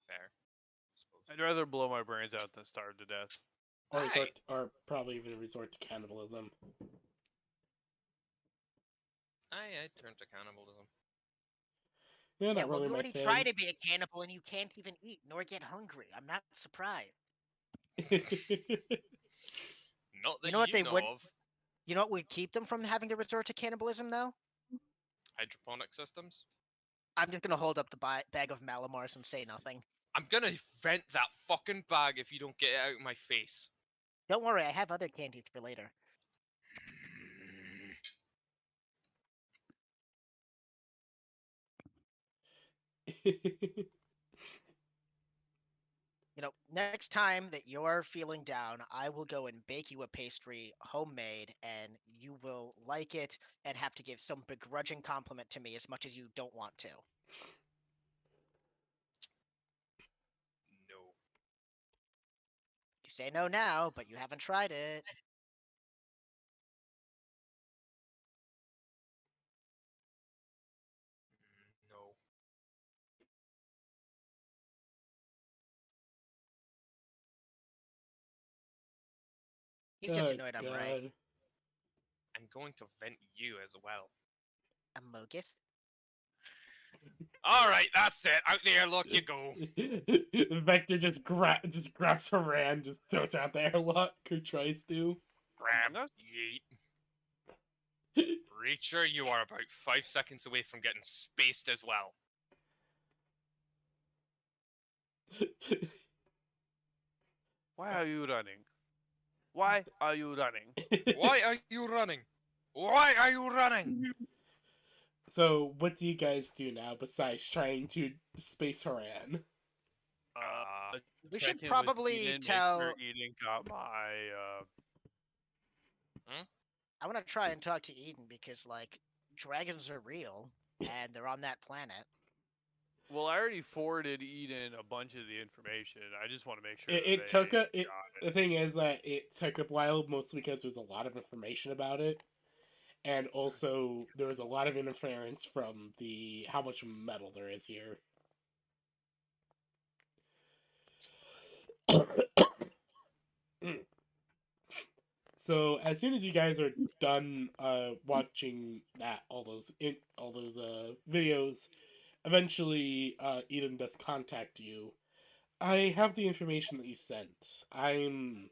fair. I suppose. I'd rather blow my brains out than starve to death. Or probably even resort to cannibalism. I'd turn to cannibalism. Yeah, Yeah, not well, really you my already thing. try to be a cannibal and you can't even eat nor get hungry. I'm not surprised. Not that know what they know would- of. You know what would keep them from having to resort to cannibalism, though? Hydroponic systems. I'm just gonna hold up the bag of Malamars and say nothing. I'm gonna vent that fucking bag if you don't get it out of my face. Don't worry, I have other candies for later. You know, next time that you're feeling down, I will go and bake you a pastry homemade, and you will like it and have to give some begrudging compliment to me as much as you don't want to. No. You say no now, but you haven't tried it. No. He's just Oh, annoyed I'm right. God. I'm going to vent you as well. Amogus? All right, that's it. Out there, look you go. Vector just grabs her hand, just throws her out the airlock, or tries to. Grab, Among Us? yeet. Reacher, you are about 5 seconds away from getting spaced as well. Why are you running? Why are you running? Why are you running? Why are you running? So, what do you guys do now besides trying to space Haran? We check should in with probably Eden, tell. Make sure Eden got my I want to try and talk to Eden because, like, dragons are real and they're on that planet. Well, I already forwarded Eden a bunch of the information. I just want to make sure It that took they a. got The thing is that it took a while, mostly because there's a lot of information about it, and also there was a lot of interference from the how much metal there is here. So as soon as you guys are done watching all those videos, eventually Eden does contact you. I have the information that you sent. I'm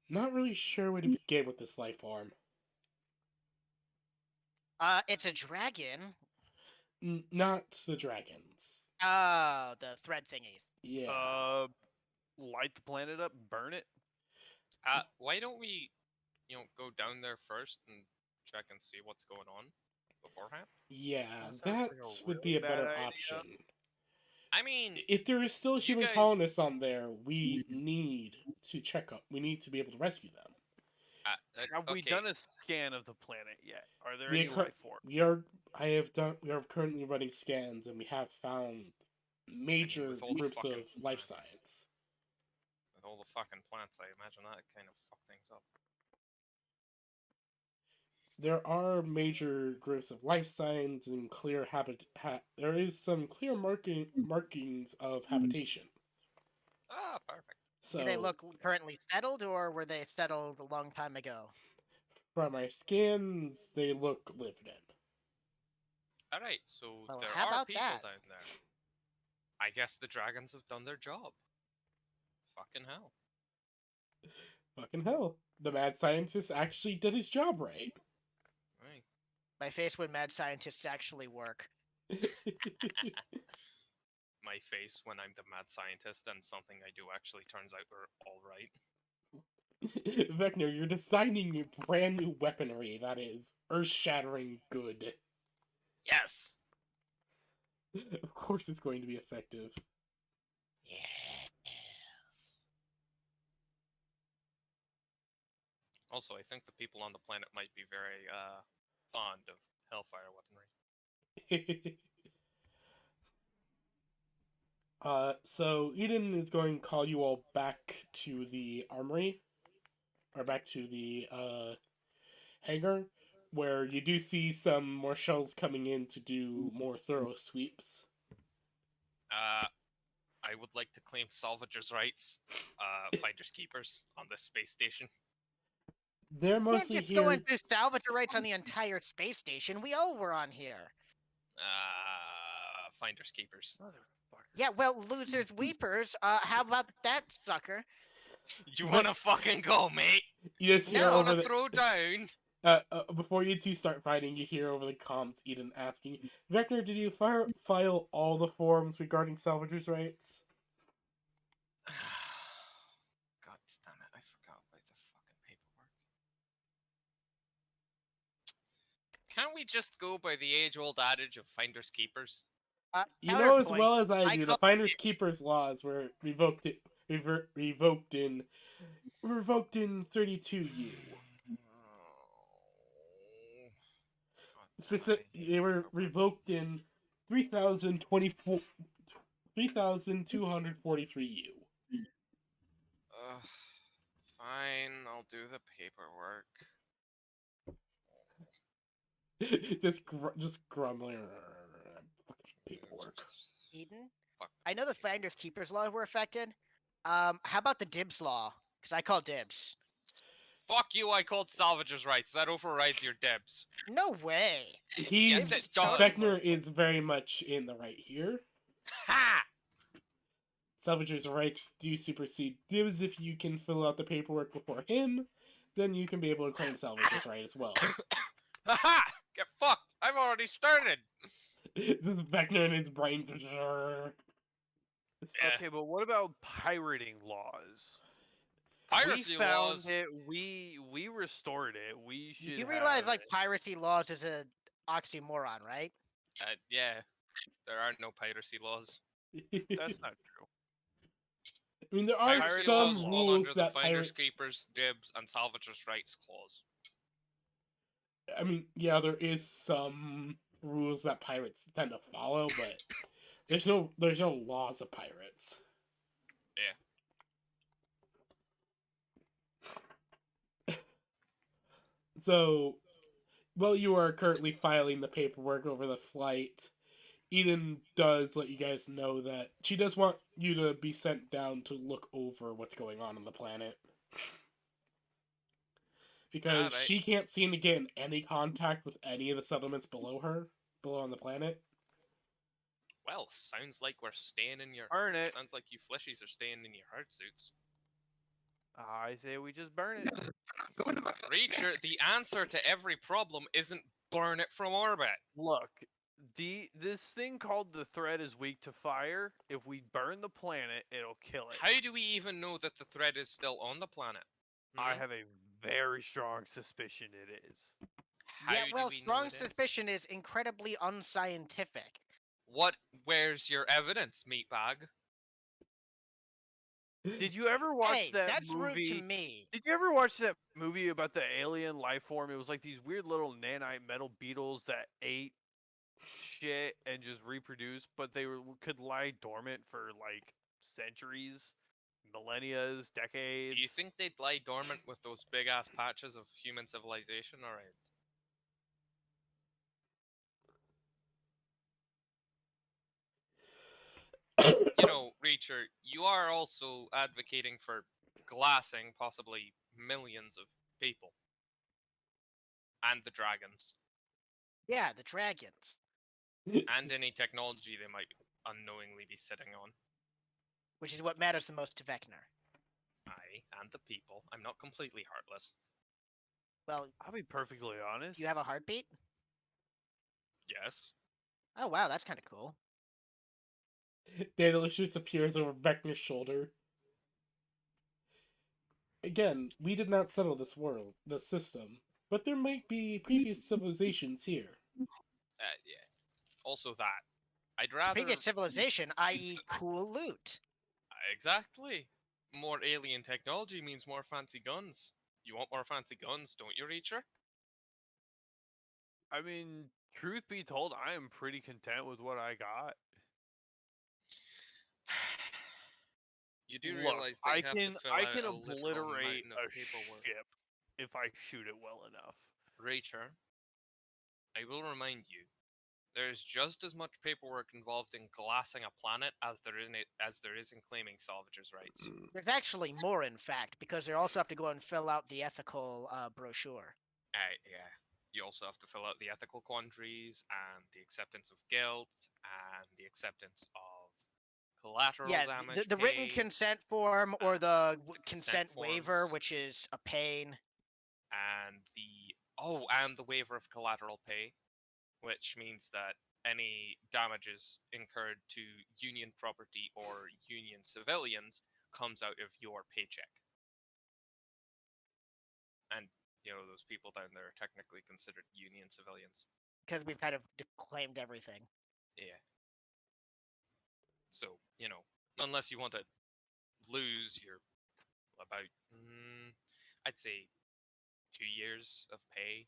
not really sure where to begin with this life form. It's a dragon. Not the dragons. Oh, the thread thingies. Yeah. light the planet up, burn it. Why don't we, go down there first and check and see what's going on beforehand? Yeah, That sounds that like a would be really a better bad idea. option. I mean, If there is still You human guys- colonists on there, we need to check up. We need to be able to rescue them. Have we okay, done a scan of the planet yet? Are there We any are life forms? We are. I have done. We are currently running scans, and we have found major with all the groups of fucking life plants. science. with all the fucking plants, I imagine that kind of fuck things up. There are major groups of life science and clear there is some clear markings of habitation. Ah, perfect. So Do they look currently settled, or were they settled a long time ago? from our scans, they look lived in. All right, so Well, there how are about people that? down there. I guess the dragons have done their job. Fucking hell. Fucking hell. The mad scientist actually did his job right. Right. My face when mad scientists actually work. My face when I'm the mad scientist and something I do actually turns out all right. Vecna, you're designing a brand new weaponry that is earth-shattering good. Yes. Of course it's going to be effective. Yes. Also, I think the people on the planet might be very fond of Hellfire weaponry. So Eden is going to call you all back to the armory, or back to the hangar, where you do see some more shells coming in to do more thorough sweeps. I would like to claim salvagers' rights, finders keepers on this space station. They're Can't mostly just go here. and do salvage rights on the entire space station. We all were on here. Finders keepers. Motherfucker. Yeah, well, losers weepers. How about that, sucker? You wanna fucking go, mate? You just hear No. over Wanna the throw down? before you two start fighting, you hear over the comms Eden asking, Vecna, did you file all the forms regarding salvagers' rights? God damn it, I forgot about the fucking paperwork. Can't we just go by the age-old adage of finders keepers? You know as Counterpoint, well as I I do, the call- Finders Keepers laws were revoked in 32U. They were revoked in 3024 3243U. Fine, I'll do the paperwork. just grumbling. Fucking paperwork. Eden, Fuck I know the this game. Finders Keepers law were affected. How about the dibs law? Because I call dibs. Fuck you, I called salvagers' rights. That overrides your debs. No way. Yes, it does. Vector is very much in the right here. Ha! Salvagers' rights do supersede dibs if you can fill out the paperwork before him. Then you can be able to claim salvagers' right as well. Ha! Get fucked! I've already started! Since Vector and his brains are. Yeah. Okay, but what about pirating laws? Piracy we found laws. it. We restored it. We should. You realize have like it. piracy laws is an oxymoron, right? Yeah. There are no piracy laws. That's not true. I mean, there are Piracy some laws fall under rules the that Finders, pirate. Keepers, Dibs, and Salvagers' Rights clause. I mean, yeah, there is some rules that pirates tend to follow, but there's no laws of pirates. Yeah. So, while you are currently filing the paperwork over the flight, Eden does let you guys know that she does want you to be sent down to look over what's going on the planet. Because Alright. she can't seem to get in any contact with any of the settlements below on the planet. Well, sounds like we're staying in your. Burn it. Sounds like you fleshies are staying in your hard suits. I say we just burn it. Going to my Reacher, the answer to every problem isn't burn it from orbit. Look, this thing called the thread is weak to fire. If we burn the planet, it'll kill it. How do we even know that the thread is still on the planet? I Hmm? have a very strong suspicion it is. How Yeah, do well, we know strong it is? suspicion is incredibly unscientific. Where's your evidence, meatbag? Did you ever watch Hey, that that's rude movie? to me. Did you ever watch that movie about the alien life form? It was like these weird little nanite metal beetles that ate shit and just reproduced, but they could lie dormant for like centuries, millennia, decades. Do you think they'd lie dormant with those big ass patches of human civilization? Alright. You know, Reacher, you are also advocating for glassing possibly millions of people. And the dragons. Yeah, the dragons. And any technology they might unknowingly be sitting on. Which is what matters the most to Vecna. Aye, and the people. I'm not completely heartless. Well, I'll be perfectly honest. you have a heartbeat? Yes. Oh wow, that's kind of cool. Daedalus appears over Vecna's shoulder. Again, we did not settle this world, the system, but there might be previous civilizations here. Yeah. Also that. I'd rather... Previous civilization, i.e., cool loot. Exactly. More alien technology means more fancy guns. You want more fancy guns, don't you, Reacher? I mean, truth be told, I am pretty content with what I got. You do Look, realize that you have to fill I out can a literal obliterate mountain of a paperwork. ship if I shoot it well enough. Reacher, I will remind you, there is just as much paperwork involved in glassing a planet as there is in claiming salvagers' rights. There's actually more, in fact, because they also have to go and fill out the ethical brochure. Yeah. You also have to fill out the ethical quandaries and the acceptance of guilt and the acceptance of collateral Yeah, damage. the written paid, consent form or the consent consent waiver, forms. which is a pain. and the waiver of collateral pay, which means that any damages incurred to Union property or Union civilians comes out of your paycheck. And those people down there are technically considered Union civilians. Because we've kind of claimed everything. Yeah. So, unless you want to lose your about, I'd say 2 years of pay.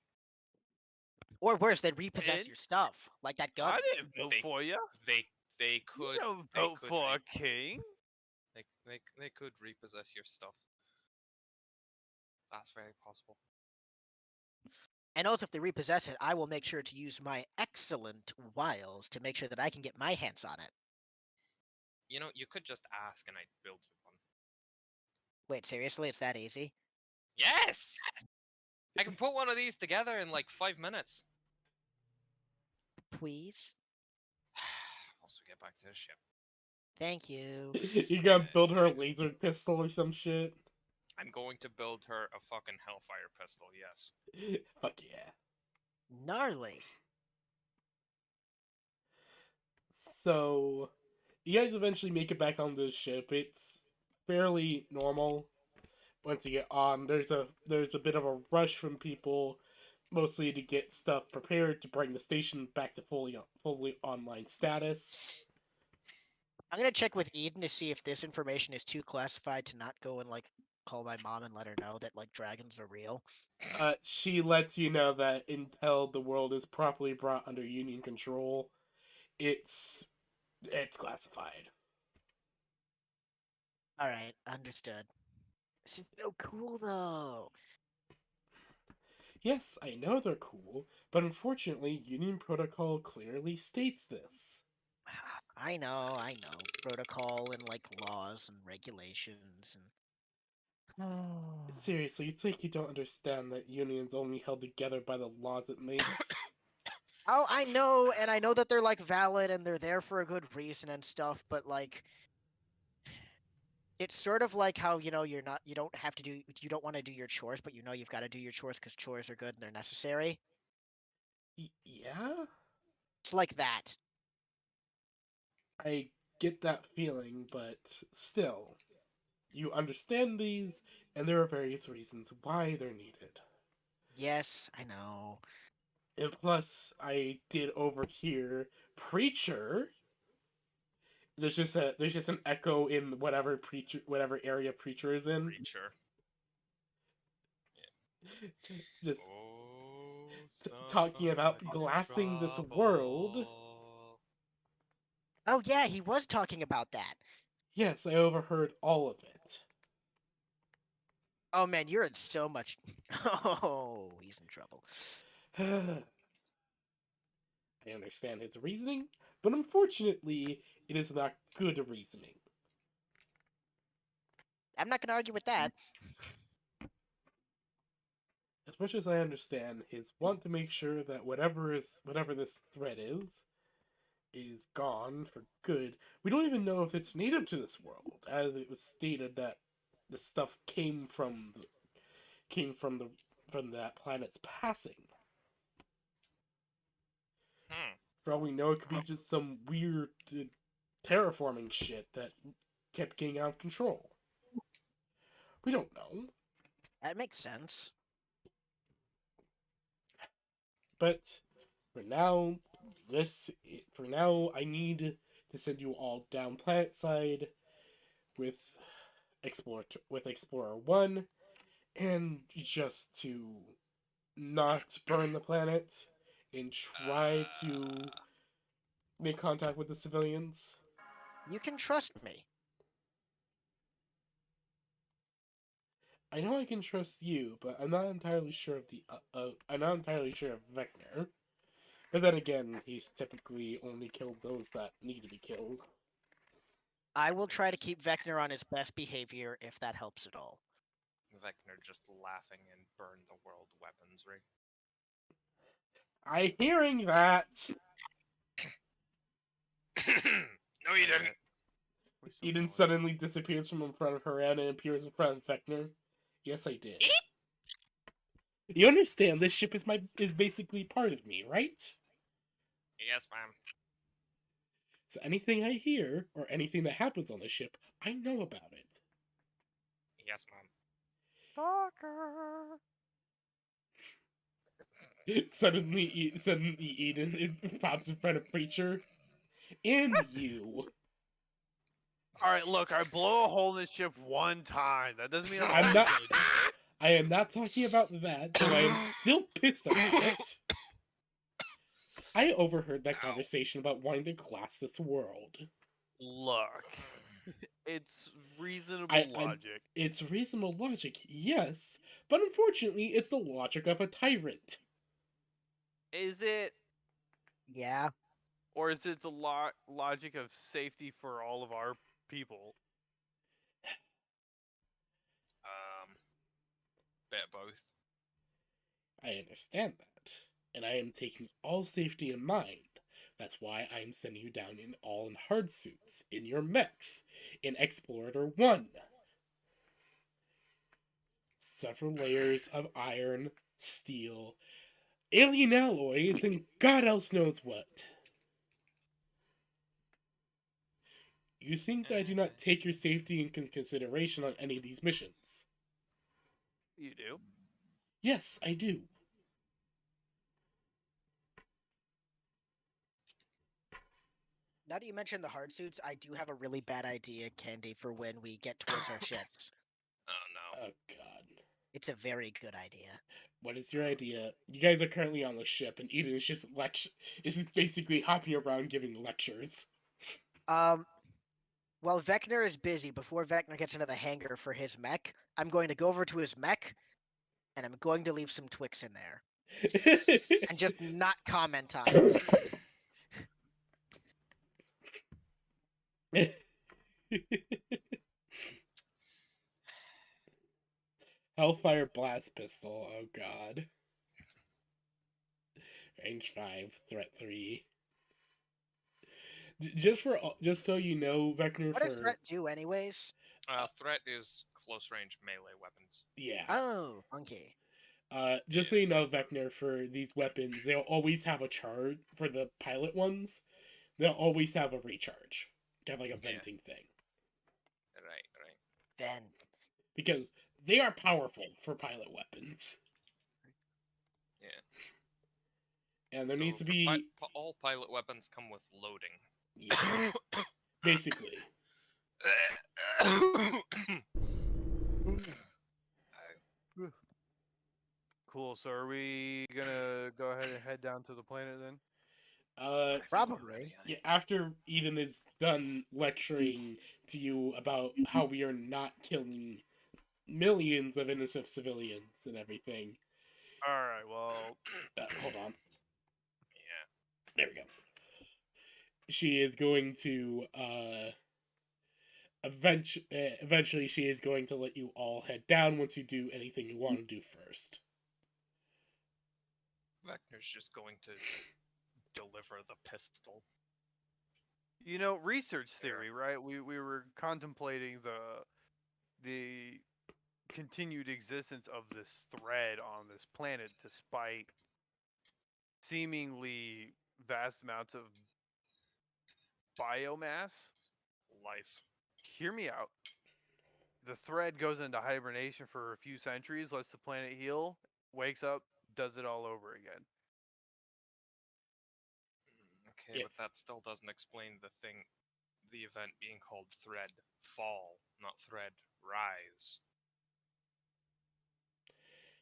Or worse, they'd repossess Kid? your stuff, like that gun. I didn't vote They- for you. They You could don't they vote could for re- a king. they could repossess your stuff. That's very possible. And also, if they repossess it, I will make sure to use my excellent wiles to make sure that I can get my hands on it. You could just ask and I'd build you one. Wait, seriously? It's that easy? Yes! I can put one of these together in like 5 minutes. Please? Once we get back to the ship. Thank you. You gotta build her a laser pistol or some shit. I'm going to build her a fucking Hellfire pistol, yes. Fuck yeah. Gnarly. So, you guys eventually make it back on this ship. It's fairly normal once you get on. There's a bit of a rush from people, mostly to get stuff prepared to bring the station back to fully online status. I'm gonna check with Eden to see if this information is too classified to not go and like call my mom and let her know that like dragons are real. She lets you know that until the world is properly brought under Union control, it's classified. All right, understood. This is so cool though. Yes, I know they're cool, but unfortunately, Union Protocol clearly states this. I know. Protocol and like laws and regulations and. Seriously, it's like you don't understand that Union's only held together by the laws it makes. Oh, I know, and I know that they're like valid and they're there for a good reason and stuff, but like it's sort of like how, you don't have to do you don't want to do your chores, but you've got to do your chores because chores are good and they're necessary. Yeah? It's like that. I get that feeling, but still. You understand these, and there are various reasons why they're needed. Yes, I know. And plus, I did overhear Preacher. There's just an echo in whatever area Preacher is in. Preacher. Just Oh, talking about somebody's in glassing this world. trouble. Oh yeah, he was talking about that. Yes, I overheard all of it. Oh man, you're in so much. Oh, he's in trouble. I understand his reasoning, but unfortunately, it is not good reasoning. I'm not gonna argue with that. As much as I understand his want to make sure that whatever this threat is gone for good. We don't even know if it's native to this world, as it was stated that the stuff came from that planet's passing. For all we know, it could be just some weird terraforming shit that kept getting out of control. We don't know. That makes sense. But for now, I need to send you all down planet side with Explorer 1, and just to not burn the planet and try to make contact with the civilians. You can trust me. I know I can trust you, but I'm not entirely sure of I'm not entirely sure of Vecna. But then again, he's typically only killed those that need to be killed. I will try to keep Vecna on his best behavior if that helps at all. Vecna just laughing and burn the world weaponry. I'm hearing that. No, you didn't. Eden suddenly disappears from in front of Haran and appears in front of Vecna. Yes, I did. You understand this ship is basically part of me, right? Yes, ma'am. So anything I hear or anything that happens on the ship, I know about it. Yes, ma'am. Suddenly Eden pops in front of Preacher. And you. All right, look, I blow a hole in the ship one time. That doesn't mean I'm, I'm always not- gonna do it. I am not talking about that, but I am still pissed about it. I overheard that Ow. conversation about wanting to glass this world. Look, it's reasonable I- logic. It's reasonable logic, yes, but unfortunately, it's the logic of a tyrant. Is it, Yeah. or is it the logic of safety for all of our people? Bit of both. I understand that, and I am taking all safety in mind. That's why I'm sending you down in all in hard suits, in your mechs, in Explorator 1. Several layers of iron, steel, alien alloys, and God else knows what. You think that I do not take your safety into consideration on any of these missions? You do. Yes, I do. Now that you mentioned the hard suits, I do have a really bad idea, Candy, for when we get towards our ships. Oh no. Oh god. It's a very good idea. What is your idea? You guys are currently on the ship, and Eden is just is just basically hopping around giving lectures. Well, Vecna is busy. Before Vecna gets into the hangar for his mech, I'm going to go over to his mech, and I'm going to leave some Twix in there. And just not comment on it. Hellfire Blast Pistol, oh god. Range 5, threat 3. Just so you know, Vecna, What does Threat do, anyways? Threat is close range melee weapons. Yeah. Oh, funky. Just so you know, Vecna, for these weapons, they'll always have a charge. For the pilot ones, they'll always have a recharge. They have like a Yeah. venting thing. Right. Then. Because they are powerful for pilot weapons. Yeah. And there needs to So for be... all pilot weapons come with loading. Yeah, basically. Cool. So are we gonna go ahead and head down to the planet then? I think we're Probably. ready, Yeah, after Eden is done lecturing to you about how we are not killing millions of innocent civilians and everything. All right. Well, Hold on. Yeah. There we go. She is going to, eventually she is going to let you all head down once you do anything you want to do first. Vecna's just going to deliver the pistol. you know, research theory, right? We were contemplating the continued existence of this thread on this planet despite seemingly vast amounts of biomass. Life. Hear me out. The thread goes into hibernation for a few centuries, lets the planet heal, wakes up, does it all over again. Okay, Yeah. but that still doesn't explain the event being called Thread Fall, not Thread Rise.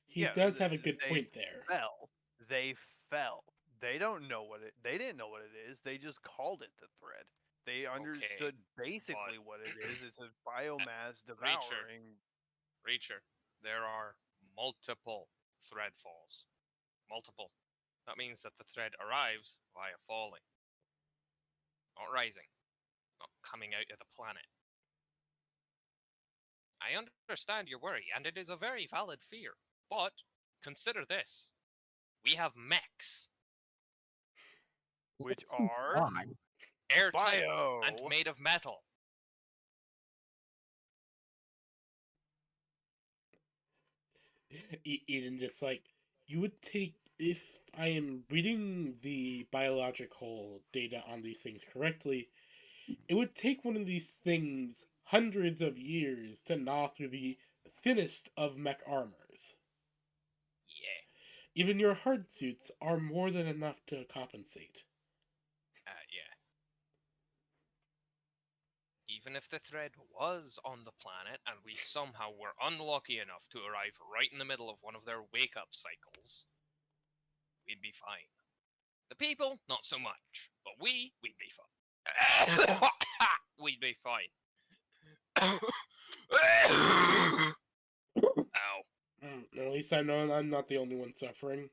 He Yeah, does have a good they point there. fell. They fell. They don't know what it. They didn't know what it is. They just called it the thread. They understood basically what it is. It's a biomass devouring. Reacher, there are multiple thread falls. Multiple. That means that the thread arrives via falling. Not rising. Not coming out of the planet. I understand your worry, and it is a very valid fear. But consider this. We have mechs. Which are Airtight bio. and made of metal. Eden just like, you would take, if I am reading the biological data on these things correctly, it would take one of these things hundreds of years to gnaw through the thinnest of mech armors. Yeah. Even your hard suits are more than enough to compensate. Yeah. even if the thread was on the planet and we somehow were unlucky enough to arrive right in the middle of one of their wake-up cycles, we'd be fine. The people, not so much. But we'd be fine. We'd be fine. Ow. At least I know I'm not the only one suffering.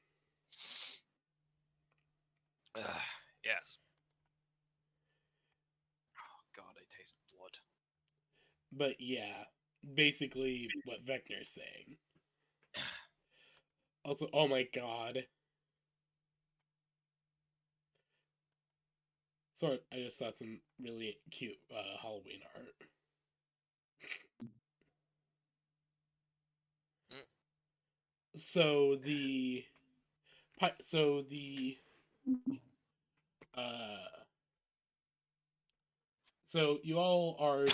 Yes. Oh god, I taste blood. But yeah, basically what Vecna's saying. Also, oh my god. So I just saw some really cute Halloween art. So the so you all are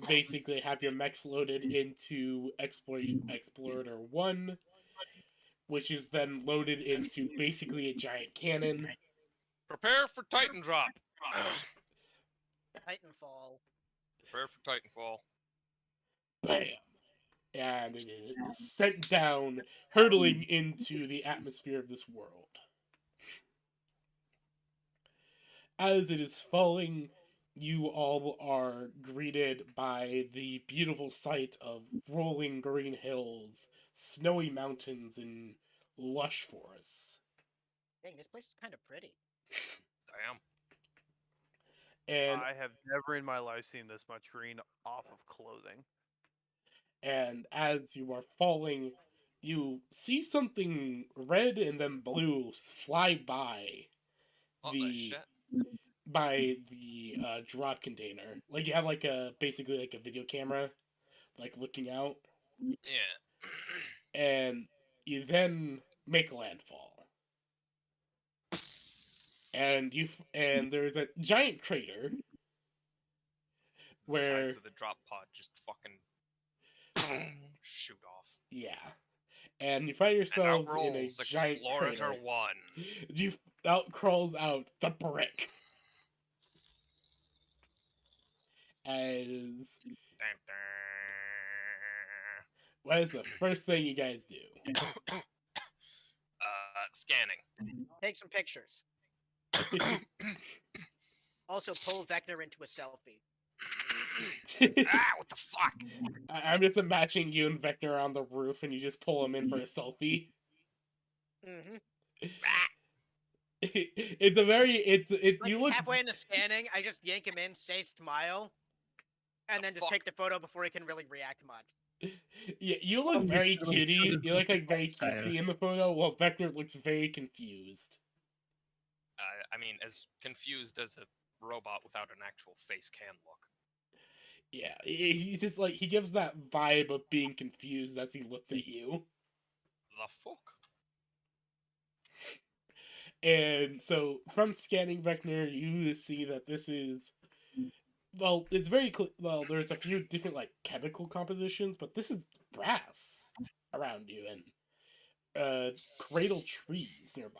basically have your mechs loaded into Explorer 1, which is then loaded into basically a giant cannon. Prepare for Titan drop. Titanfall. Prepare for Titanfall. Bam! And it is sent down, hurtling into the atmosphere of this world. As it is falling, you all are greeted by the beautiful sight of rolling green hills, snowy mountains, and lush forests. Dang, this place is kind of pretty. Damn. And I have never in my life seen this much green off of clothing. and as you are falling, you see something red and then blue fly What the shit? the drop container. Like you have like a basically like a video camera, like looking out, Yeah. and you then make landfall. And there's a giant crater The where sides of the drop pod just fucking shoot off. yeah, and you find And out yourselves in a rolls giant Explorator crater. 1. You out crawls out the brick. As Dun, dun. what is the first thing you guys do? Scanning. Take some pictures. Also, pull Vecna into a selfie. What the fuck? I'm just imagining you and Vecna on the roof, and you just pull him in for a selfie. Mm-hmm. It's a very Like you look halfway into scanning, I just yank him in, say smile, and then just fuck? take the photo before he can really react much. yeah, you look very cutie. You look like very cutesy in the photo, while Vecna looks very confused. I mean, as confused as a robot without an actual face can look. Yeah, he's just like he gives that vibe of being confused as he looks at you. The fuck? And so from scanning Vecna, you see that this is well, it's very well. There's a few different like chemical compositions, but this is brass around you and cradle trees nearby.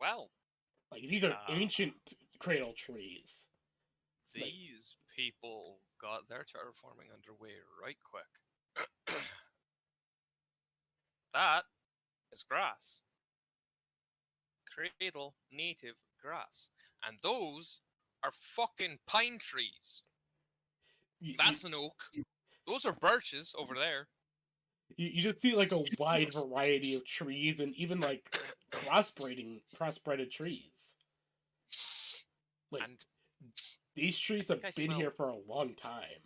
Well, Like these are Ah. ancient cradle trees. Like- these people got their terraforming underway right quick. That is grass. Cradle native grass. And those are fucking pine trees. That's an oak. Those are birches over there. You just see like a wide variety of trees and even like crossbreeded trees. Like And these trees have think I been smell- here for a long time.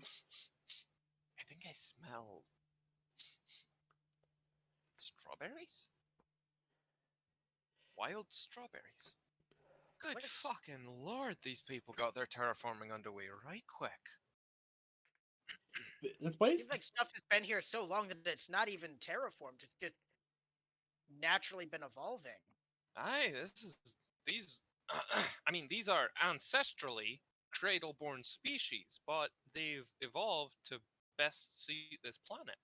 I think I smell strawberries? Wild strawberries. Good What is- fucking lord, these people got their terraforming underway right quick. This place, Seems like stuff has been here so long that it's not even terraformed. It's just naturally been evolving. Aye, these I mean these are ancestrally cradle-born species, but they've evolved to best suit this planet.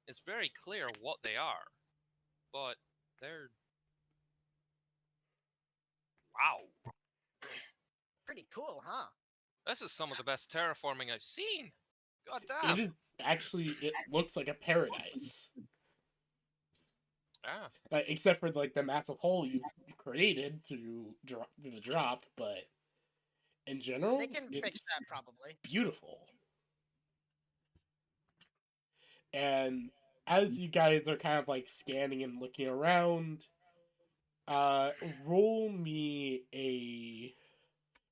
It's very clear what they are, but they're wow. Pretty Huh. This is some of the best terraforming I've seen. God It damn. is actually, it looks like a paradise. Yeah. Except for like the massive hole you created through the drop, but in general, They can fix it's that probably. beautiful. And as you guys are kind of like scanning and looking around, roll me a,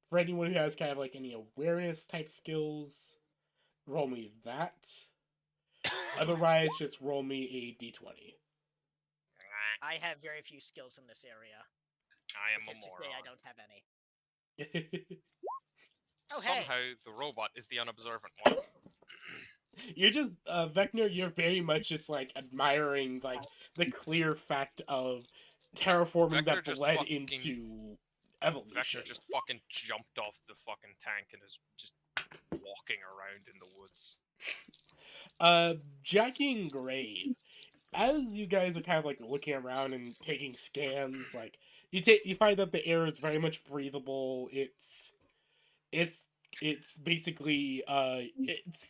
for anyone who has kind of like any awareness type skills, roll me that. Otherwise, just roll me a d20. I have very few skills in this area. I am Which a is to say, I moron. don't have any. Oh, hey. Somehow the robot is the unobservant one. You're just Vecna, you're very much just like admiring like the clear fact of terraforming Vector that just bled fucking- into evolution. Vector just fucking jumped off the fucking tank and is just walking around in the woods. Jackie and Grave, as you guys are kind of like looking around and taking scans, like you find that the air is very much breathable. It's basically it's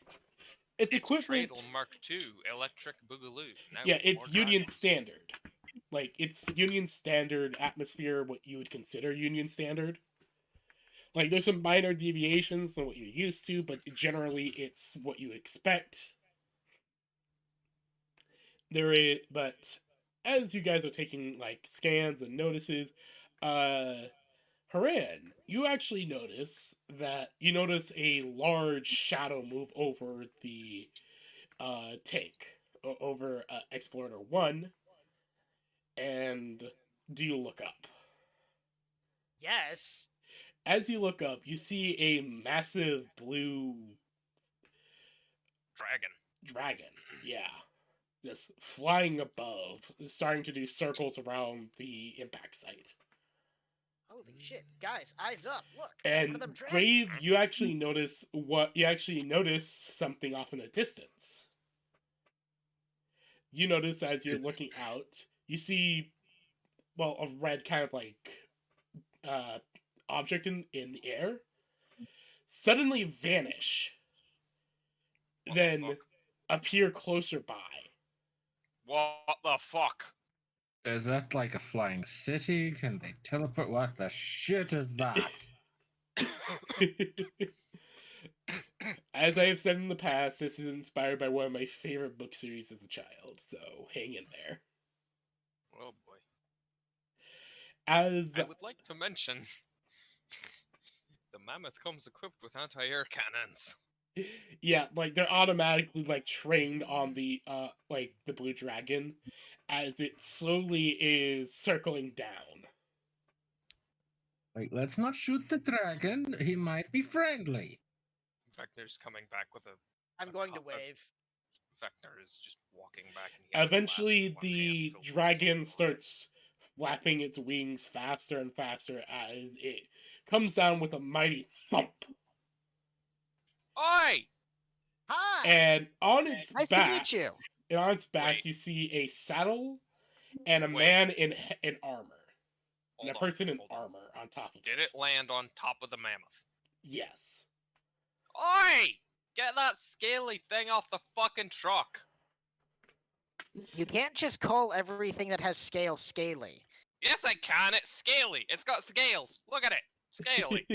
It's equivalent. Cradle Mark II Electric Boogaloo. Now Yeah, with it's more Union dragons. standard. Like it's Union standard atmosphere, what you would consider Union standard. Like there's some minor deviations than what you're used to, but generally it's what you expect. But as you guys are taking like scans and notices, Haran, you actually notice a large shadow move over the tank, over Explorer 1, and do you look up? Yes. As you look up, you see a massive blue dragon. Yeah. Just flying above, starting to do circles around the impact site. Holy shit. Guys, eyes up. Look. And One of them dragons. Grave, you actually notice something off in the distance. You notice as you're looking out, you see, well, a red kind of like object in the air suddenly vanish, What the then fuck? appear closer by. What the fuck? Is that like a flying city? Can they teleport? What the shit is that? As I have said in the past, this is inspired by one of my favorite book series as a child, so hang in there. Oh boy. As I would like to mention the mammoth comes equipped with anti-air cannons. yeah, like they're automatically like trained on the the blue dragon as it slowly is circling down. Like, let's not shoot the dragon. He might be friendly. Vector's coming back with a. I'm going to wave. Vector is just walking back. And he has a Eventually, blast in one hand the filled with dragon sulfur. starts flapping its wings faster and faster as it comes down with a mighty thump. Oi! Hi. And on its Nice to back, meet you. Wait. you see a saddle and a Wait. man in armor. Hold And a on, person in hold on. armor on top of Did it land on top of the mammoth? Yes. Oi! Get that scaly thing off the fucking truck! You can't just call everything that has scale scaly. Yes, I can. It's scaly. It's got scales. Look at it. Scaly.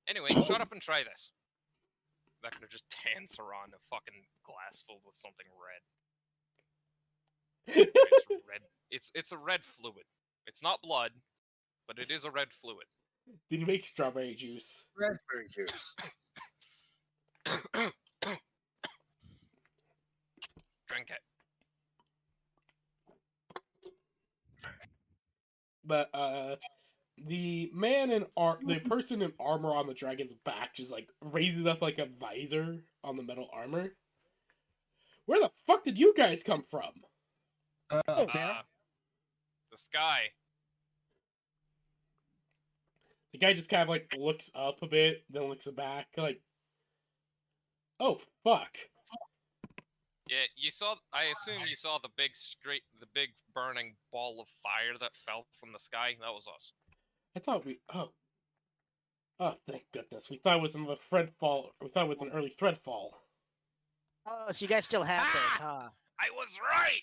Anyway, shut up and try this. Vector just tans her on a fucking glass filled with something red. It's red. It's a red fluid. It's not blood, but it is a red fluid. Did you make strawberry juice? Raspberry juice. Drink it. But the person in armor on the dragon's back just like raises up like a visor on the metal armor. Where the fuck did you guys come from? Up there. The sky. The guy just kind of like looks up a bit, then looks back, like, oh fuck. Yeah, you saw. I assume you saw the big burning ball of fire that fell from the sky. That was us. I thought we. Oh. Oh, thank goodness. We thought it was another Threadfall. We thought it was an early Threadfall. Oh, so you guys still have those, huh? I was right!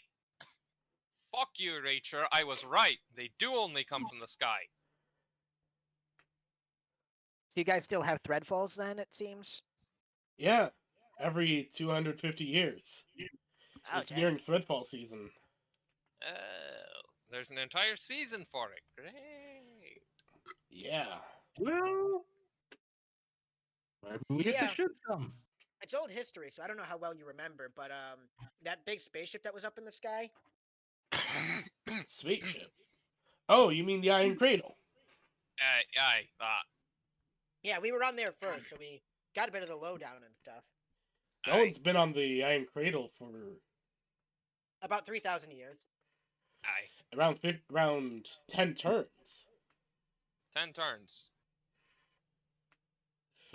Fuck you, Rachel. I was right. They do only come from the sky. So you guys still have Threadfalls then, it seems? Yeah, every 250 years. Oh, It's dang. nearing Threadfall season. Oh, there's an entire season for it. Great. Yeah. Well, maybe we get Yeah. to shoot some. It's old history, so I don't know how well you remember, but that big spaceship that was up in the sky. Spaceship. Oh, you mean the Iron Cradle? Yeah, we were on there first, so we got a bit of the lowdown and stuff. No one's been on the Iron Cradle for About 3,000 years. Aye. around 10 turns. 10 turns.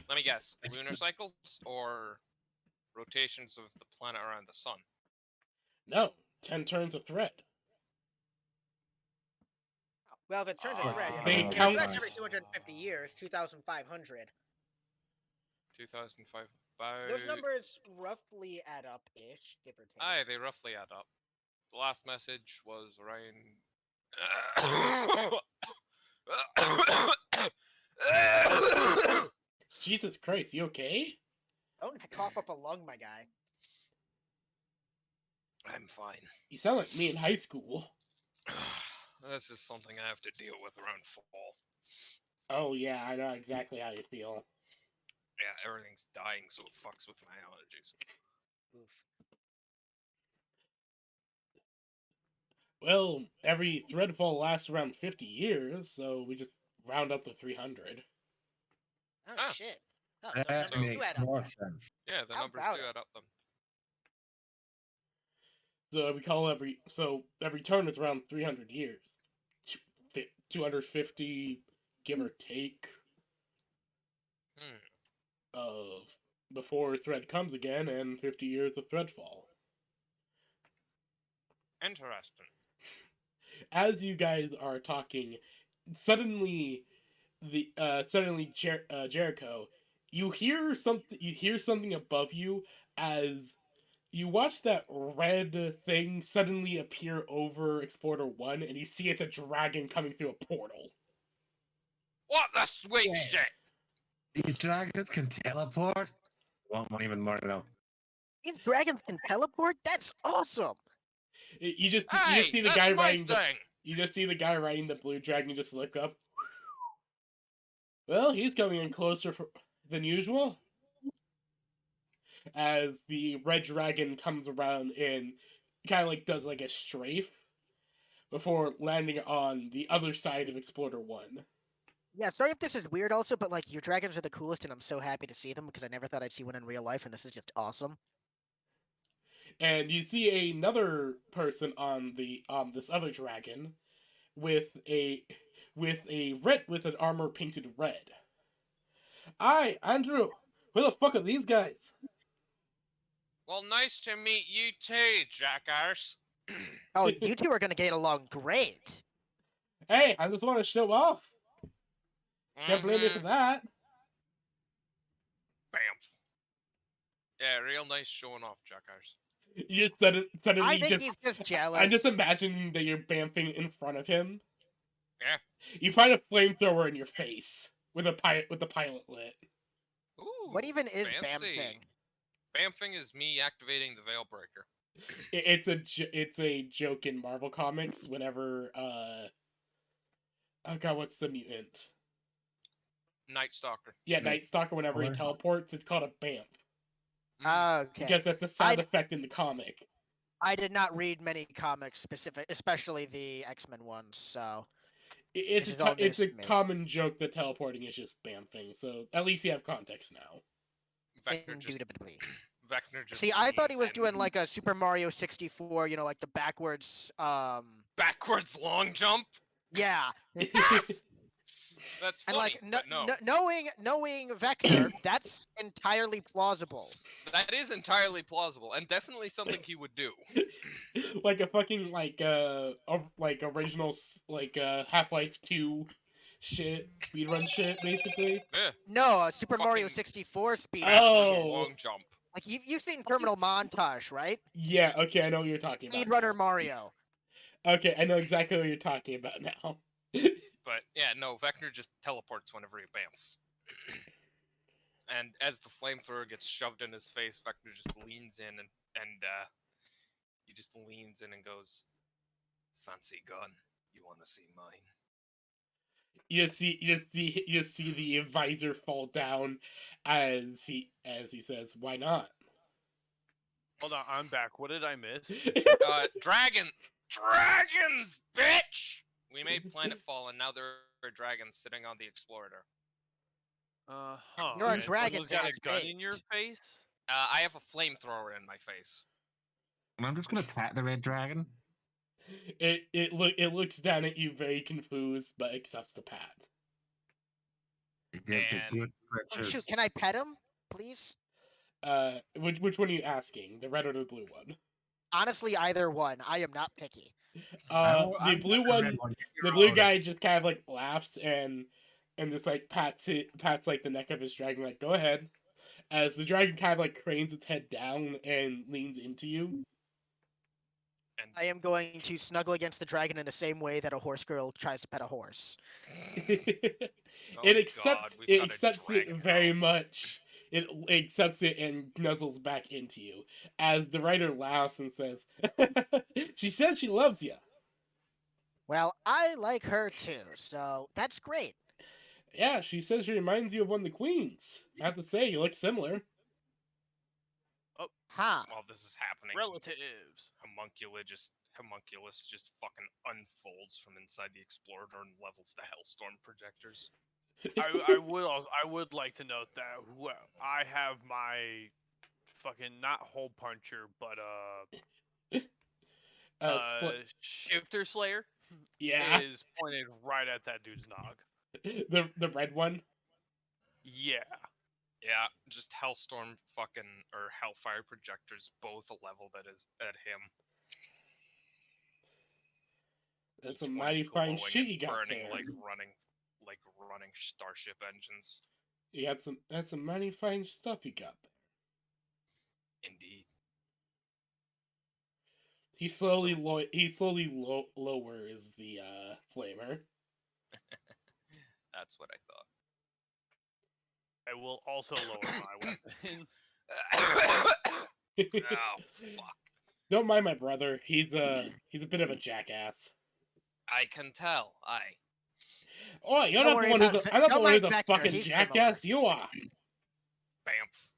Let me guess. Lunar cycles or rotations of the planet around the sun? No, 10 turns of thread. Well, if it turns Ah, a thread, they if it count- threads every 250 years, 2,500. 2005. Those numbers roughly add up-ish, give or take. Aye, they roughly add up. The last message was Ryan. Jesus Christ, you okay? Don't cough up a lung, my guy. I'm fine. You sound like me in high school. This is something I have to deal with around fall. Oh yeah, I know exactly how you feel. Yeah, everything's dying, so it fucks with my allergies. Oof. Well, every Threadfall lasts around 50 years, so we just round up to 300. Oh, Ah. shit. Oh, those That numbers do makes add up. more sense. Yeah, the How numbers about do it? add up then. So we call every turn is around 300 years. 250, give or take, of before Thread comes again, and 50 years of Threadfall. Interesting. As you guys are talking, suddenly Jericho, you hear something above you as you watch that red thing suddenly appear over Explorer 1, and you see it's a dragon coming through a portal. What the sweet Yeah. shit? These dragons can teleport? Won't even more know. These dragons can teleport? That's awesome! You just Hey, see the that's guy my riding thing. you just see the guy riding the blue dragon just look up. Well, he's coming in closer than usual. As the red dragon comes around and kind of like does like a strafe before landing on the other side of Explorer 1. Yeah, sorry if this is weird also, but like your dragons are the coolest and I'm so happy to see them because I never thought I'd see one in real life and this is just awesome. And you see another person on this other dragon with an armor painted red. Aye, Andrew, where the fuck are these guys? Well, nice to meet you too, jackass. Oh, you two are gonna get along great. Hey, I just want to show off. Can't blame me for that. Bamf. Yeah, real nice showing off, jackass. You just suddenly I think just he's just jealous. I'm just imagining that you're bamfing in front of him. Yeah. You find a flamethrower in your face with the pilot lit. Ooh, What even is fancy. Bamfing? Bamfing is me activating the Veil Breaker. It's a joke in Marvel Comics whenever oh god, what's the mutant? Night Stalker. Yeah, Night Stalker. Whenever he Or- teleports, it's called a bamf Okay. because that's the sound effect in the comic. I did not read many comics especially the X-Men ones, so It's This is all it's a news to me. common joke that teleporting is just bamfing. So at least you have context now. Vector just, indubitably. Vector just See, I thought he was leans in. doing like a Super Mario 64, like the backwards backwards long jump. yeah. That's And funny, like but no. knowing Vector, that's entirely plausible. That is entirely plausible and definitely something he would do. Like a fucking original Half-Life 2 shit, speedrun shit, basically. Yeah, No, Super Mario Fucking 64 speed. Oh. long jump. Like you've seen Terminal Montage, right? Yeah, okay, I know what you're talking about. Speedrunner now. Mario. Okay, I know exactly what you're talking about now. But yeah, no, Vector just teleports whenever he bamfs. And as the flamethrower gets shoved in his face, Vector just leans in and he just leans in and goes, "Fancy gun? You want to see mine?" you just see the visor fall down as he says, "Why not?" Hold on, I'm back. What did I miss? Dragons, bitch! We made Planetfall, and now there are dragons sitting on the Explorator. Huh. You're a and dragon, someone's got a that's gun in your baked. face? I have a flamethrower in my face. And I'm just gonna pat the red dragon. It looks down at you very confused, but accepts the pat. Give the And- good Oh, purchase. shoot, can I pet him, please? Which one are you asking? The red or the blue one? Honestly, either one. I am not picky. The I'm blue the red one, one. the blue guy just kind of like laughs and just like pats like the neck of his dragon, like, go ahead. As the dragon kind of like cranes its head down and leans into you. And I am going to snuggle against the dragon in the same way that a horse girl tries to pet a horse. it oh accepts God, we've got a it dragon very now. much. It accepts it and nuzzles back into you. As the writer laughs and says, "She says she loves you." Well, I like her too, so that's great. Yeah, she says she reminds you of one of the queens. I have to say, you look similar. Huh. While this is happening, Relatives. Homunculus just fucking unfolds from inside the Explorator and levels the Hellstorm projectors. I would like to note that I have my fucking not hole puncher, but shifter slayer Yeah, is pointed right at that dude's nog. the red one. Yeah. Yeah, just Hellstorm fucking or Hellfire projectors both leveled at him. That's Each some one mighty fine glowing shit and you got burning there. like running starship engines. That's some mighty fine stuff you got there. Indeed. He slowly lowers the flamer. That's what I thought. I will also lower my weapon. Oh fuck! Don't mind my brother. He's a bit of a jackass. I can tell. Oh, you're Don't not the worry one who's about I'm not the don't one who's mind a Vector, fucking he's jackass. You are. Bamf.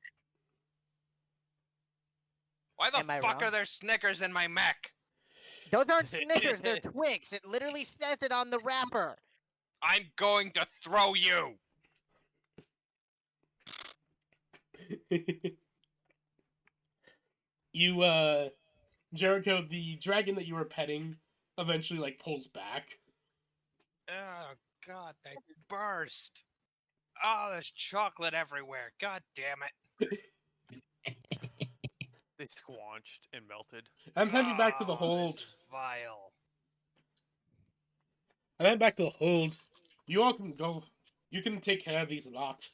Why the Am I fuck wrong? are there Snickers in my mech? Those aren't Snickers, they're Twix. It literally says it on the wrapper. I'm going to throw you. You, Jericho, the dragon that you were petting eventually like pulls back. Oh god, they burst. Oh, there's chocolate everywhere. God damn it. They squanched and melted. I'm heading back to the Oh, hold. This is vile. I'm heading back to the hold. You all can go. You can take care of these lot.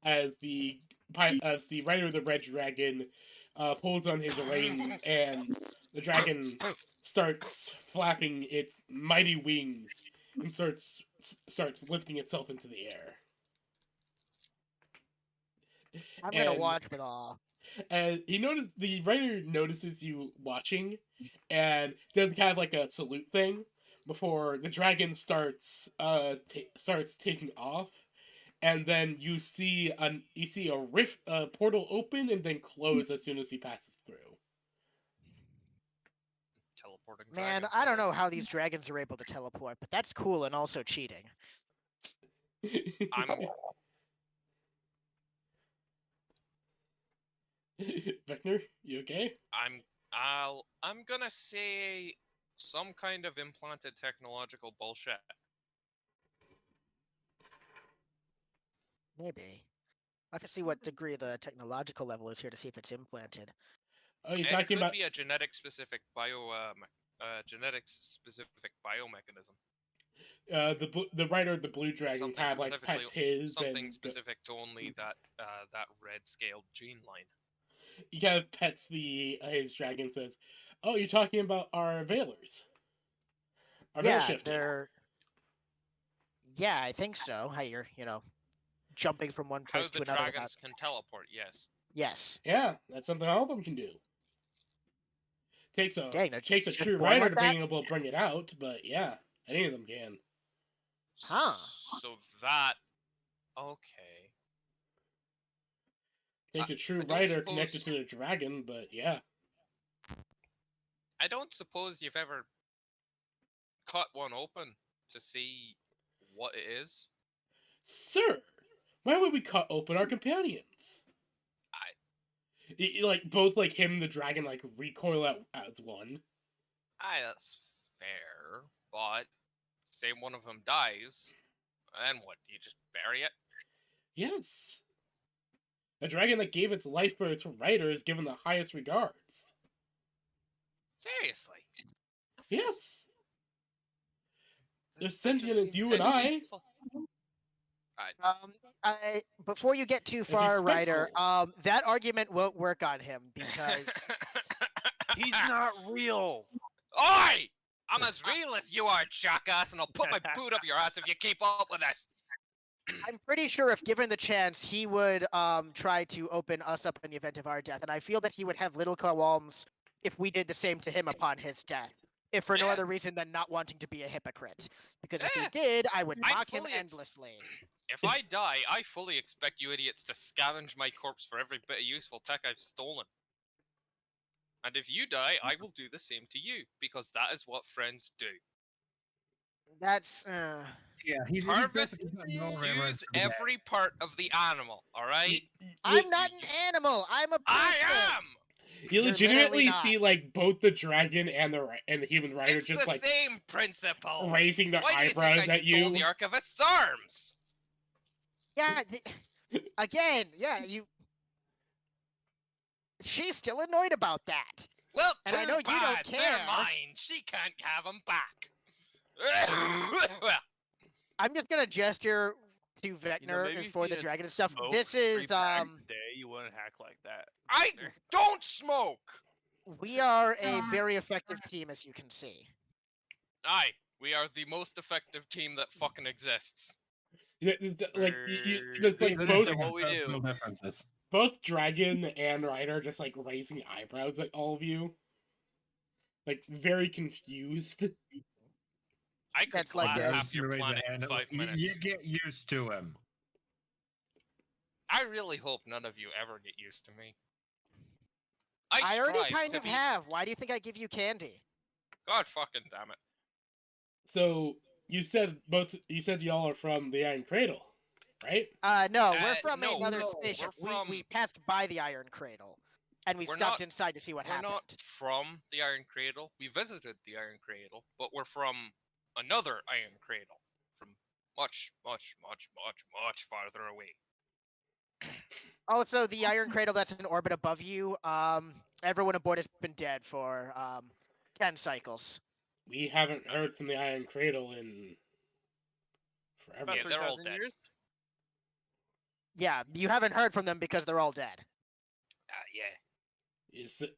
As the rider of the red dragon pulls on his reins and the dragon starts flapping its mighty wings and starts lifting itself into the air. I'm gonna And- watch with awe. And the writer notices you watching, and does kind of like a salute thing before the dragon starts taking off, and then you see a rift portal open and then close as soon as he passes through. Teleporting Man, dragon I don't killer. know how these dragons are able to teleport, but that's cool and also cheating. I'm Vector, you okay? I'm gonna say some kind of implanted technological bullshit. Maybe. I have to see what degree the technological level is here to see if it's implanted. Oh, you're It talking could about be a genetic specific biomechanism. The rider of the blue dragon Something kind of like specifically- pets his, Something and specific to only that red scaled gene line. he kind of pets his dragon. And says, "Oh, you're talking about our Veilers? Our Veil Yeah, shifting. they're. Yeah, I think so. How you're, jumping from one How place the to another without. dragons can teleport, yes. Yes. Yeah, that's something all of them can do. Takes a Dang, they're takes a just true born rider like to that? being able to bring it out, but yeah, any of them can. Huh. So that okay. Takes a true I don't rider connected suppose- to the dragon, but yeah. I don't suppose you've ever cut one open to see what it is. Sir, why would we cut open our companions? Like both like him and the dragon like recoil as one. Aye, that's fair, but say one of them dies, then what? Do you just bury it? Yes. A dragon that gave its life for its rider is given the highest regards. Seriously? Yes. They're That just sentient as seems you kind and of I. wasteful. Before you get too It's far, Ryder, respectful. that argument won't work on him because He's not real. Oi! I'm as real as you are, jackass, and I'll put my boot up your ass if you keep up with this. I'm pretty sure if given the chance, he would try to open us up in the event of our death, and I feel that he would have little qualms if we did the same to him upon his death, if for no Yeah. other reason than not wanting to be a hypocrite. Because if Yeah. we did, I would I'd mock him fully endlessly. If I die, I fully expect you idiots to scavenge my corpse for every bit of useful tech I've stolen. And if you die, I will do the same to you, because that is what friends do. That's Yeah, he's Harvest, basically got no reverence use for the dead. every part of the animal, alright? I'm not an animal. I'm a person. I am! You You're legitimately literally see like both the dragon and the human rider It's just the like same principle! raising their Why do you eyebrows think I at stole you. the Archivist's arms? Yeah. Again, yeah. She's still annoyed about that. Well, And I too know you don't bad, care. they're mine. She can't have them back. Well, I'm just gonna gesture to You know, Vector maybe if for you the didn't dragon and stuff. smoke This 3 is packs a day, you wouldn't hack like that. I don't smoke! we are a very effective team, as you can see. Aye, we are the most effective team that fucking exists. Like We're just like good both at what we do. Personal differences. both dragon and rider just like raising eyebrows at all of you, like very confused. I could That's like glass this. half your planet in 5 minutes. You get used to him. I really hope none of you ever get used to me. I already strive kind to of be- have. Why do you think I give you candy? God fucking damn it. So you said y'all are from the Iron Cradle, right? No, we're from no, another no, spaceship. we're from- We passed by the Iron Cradle, and we We're stopped not- inside to see what We're happened. not from the Iron Cradle. We visited the Iron Cradle, but we're from another Iron Cradle. From much, much, much, much, much farther away. Also, the Iron Cradle that's in orbit above you. Everyone aboard has been dead for 10 cycles. We haven't heard from the Iron Cradle in forever. About Yeah, they're all 3,000 dead. years? Yeah, you haven't heard from them because they're all dead. Yeah.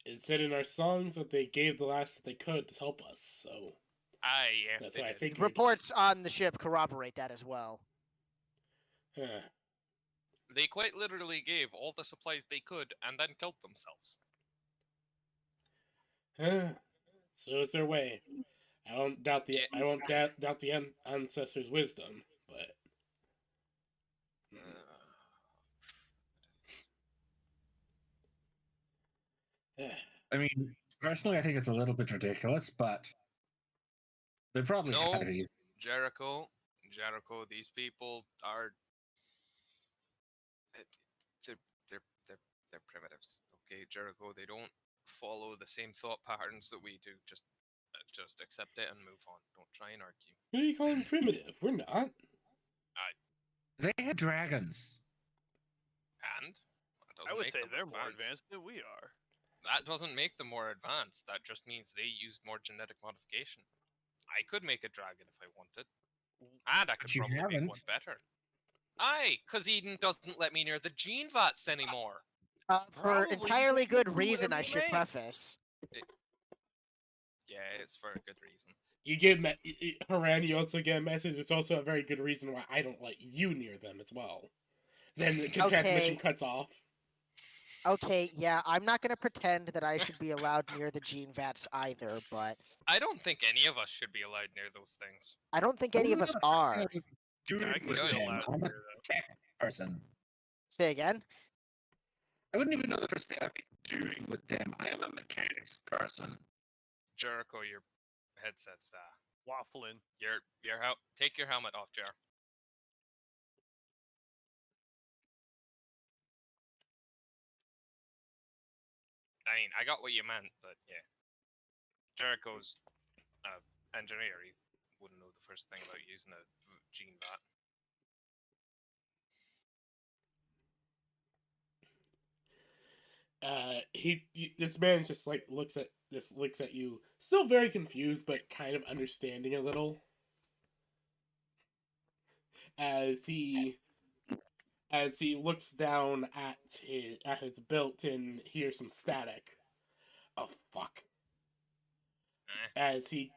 It said in our songs that they gave the last that they could to help us, so Yeah. that's they what I did. figured. Reports on the ship corroborate that as well. Huh. They quite literally gave all the supplies they could and then killed themselves. Huh. So it's their way. I won't doubt the ancestors' wisdom, but I mean, personally, I think it's a little bit ridiculous, but they probably No. had it. Jericho, these people are they're primitives. Okay, Jericho, they don't follow the same thought patterns that we do. Just accept it and move on. Don't try and argue. who are you calling primitive? We're not. They had dragons. And that doesn't I would make say them they're more advanced than we are. That doesn't make them more advanced. That just means they used more genetic modification. I could make a dragon if I wanted. And I could But you probably make haven't. one better. Aye, because Eden doesn't let me near the gene vats anymore. For Probably entirely because you good do reason, I MMA. should preface. Yeah, it's for a good reason. You give Haran, you also get a message. It's also a very good reason why I don't let you near them as well. Then the transmission Okay. cuts off. Okay, yeah, I'm not gonna pretend that I should be allowed near the gene vats either, but I don't think any of us should be allowed near those things. I don't think any of us are. Doing I with could be Good. them. allowed I'm a near them. tech person. Say again? I wouldn't even know the first thing I'd be doing with them. I am a mechanics person. Jericho, your headset's Waffling. take your helmet off, Jer. I mean, I got what you meant, but yeah. Jericho's engineer. He wouldn't know the first thing about using a gene vat. This man just like looks at you, still very confused, but kind of understanding a little. As he looks down at his belt and hears some static. Oh fuck! As he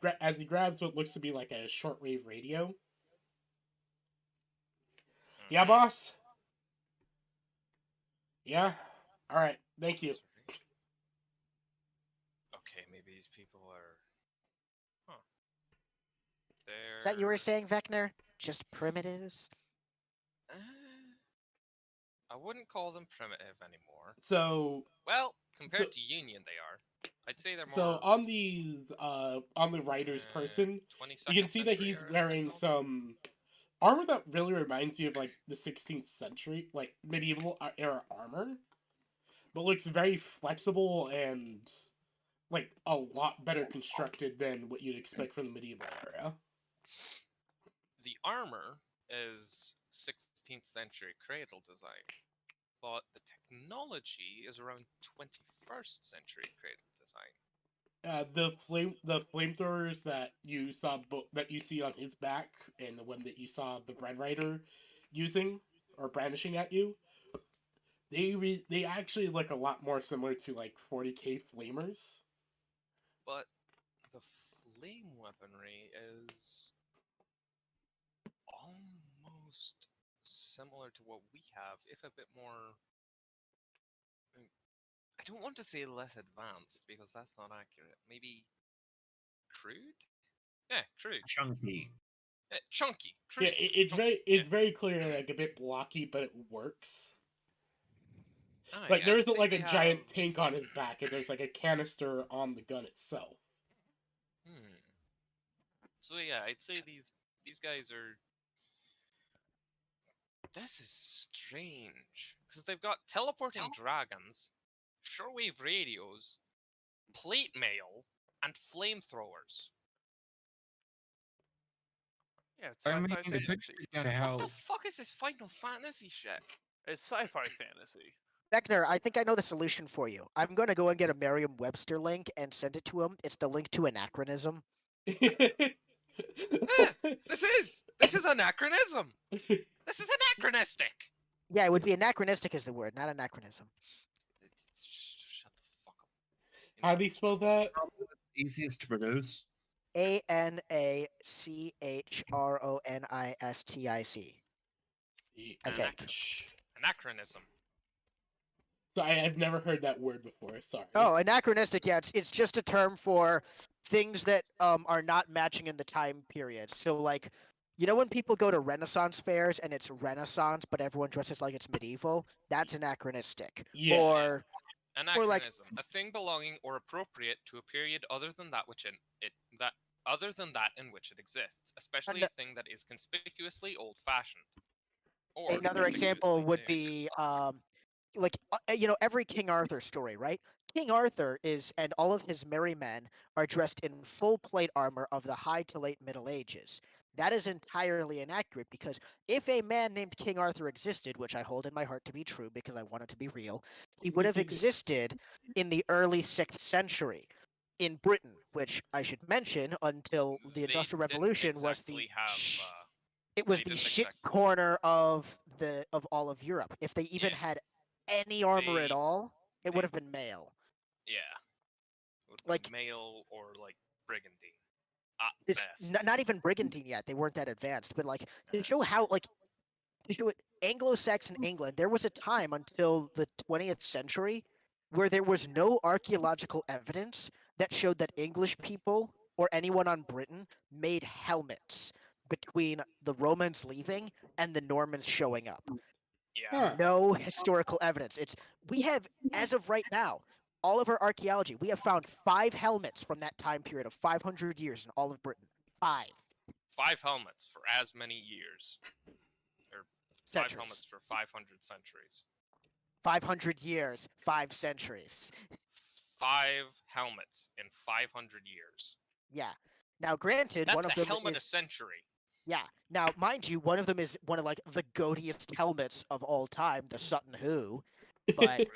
grabs what looks to be like a shortwave radio. Yeah, boss. Yeah. All right. Thank you. Okay, maybe these people are. Huh. They're. Is that you were saying, Vecna? Just primitives? I wouldn't call them primitive anymore. So Well, compared So- to Union, they are. I'd say they're more. so on the writer's person, you can see that he's wearing some armor that really reminds you of like the 16th century, like medieval era armor, but looks very flexible and like a lot better constructed than what you'd expect from the medieval era. The armor is 16th century cradle design, but the technology is around 21st century cradle design. The flamethrowers that you see on his back, and the one that you saw the Red Rider using or brandishing at you, they actually look a lot more similar to like 40k flamers. But the flame weaponry is almost similar to what we have, if a bit more. I don't want to say less advanced because that's not accurate. Maybe crude? Yeah, crude. Chunky. Chunky. Yeah, Crude. it's chunky, it's very clear, like a bit blocky, but it works. Aye, Like there I'd isn't say like they a giant have- tank on his back, as there's like a canister on the gun itself. So yeah, I'd say these guys are. This is strange because they've got teleporting dragons, shortwave radios, plate mail, and flamethrowers. Yeah, it's I mean, sci-fi the fantasy. picture down how. What the fuck is this Final Fantasy shit? It's sci-fi fantasy. Vecna, I think I know the solution for you. I'm going to go and get a Merriam-Webster link and send it to him. It's the link to anachronism. This is anachronism. This is anachronistic. Yeah, it would be anachronistic is the word, not anachronism. Shut the fuck up. How do you spell that? Easiest to produce. ANACHRONISTIC. I think. Anachronism. So I've never heard that word before. Sorry. Oh, anachronistic. Yeah, it's just a term for things that are not matching in the time period. So like, you know when people go to Renaissance fairs and it's Renaissance, but everyone dresses like it's medieval? That's anachronistic. Yeah. Or Anachronism, a thing belonging or appropriate to a period other than that in which it exists, especially a thing that is conspicuously old-fashioned. Or another example would conspicuously be every King Arthur story, right? King Arthur and all of his merry men are dressed in full plate armor of the high to late Middle Ages. That is entirely inaccurate because if a man named King Arthur existed, which I hold in my heart to be true because I want it to be real, he would have existed in the early 6th century in Britain, which I should mention until the Industrial Revolution was the It was They the didn't shit exact- corner of all of Europe. If they even Yeah. had any armor at They- all, it they- would have been male. Yeah. It would Like- be male or like brigandine. At It's best. not even brigantine yet. They weren't that advanced. But like to Yeah, show it's how true. to show it Anglo-Saxon England, there was a time until the 20th century where there was no archaeological evidence that showed that English people or anyone on Britain made helmets between the Romans leaving and the Normans showing up. Yeah. Huh. No historical evidence. We have, as of right now, all of our archaeology, we have found 5 helmets from that time period of 500 years in all of Britain. 5 5 helmets for as many years. 5 centuries. helmets for 500 centuries. 500 years, 5 centuries. 5 helmets in 500 years. Yeah. Now, granted, That's one of a them helmet a is century. yeah. Now, mind you, one of them is one of like the goatiest helmets of all time, the Sutton Hoo. But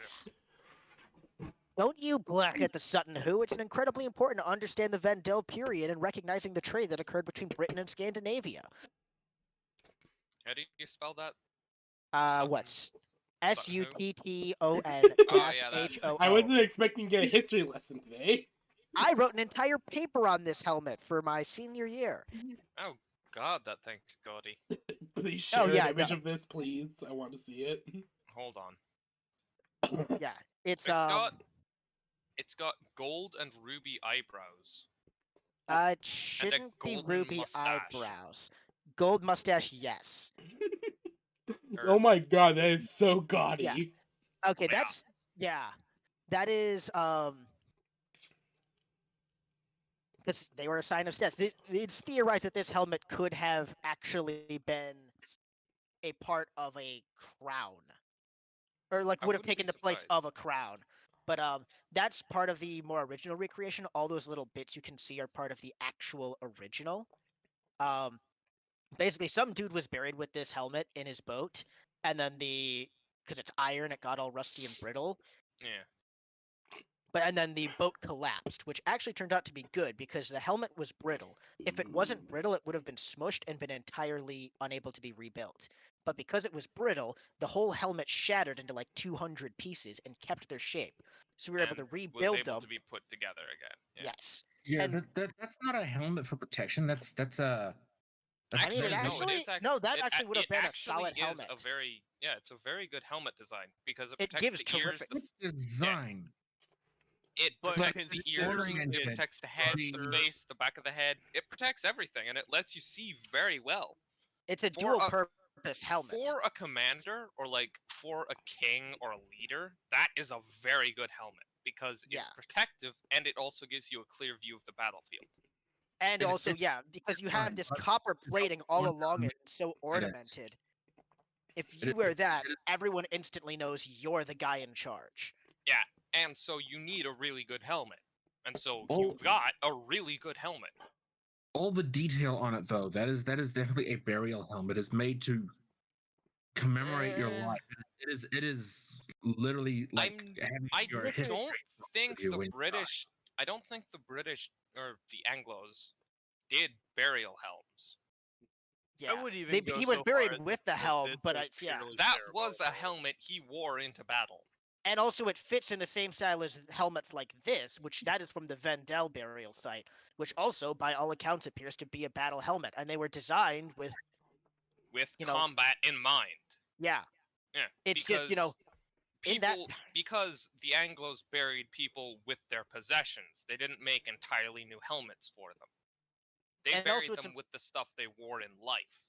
don't you black at the Sutton Hoo? It's incredibly important to understand the Vendel period and recognizing the trade that occurred between Britain and Scandinavia. How do you spell that? What's Sutton Hoo? SUTTON dash yeah, that. HOO? I wasn't expecting to get a history lesson today. I wrote an entire paper on this helmet for my senior year. Oh god, that thing's gaudy. Please share Oh, yeah, an image no. of this, please. I want to see it. Hold on. Yeah, it's It's got gold and ruby eyebrows. it shouldn't be golden ruby mustache. eyebrows. Gold mustache, yes. Or- Oh my god, that is so gaudy. Yeah. Okay, Yeah. that is because they were a sign of status. It's theorized that this helmet could have actually been a part of a crown, or like I would have wouldn't be taken the place surprised. of a crown. But that's part of the more original recreation. All those little bits you can see are part of the actual original. Basically, some dude was buried with this helmet in his boat, and then because it's iron, it got all rusty and brittle. Yeah. And then the boat collapsed, which actually turned out to be good because the helmet was brittle. If it wasn't brittle, it would have been smushed and been entirely unable to be rebuilt. But because it was brittle, the whole helmet shattered into like 200 pieces and kept their shape. So we were able to and rebuild was able them. to be put together again. Yeah. Yes. Yeah, And- that's not a helmet for protection. That's a. I mean, it Actually, no, actually it is act- no, that it actually a- would have it been a actually solid is helmet. it's a very good helmet design because it It protects gives the ears, terrific- design. it But protects the ears, considering it that protects the head, the Arthur- face, the back of the head. It protects everything, and it lets you see very well. It's a for dual a- purpose helmet. For a commander or like for a king or a leader, that is a very good helmet because it's Yeah. protective and it also gives you a clear view of the battlefield. And It- also, it- yeah, because you have fine, this but copper plating all one along it, helmet so ornamented. If It- you wear it- that, it- everyone instantly knows you're the guy in charge. And so you need a really good helmet. And so Oh. you've got a really good helmet. all the detail on it though, that is definitely a burial helmet. It's made to commemorate your Eh. life. It is literally like I'm- having I your This is- history don't think you the when you die. British I don't think the British or the Anglos did burial helms. Yeah, I would even go he so was far buried as with to the say helm, this but was it's yeah, purely That ceremonial. was a helmet he wore into battle. and also it fits in the same style as helmets like this, which that is from the Vendel burial site, which also, by all accounts, appears to be a battle helmet, and they were designed with With You know- combat in mind. yeah, Yeah. It's just, because you know, in that- because the Anglos buried people with their possessions. They didn't make entirely new helmets for them. They And buried also it's them with the stuff they wore in life.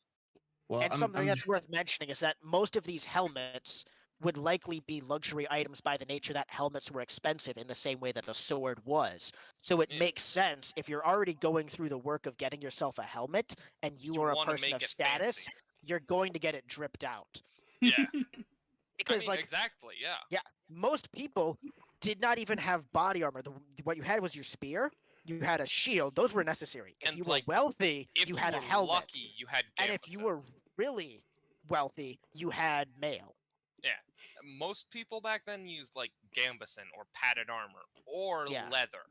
Well, and something that's worth mentioning is that most of these helmets would likely be luxury items by the nature that helmets were expensive in the same way that a sword was. So it Yeah. makes sense if you're already going through the work of getting yourself a helmet and you are a wanna person make of it status, fancy. you're going to get it dripped out. Yeah. Because like exactly, yeah. most people did not even have body armor. What you had was your spear, you had a shield, those were necessary. If And, you were like, wealthy, If you had a were helmet. lucky, you had And if you gambeson. were really wealthy, you had mail. Most people back then used like gambeson or padded armor or Yeah. leather.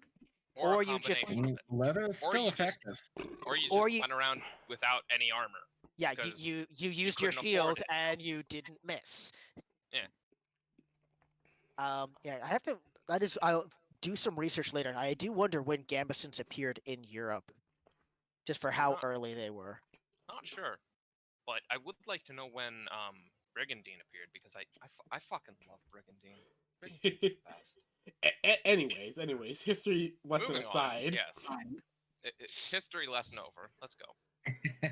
Or Or a you just- combination of it. leather is Or still you just- effective. Or you or just you- went around without any armor. Yeah, because you used your couldn't afford shield it. and you didn't miss. Yeah. Yeah, I have to. That is, I'll do some research later. I do wonder when Gambesons appeared in Europe, just for how Not- early they were. Not sure, but I would like to know when Brigandine appeared because I fucking love Brigandine. Brigandine's the best. Anyways, history lesson Moving on, aside, yes. History lesson over. Let's go.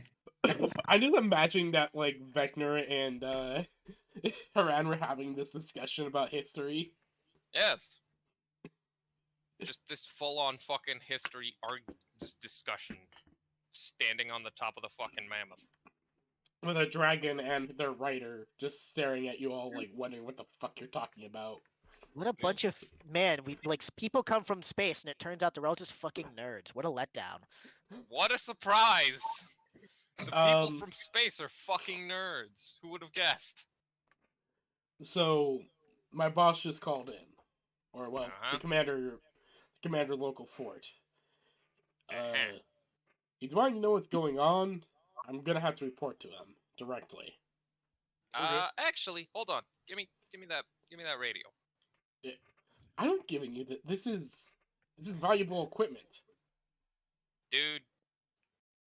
I'm just imagining that like Vecna and Haran were having this discussion about history. Yes. Just this full-on fucking history just discussion, standing on the top of the fucking mammoth. With a dragon and their writer just staring at you all like wondering what the fuck you're talking about. What a bunch of man! We like people come from space, and it turns out they're all just fucking nerds. What a letdown. What a surprise! The people Um, from space are fucking nerds. Who would have guessed? So my boss just called in, or well, Uh-huh. the commander local fort. Uh-huh. He's wanting to know what's going on. I'm gonna have to report to him directly. Actually, hold on. Give me that radio. I don't giving you that. This is valuable equipment. Dude,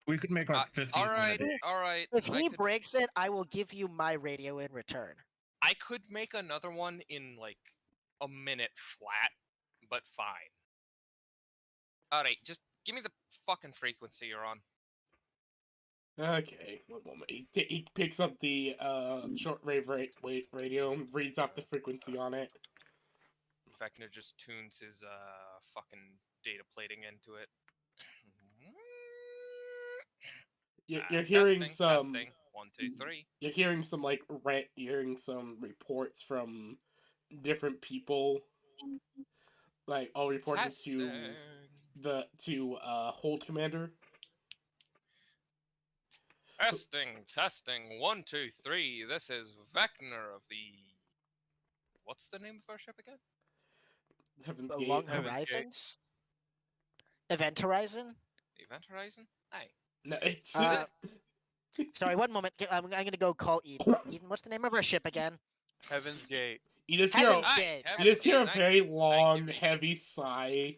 We could make like 50 of them a alright, day. alright. If he breaks it, I will give you my radio in return. I could make another one in like a minute flat, but fine. Alright, just give me the fucking frequency you're on. Okay, one moment. He picks up the shortwave radio and reads off the frequency on it. Vecna just tunes his fucking data plating into it. You're hearing testing, some. testing. 1, 2, 3. You're hearing some like hearing some reports from different people. Like all reporting Testing. to Hold Commander. Testing. 1, 2, 3. This is Vecna of the. What's the name of our ship again? Heaven's The Gate. Long Heaven's Gate. Horizons? Event Horizon? Event Horizon? Aye. No, it's Sorry, one moment. I'm gonna go call Eden. Eden, what's the name of our ship again? Heaven's Gate. you just hear Heaven's a, Gate. you Heaven's just hear a Gate. very Thank you, long, Reach. heavy sigh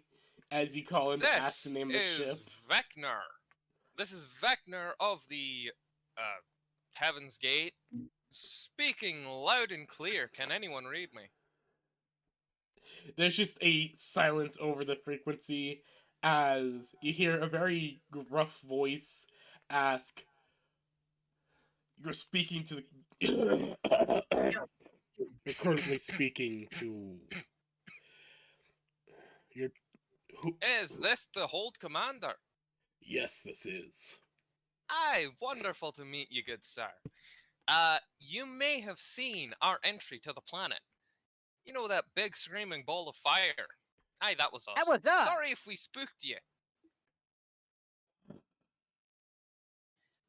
as you call in to ask This the name of the is ship. Vecna. This is Vecna of the Heaven's Gate, speaking loud and clear. Can anyone read me? There's just a silence over the frequency as you hear a very gruff voice ask, "You're speaking to the." You're currently speaking to. You're. Who? Is this the Hold Commander? Yes, this is. Aye, wonderful to meet you, good sir. You may have seen our entry to the planet. You know that big screaming ball of fire? Aye, that was us. That was us. Sorry if we spooked you.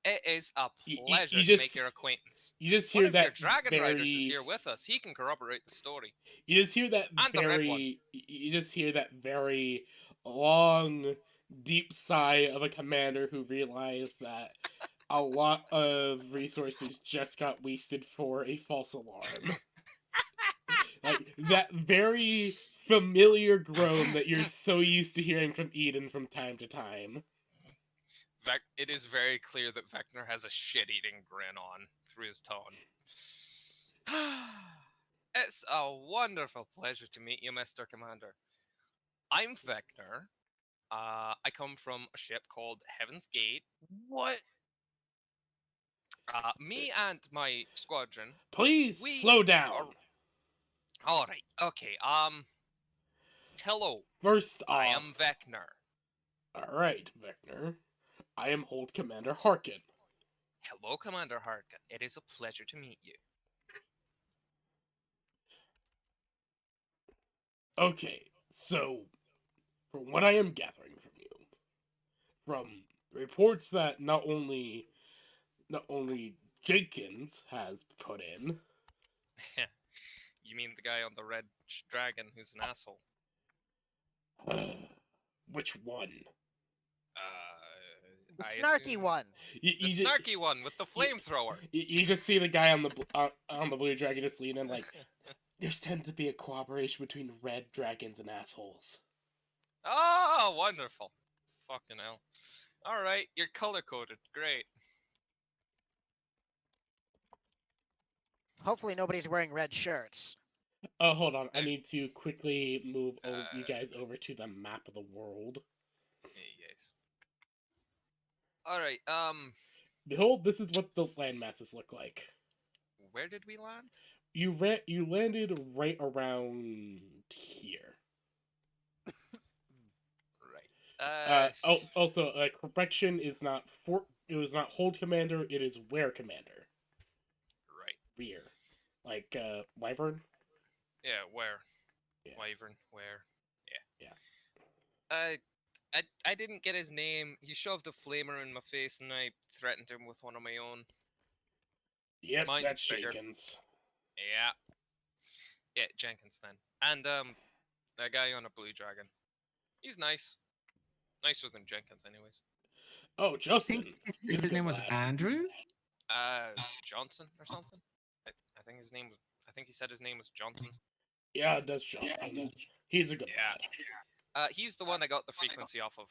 It is a You pleasure to just- make your acquaintance. You just One hear of your that Dragon Riders is very. here with us. He can corroborate the story. You just hear that And the red one. very. You just hear that very long, deep sigh of a commander who realized that a lot of resources just got wasted for a false alarm. Like that very familiar groan that you're so used to hearing from Eden from time to time. It is very clear that Vecna has a shit-eating grin on through his tone. It's a wonderful pleasure to meet you, Mr. Commander. I'm Vecna. I come from a ship called Heaven's Gate. What? Me and my squadron. Please We slow down. All right. Okay. Hello. First off, I am Vecna. all right, Vecna. I am Hold Commander Harkin. Hello, Commander Harkin. It is a pleasure to meet you. Okay, so from what I am gathering from you, from reports that not only Jenkins has put in, You mean the guy on the red dragon who's an asshole? which one? I Snarky assume- one. You, The you, ju- snarky one with the flamethrower. you just see the guy on the blue dragon just lean in like, there's tends to be a cooperation between red dragons and assholes. Oh, wonderful. Fucking hell. Alright, you're color coded. Great. Hopefully nobody's wearing red shirts. Oh, hold on. I There. need to quickly move you Uh, guys over to the map of the world. Yes. Alright, Behold, this is what the land masses look like. where did we land? You landed right around here. Right. Also, correction is not it was not hold commander, it is wear commander. Right. Rear. Like, wyvern? Yeah, where? Yeah. Wyvern, where? Yeah. Yeah. I didn't get his name. He shoved a flamer in my face and I threatened him with one of my own. Yep, Mine's that's bigger. Jenkins. Yeah. Yeah, Jenkins then. And, that guy on a blue dragon. He's nice. Nicer than Jenkins, anyways. Oh, I Justin. think He's a his good name was lad. Andrew. Johnson or something? I think his name was. I think he said his name was Johnson. Yeah, that's Johnson. He's a good Yeah. lad. He's the one I got the frequency off of.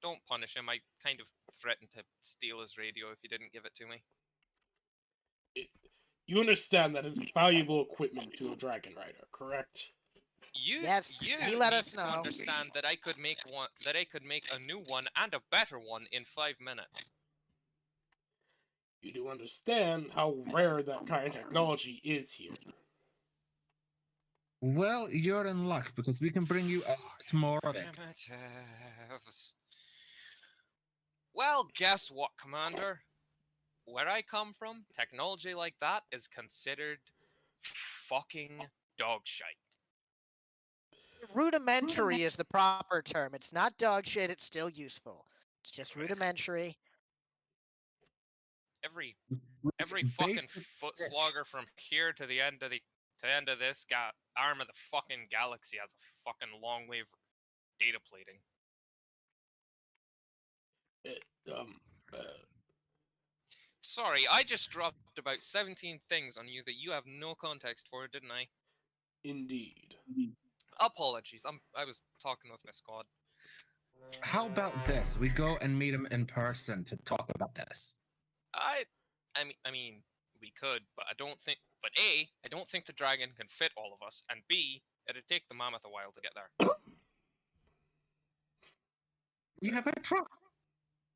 Don't punish him. I kind of threatened to steal his radio if he didn't give it to me. You understand that is valuable equipment to a dragon rider, correct? Yes, you he let need us to know. understand that I could make one. That I could make a new one and a better one in 5 minutes. You do understand how rare that kind of technology is here. Well, you're in luck because we can bring you a lot more of it. Primitives. Well, guess what, Commander? Where I come from, technology like that is considered fucking dog shite. Rudimentary is the proper term. It's not dog shit, it's still useful. It's just rudimentary. Every It's fucking basic foot fish. slogger from here to the end of this arm of the fucking galaxy has a fucking long wave data plating. Sorry, I just dropped about 17 things on you that you have no context for, didn't I? Indeed. Apologies. I was talking with my squad. How about this? We go and meet him in person to talk about this. I mean, we could, but I don't think. But A, I don't think the dragon can fit all of us, and B, it'd take the mammoth a while to get there. We have a truck.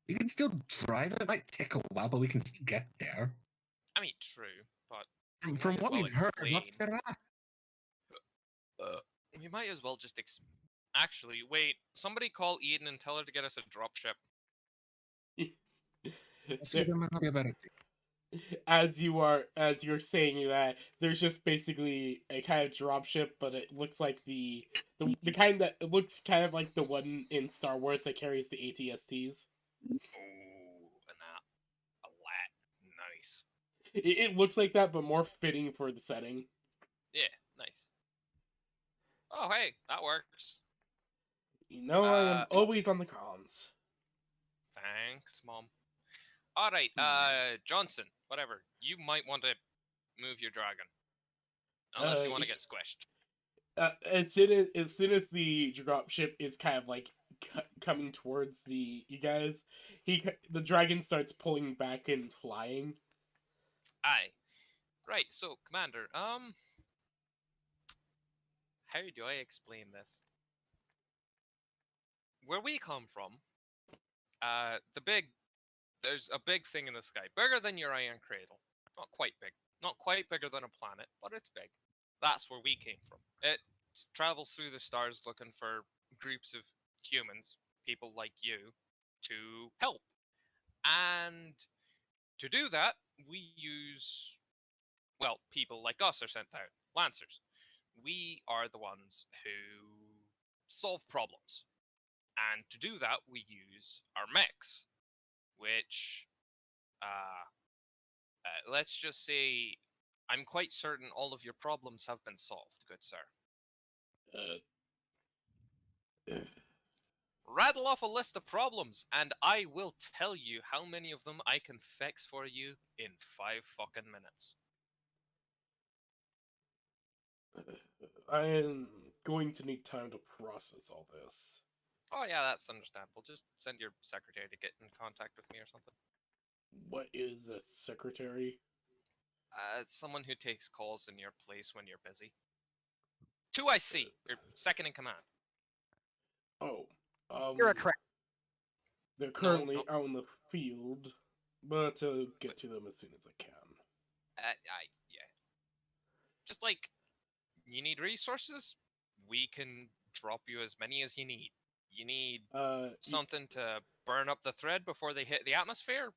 We can still drive it. It might take a while, but we can still get there. I mean, true, but From might as what well we've heard, what's explain. there at? We might as well just Actually, wait. Somebody call Eden and tell her to get us a dropship. So there might not be a better As you're saying that, there's just basically a kind of dropship, but it looks like the kind that it looks kind of like the one in Star Wars that carries the ATSTs. Oh, a lat. Nice. It looks like that, but more fitting for the setting. Yeah, nice. Oh, hey, that works. You know, I am Uh, always on the comms. Thanks, Mom. Alright, Johnson, whatever. You might want to move your dragon. Unless you want to get squished. As soon as the dropship is kind of like coming towards you guys, the dragon starts pulling back and flying. Aye. Right, so, Commander, how do I explain this? Where we come from, there's a big thing in the sky, bigger than your iron cradle. Not quite big. Not quite bigger than a planet, but it's big. That's where we came from. It travels through the stars looking for groups of humans, people like you, to help. And to do that, we use, well, people like us are sent out, Lancers. We are the ones who solve problems. And to do that, we use our mechs, which, let's just say, I'm quite certain all of your problems have been solved, good sir. Rattle off a list of problems, and I will tell you how many of them I can fix for you in 5 fucking minutes. I am going to need time to process all this. Oh yeah, that's understandable. Just send your secretary to get in contact with me or something. What is a secretary? Someone who takes calls in your place when you're busy. 2IC, your second in command. Oh, You're a crap. they're currently no. out in the field, but to get to them as soon as I can. Yeah. Just like, you need resources? We can drop you as many as you need. You need something to burn up the thread before they hit the atmosphere?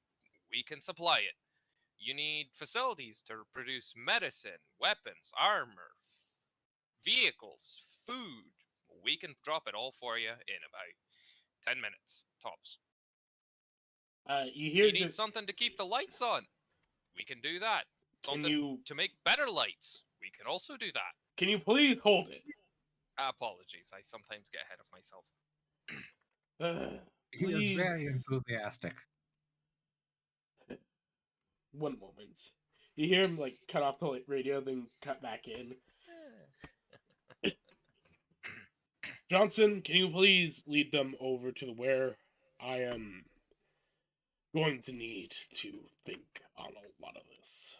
We can supply it. You need facilities to produce medicine, weapons, armor, vehicles, food. We can drop it all for you in about 10 minutes, tops. You hear You need something to keep the lights on? We can do that. Something to make better lights? We can also do that. Can you please hold it? Apologies, I sometimes get ahead of myself. He was very Please. enthusiastic. One moment. You hear him like cut off the radio, then cut back in. Johnson, can you please lead them over to where I am going to need to think on a lot of this?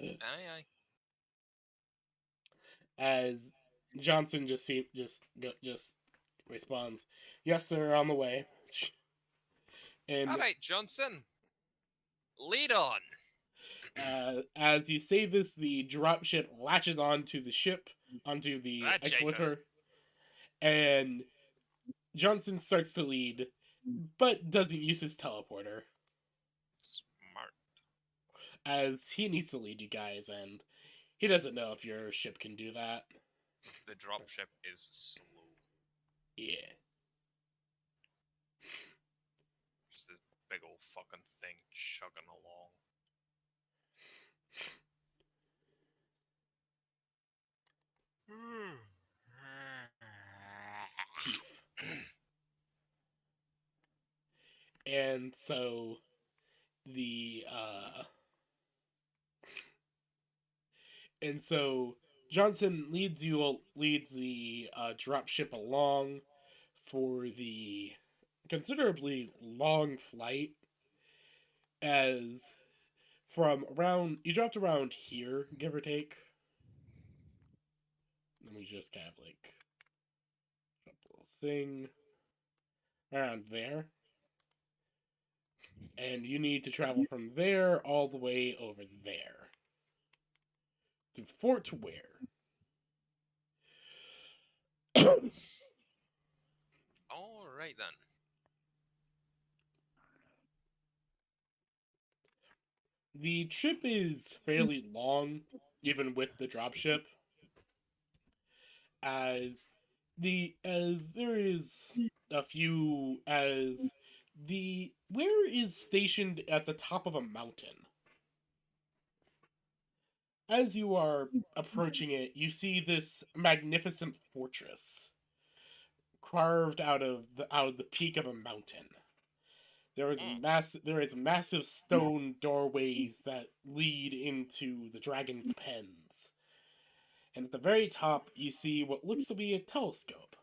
Aye. As Johnson just responds, "Yes, sir, on the way." And All right, Johnson. Lead on. as you say this, the dropship latches onto the ship, onto the exploiter, and Johnson starts to lead, but doesn't use his teleporter. Smart. As he needs to lead you guys, and he doesn't know if your ship can do that. The dropship is slow. Yeah. Just this big old fucking thing chugging along. And so Johnson leads the dropship along for the considerably long flight, as you dropped around here, give or take. Let me just kind of like drop a little thing around there. And you need to travel from there all the way over there. To Fort Ware. Alright then. The trip is fairly long, even with the dropship. As there is a few Ware is stationed at the top of a mountain. As you are approaching it, you see this magnificent fortress carved out of the peak of a mountain. There is massive stone doorways that lead into the dragon's pens. And at the very top, you see what looks to be a telescope.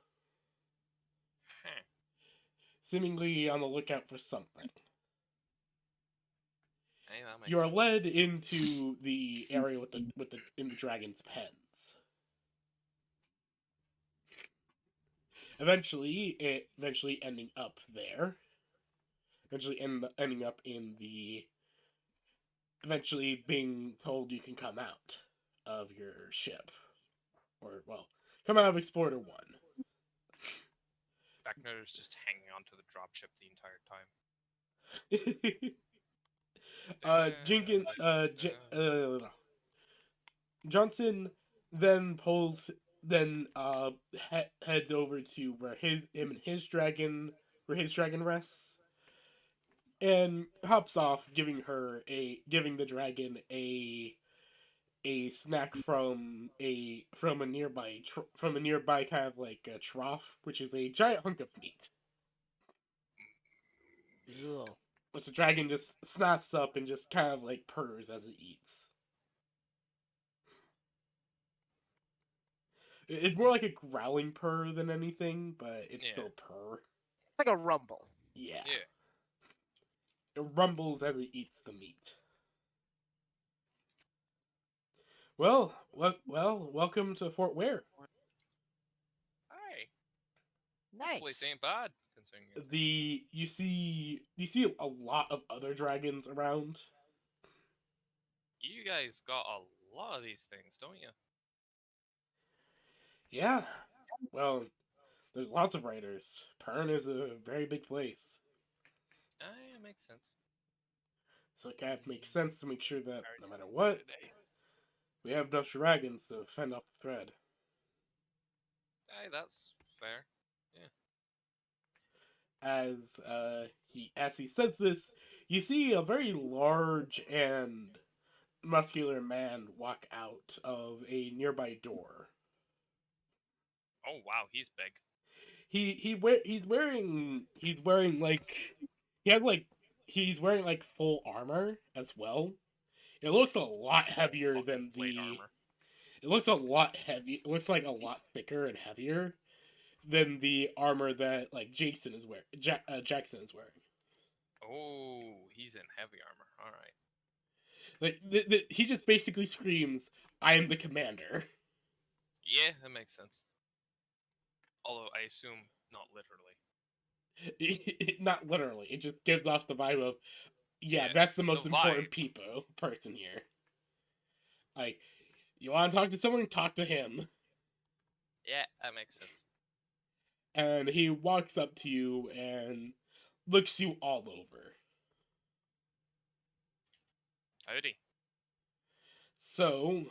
Seemingly on the lookout for something. Hey, You are led into the area in the dragon's pens. Eventually ending up there. Ending up in the. Eventually being told you can come out of your ship. Or, well, come out of Explorer 1. Vecna's just hanging onto the dropship the entire time. Johnson then heads over to where his dragon rests, and hops off, giving the dragon a a snack from a nearby kind of like a trough, which is a giant hunk of meat. Ew. Which the dragon just snaps up and just kind of like purrs as it eats. It's more like a growling purr than anything, but it's Yeah. still purr. Like a rumble. Yeah. Yeah. It rumbles as it eats the meat. Well, welcome to Fort Ware. Hey, Nice. this place ain't bad considering. You see a lot of other dragons around. You guys got a lot of these things, don't you? Yeah. Well, there's lots of riders. Pern is a very big place. It makes sense. So it kind of makes sense to make sure that no matter what, we have enough dragons to fend off the thread. Hey, that's fair. As he says this, you see a very large and muscular man walk out of a nearby door. Oh wow, he's big. He's wearing like full armor as well. It looks a lot heavier Fucking than plate the. armor. It looks a lot heavy. It looks like a lot thicker and heavier than the armor that like Jackson is wearing. Jackson is wearing. Oh, he's in heavy armor. All right. Like he just basically screams, "I am the commander." Yeah, that makes sense. Although I assume not literally. Not literally. It just gives off the vibe of, yeah, Yeah, that's the most the important vibe. person here. Like, you want to talk to someone? Talk to him. Yeah, that makes sense. And he walks up to you and looks you all over. Howdy. So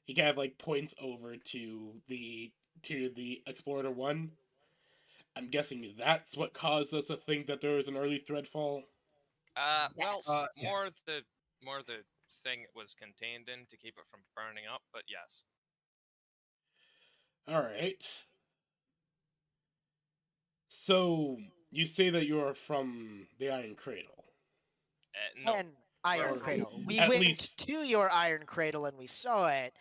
he kind of like points over to the Explorer 1. I'm guessing that's what caused us to think that there was an early threadfall. Well, Yes. more the thing it was contained in to keep it from burning up, but yes. Alright. So, you say that you're from the Iron Cradle. No. And Iron Or Cradle. We at went least- to your Iron Cradle and we saw it,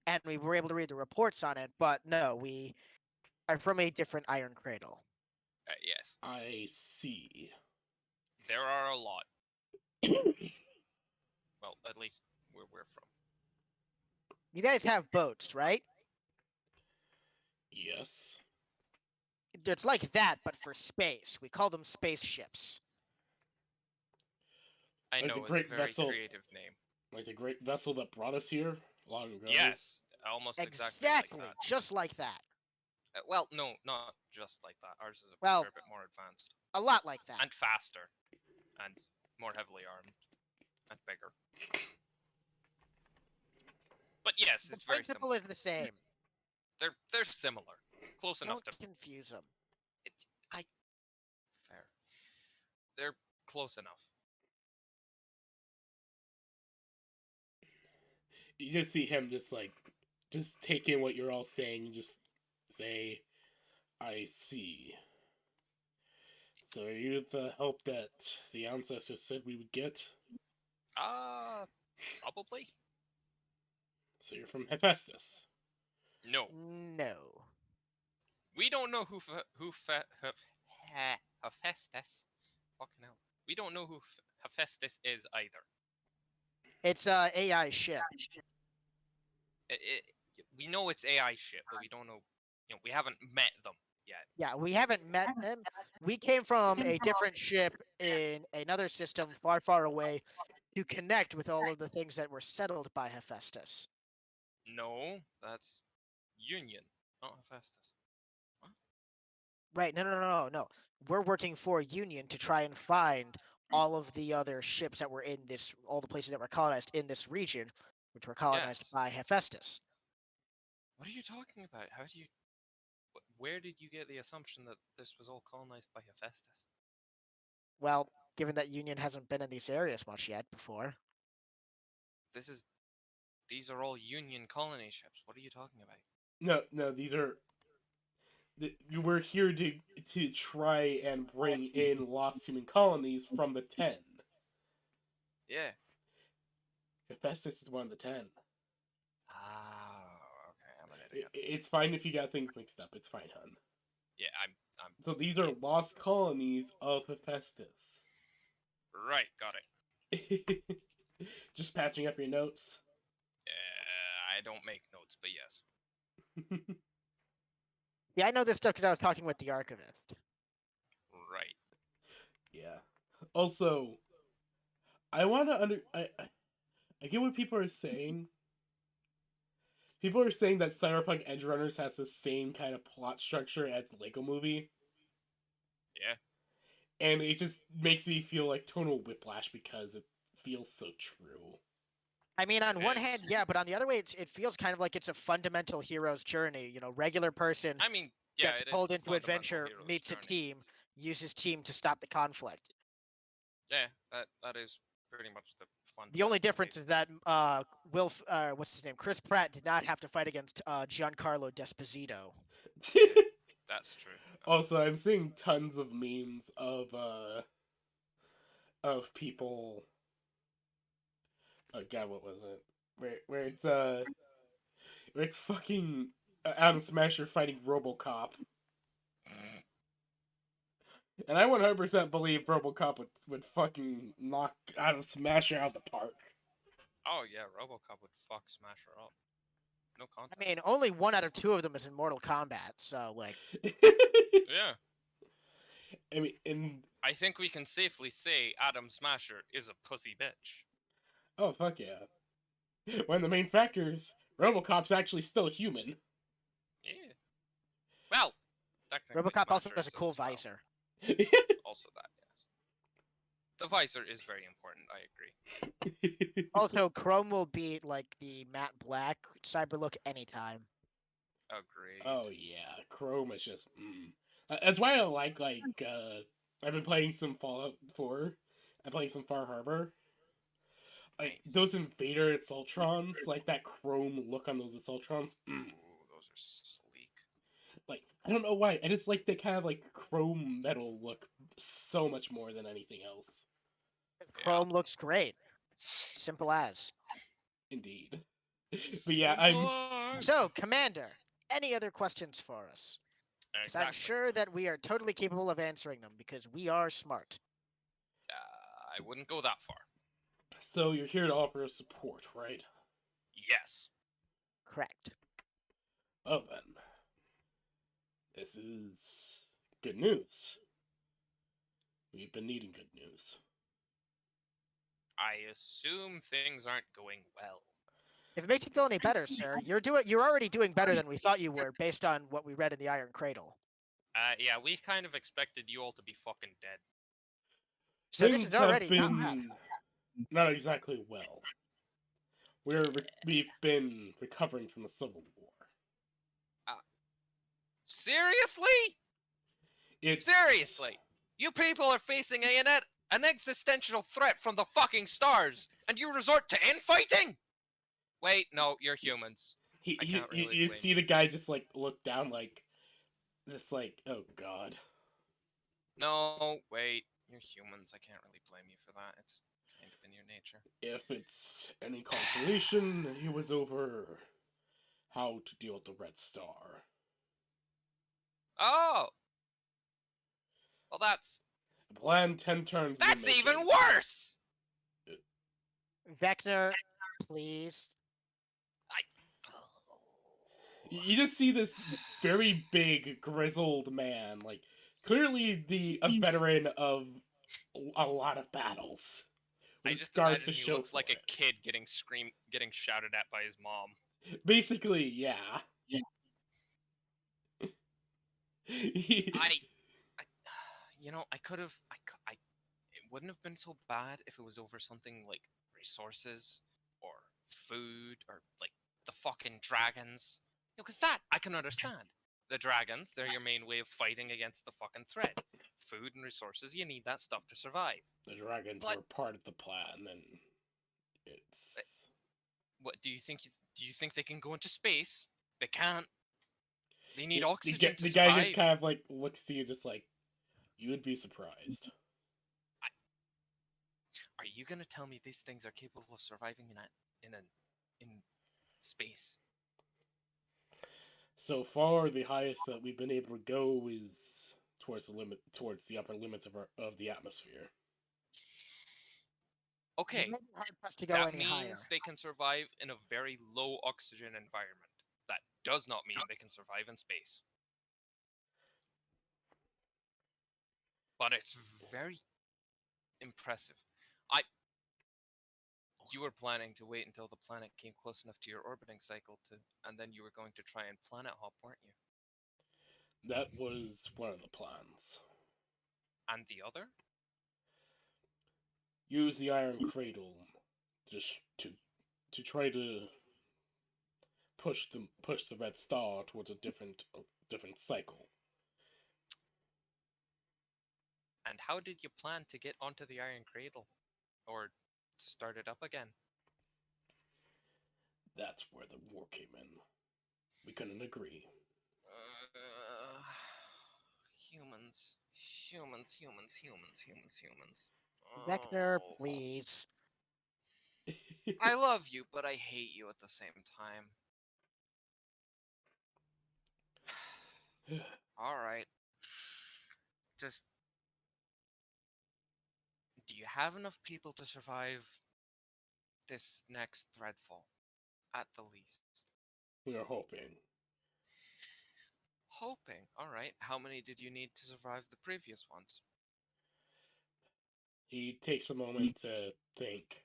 and we were able to read the reports on it. But no, we are from a different Iron Cradle. Yes. I see. There are a lot. Well, at least where we're from. You guys have boats, right? Yes. It's like that, but for space. We call them spaceships. I Like the know it's great a very vessel- creative name. Like the great vessel that brought us here long ago. Yes, almost exactly Exactly, like that. just like that. Well, no, not just like that. Ours is a Well- fair bit more advanced A lot like that. and faster, and more heavily armed and bigger. But yes, The it's very principle similar. is the same. They're similar, close enough Don't to confuse them. fair. They're close enough. You just see him just take in what you're all saying and just say, I see. So are you the help that the ancestors said we would get? Probably. So you're from Hephaestus. No, No. we don't know Hephaestus. Fucking hell. We don't know who Hephaestus is either. It's a AI ship. We know it's AI shit, but we don't know. We haven't met them yet. Yeah, we haven't met them. We came from a different ship in another system far, far away to connect with all of the things that were settled by Hephaestus. No, that's Union, not Hephaestus. Right, no. We're working for Union to try and find all of the other ships that were in this, all the places that were colonized in this region, which were colonized Yes. by Hephaestus. What are you talking about? How do you? Where did you get the assumption that this was all colonized by Hephaestus? Well, given that Union hasn't been in these areas much yet before. This is These are all Union colony ships. What are you talking about? No, these are. We're here to try and bring in lost human colonies from the 10. Yeah. Hephaestus is one of the 10. Oh, okay. I'm an idiot. It's fine if you got things mixed up. It's fine, hun. Yeah, I'm So these are lost colonies of Hephaestus. right. Got it. Just patching up your notes. I don't make notes, but yes. Yeah, I know this stuff because I was talking with the archivist. Right. Yeah. Also, I want to I get what people are saying. People are saying that Cyberpunk Edge Runners has the same kind of plot structure as the Lego Movie, Yeah. and it just makes me feel like tonal whiplash because it feels so true. I mean, on one Yes. hand, yeah, but on the other way, it feels kind of like it's a fundamental hero's journey. You know, regular person I mean, yeah, gets it is pulled the into fundamental adventure, hero's meets journey. a team, uses team to stop the conflict. Yeah, that is pretty much the fun. The only difference is that what's his name? Chris Pratt did not have to fight against Giancarlo Desposito. That's true. Also, I'm seeing tons of memes of people. Oh god, what was it? Where it's fucking Adam Smasher fighting RoboCop. And I 100% believe RoboCop would fucking knock Adam Smasher out of the park. Oh yeah, RoboCop would fuck Smash her up. No I contest. mean, only 1 out of 2 of them is in Mortal Kombat, so like, Yeah. I mean, and I think we can safely say Adam Smasher is a pussy bitch. oh fuck yeah. One of the main factors, RoboCop's actually still human. Yeah. Well, technically, RoboCop also Smasher has a is cool as well. visor. Also that, yes. The visor is very important. I agree. Also, Chrome will beat like the matte black Cyberlook anytime. Agreed. Oh yeah, Chrome is just. That's why I like I've been playing some Fallout 4. I'm playing some Far Harbor. Like Nice. those Invader Assaultrons, like that chrome look on those Assaultrons. Ooh, those are sleek. Like I don't know why, I just like the kind of like chrome metal look so much more than anything else. Chrome looks great. Simple as. Indeed. But yeah, I'm. So, Commander, any other questions for us? Because I'm Exactly. sure that we are totally capable of answering them because we are smart. I wouldn't go that far. So you're here to offer us support, right? Yes. Correct. Oh then. This is good news. We've been needing good news. I assume things aren't going well. If it makes you feel any better, sir, you're already doing better than we thought you were based on what we read in the Iron Cradle. Yeah, we kind of expected you all to be fucking dead. So this Things is already have not bad. been not exactly well. We've been recovering from a civil war. Seriously? It's Seriously? You people are facing an existential threat from the fucking stars, and you resort to infighting? Wait, no, you're humans. I can't really you blame see the guy just like look down like this, like, oh god. No, wait, you're humans. I can't really blame you for that. It's kind of in your nature. If it's any consolation, he was over how to deal with the Red Star. Oh! Well, that's A plan 10 turns. in the that's even making. worse! Vecna, please. You just see this very big, grizzled man, like clearly a veteran of a lot of battles. I With just scars imagine to he show looks for like it. a kid getting shouted at by his mom. Basically, yeah. He- You know, I could have, it wouldn't have been so bad if it was over something like resources or food or like the fucking dragons. You know, because that I can understand. The dragons, they're your main way of fighting against the fucking threat. Food and resources, you need that stuff to survive. the dragons But- were part of the plan, and it's What do you think? Do you think they can go into space? They can't. They need The- oxygen to the survive. guy just kind of like looks to you, just like, you would be surprised. Are you gonna tell me these things are capable of surviving in space? So far, the highest that we've been able to go is towards the upper limits of the atmosphere. Okay, You might be hard pressed to go that any means higher. they can survive in a very low oxygen environment. That does not mean they can survive in space. But it's very impressive. You were planning to wait until the planet came close enough to your orbiting cycle and then you were going to try and planet hop, weren't you? That was one of the plans. And the other? Use the Iron Cradle just to try to push the Red Star towards a different cycle. And how did you plan to get onto the Iron Cradle? Or start it up again? That's where the war came in. We couldn't agree. Humans. Vector, Oh. please. I love you, but I hate you at the same time. Alright. Just... Do you have enough people to survive this next Threadfall? At the least. We are hoping. Hoping. Alright. How many did you need to survive the previous ones? He takes a moment to think.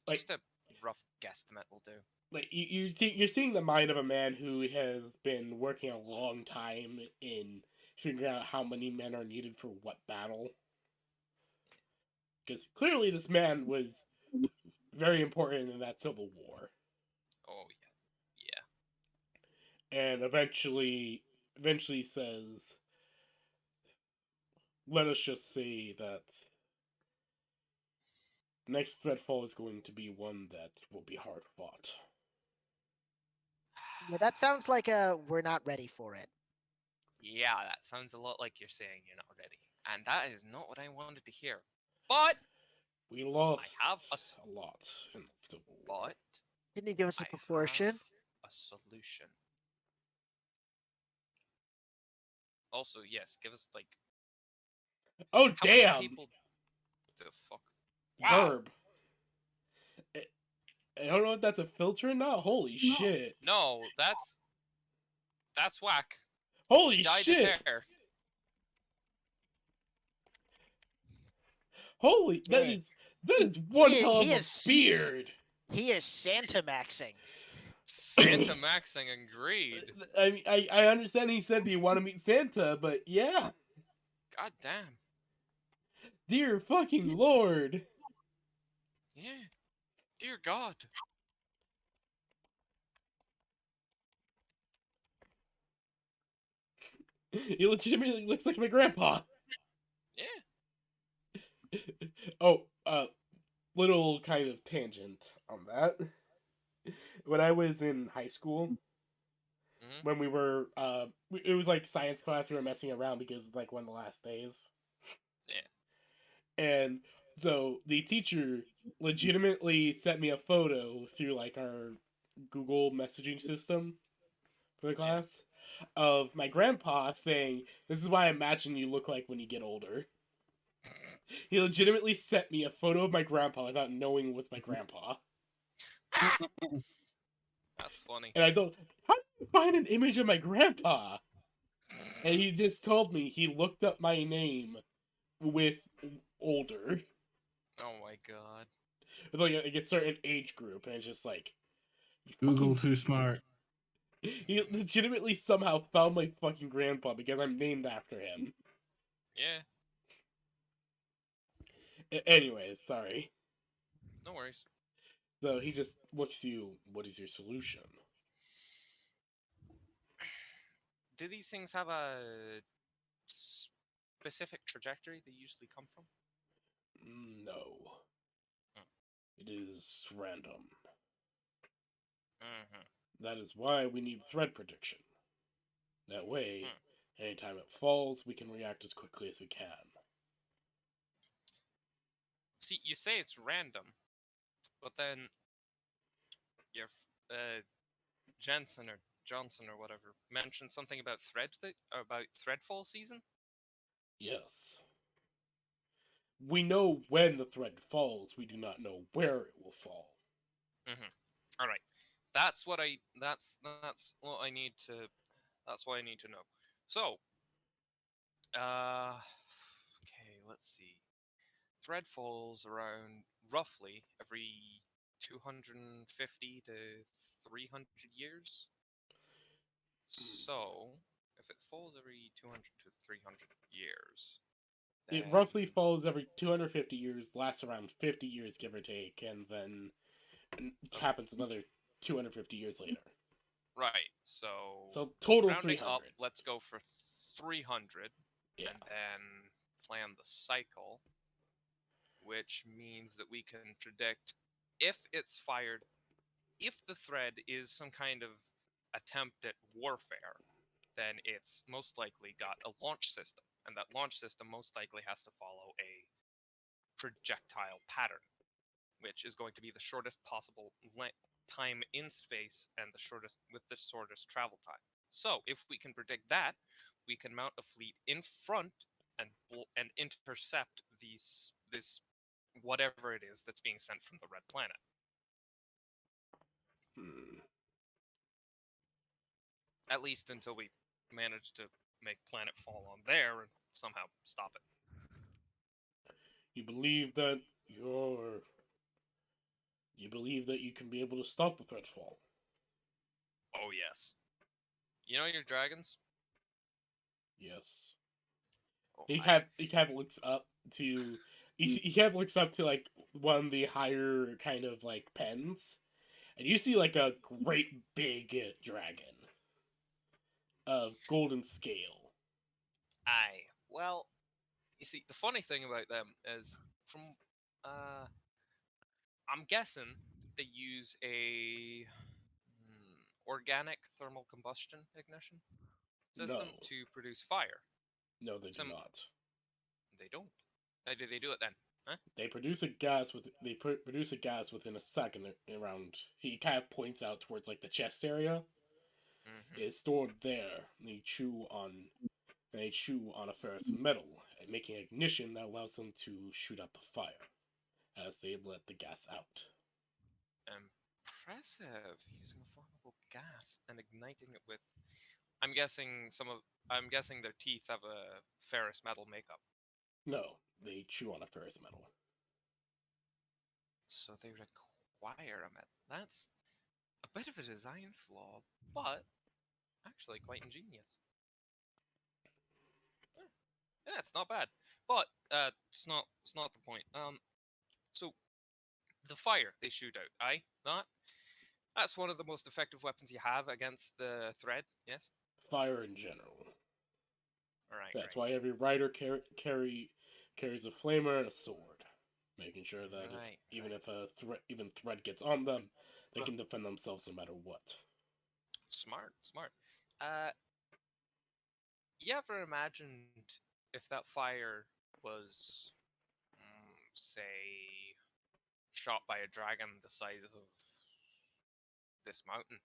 Like, Just a rough guesstimate will do. like you're seeing the mind of a man who has been working a long time in figuring out how many men are needed for what battle. Because clearly this man was very important in that civil war. Oh, yeah. And eventually says, let us just say that next Threadfall is going to be one that will be hard fought. Yeah, that sounds like we're not ready for it. Yeah, that sounds a lot like you're saying you're not ready. And that is not what I wanted to hear. But, We lost have a lot in the civil war. but, Didn't you give us a I proportion? have a solution. Also, yes, give us, like, Oh how many damn! people... The fuck? Wow! Verb. I don't know if that's a filter or not. Holy shit! No, that's whack. Holy Dyed his shit! hair. Holy, that is one He- hell of he a is- beard. He is Santa Maxing. Santa Maxing agreed. I mean, I understand he said, "Do you want to meet Santa?" But yeah, God damn. dear fucking lord. Yeah. Dear God. He legitimately looks like my grandpa. Yeah. Oh, little kind of tangent on that. When I was in high school, Mhm. when we were, it was like science class, we were messing around because it's like one of the last days. Yeah. And so the teacher legitimately sent me a photo through like our Google messaging system for the class of my grandpa saying, "This is what I imagine you look like when you get older." He legitimately sent me a photo of my grandpa without knowing it was my grandpa. That's funny. And I don't... How did you find an image of my grandpa? And he just told me he looked up my name with older. Oh my God. With like a certain age group. And it's just like... you Google fucking- too smart. He legitimately somehow found my fucking grandpa because I'm named after him. Yeah. Anyways, sorry. No worries. So he just looks to you, what is your solution? Do these things have a specific trajectory they usually come from? No. It is random. Mm-hmm. That is why we need thread prediction. That way, Hmm. anytime it falls, we can react as quickly as we can. See, you say it's random, but then your Jensen or Johnson or whatever mentioned something about threadfall season. Yes. We know when the thread falls, we do not know where it will fall. Mm-hmm. All right, that's what I. That's what I need to. That's what I need to know. So, okay, let's see. Thread falls around roughly every 250 to 300 years. So, if it falls every 200 to 300 years, It then roughly falls every 250 years, lasts around 50 years, give or take, and then happens another 250 years later. right. So, So total rounding 300. up, let's go for 300, Yeah. and then plan the cycle, which means that we can predict if it's fired, if the thread is some kind of attempt at warfare, then it's most likely got a launch system, and that launch system most likely has to follow a projectile pattern, which is going to be the shortest possible time in space and the shortest with the shortest travel time. So, if we can predict that, we can mount a fleet in front and intercept this whatever it is that's being sent from the red planet. Hmm. At least until we manage to make planet fall on there and somehow stop it. You believe that you're. You believe that you can be able to stop the thread fall. Oh yes. You know your dragons? Yes. Oh, He kind of looks up to. He kind of looks up to like one of the higher kind of like pens, and you see like a great big dragon of golden scale. aye. Well, you see, the funny thing about them is from I'm guessing they use a organic thermal combustion ignition system No, to produce fire. no, they do Some not. They don't. Do they do it then? Huh? They produce a gas with they produce a gas within a second around. He kind of points out towards like the chest area. Mm-hmm. It's stored there. They chew on a ferrous metal, making ignition that allows them to shoot out the fire as they let the gas out. Impressive. Using a flammable gas and igniting it with. I'm guessing their teeth have a ferrous metal makeup, No, they chew on a ferrous metal. so they require a metal. That's a bit of a design flaw, but actually quite ingenious. Yeah, it's not bad, but it's not the point. So the fire they shoot out, aye, that's one of the most effective weapons you have against the thread. Yes. Fire in general. All right. That's Right. why every rider carries a flamer and a sword, making sure that Right. even if a threat gets on them, they can defend themselves no matter what. Smart. Smart. Uh, you ever imagined if that fire was, say, shot by a dragon the size of this mountain?